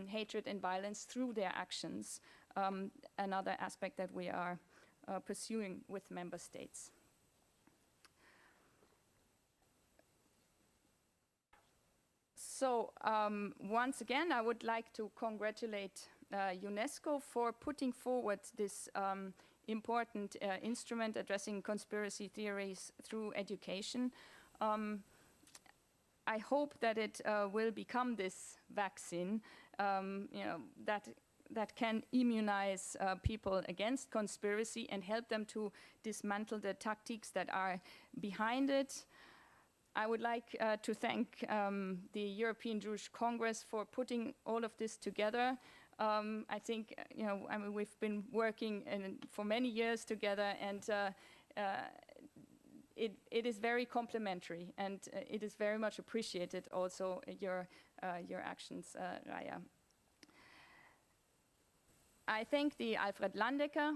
hatred and violence through their actions. Another aspect that we are pursuing with member states. So once again, I would like to congratulate UNESCO for putting forward this important instrument addressing conspiracy theories through education. I hope that it will become this vaccine, that can immunize people against conspiracy and help them to dismantle the tactics that are behind it. I would like to thank the European Jewish Congress for putting all of this together. I think we've been working for many years together, and it is very complementary, and it is very much appreciated. Also, your actions, Raya. I thank the Alfred Landecker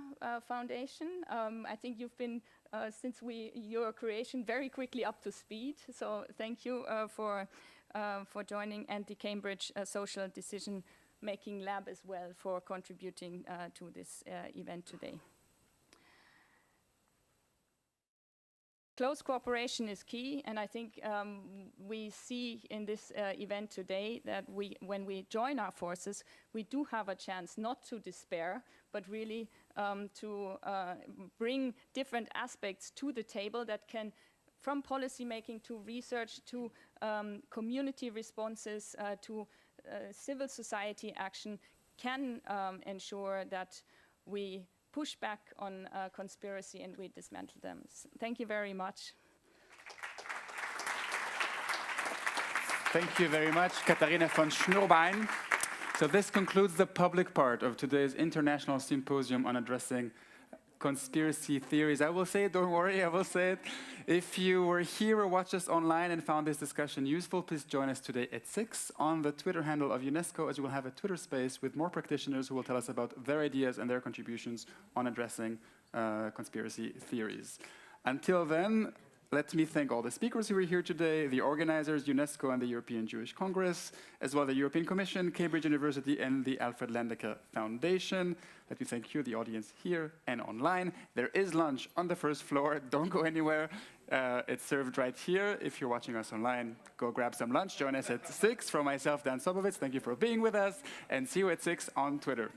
Foundation. I think you've been, since your creation, very quickly up to speed. So thank you for joining, and the Cambridge Social Decision Making Lab as well for contributing to this event today. Close cooperation is key, and I think we see in this event today that when we join our forces, we do have a chance not to despair, but really to bring different aspects to the table that can, from policy making to research to community responses to civil society action, can ensure that we push back on conspiracy and we dismantle them. Thank you very much. Thank you very much, Katharina von Schnurbein. So this concludes the public part of today's International Symposium on addressing conspiracy theories. I will say it, don't worry, I will say it. If you were here or watched us online and found this discussion useful, please join us today at 6 on the Twitter handle of UNESCO, as we will have a Twitter space with more practitioners who will tell us about their ideas and their contributions on addressing conspiracy theories. Until then, let me thank all the speakers who were here today, the organizers, UNESCO and the European Jewish Congress, as well as the European Commission, Cambridge University, and the Alfred Landecker Foundation. Let me thank you, the audience here and online. There is lunch on the first floor. Don't go anywhere. It's served right here. If you're watching us online, go grab some lunch. Join us at 6. From myself, Dan Sobowitz, thank you for being with us, and see you at 6 on Twitter.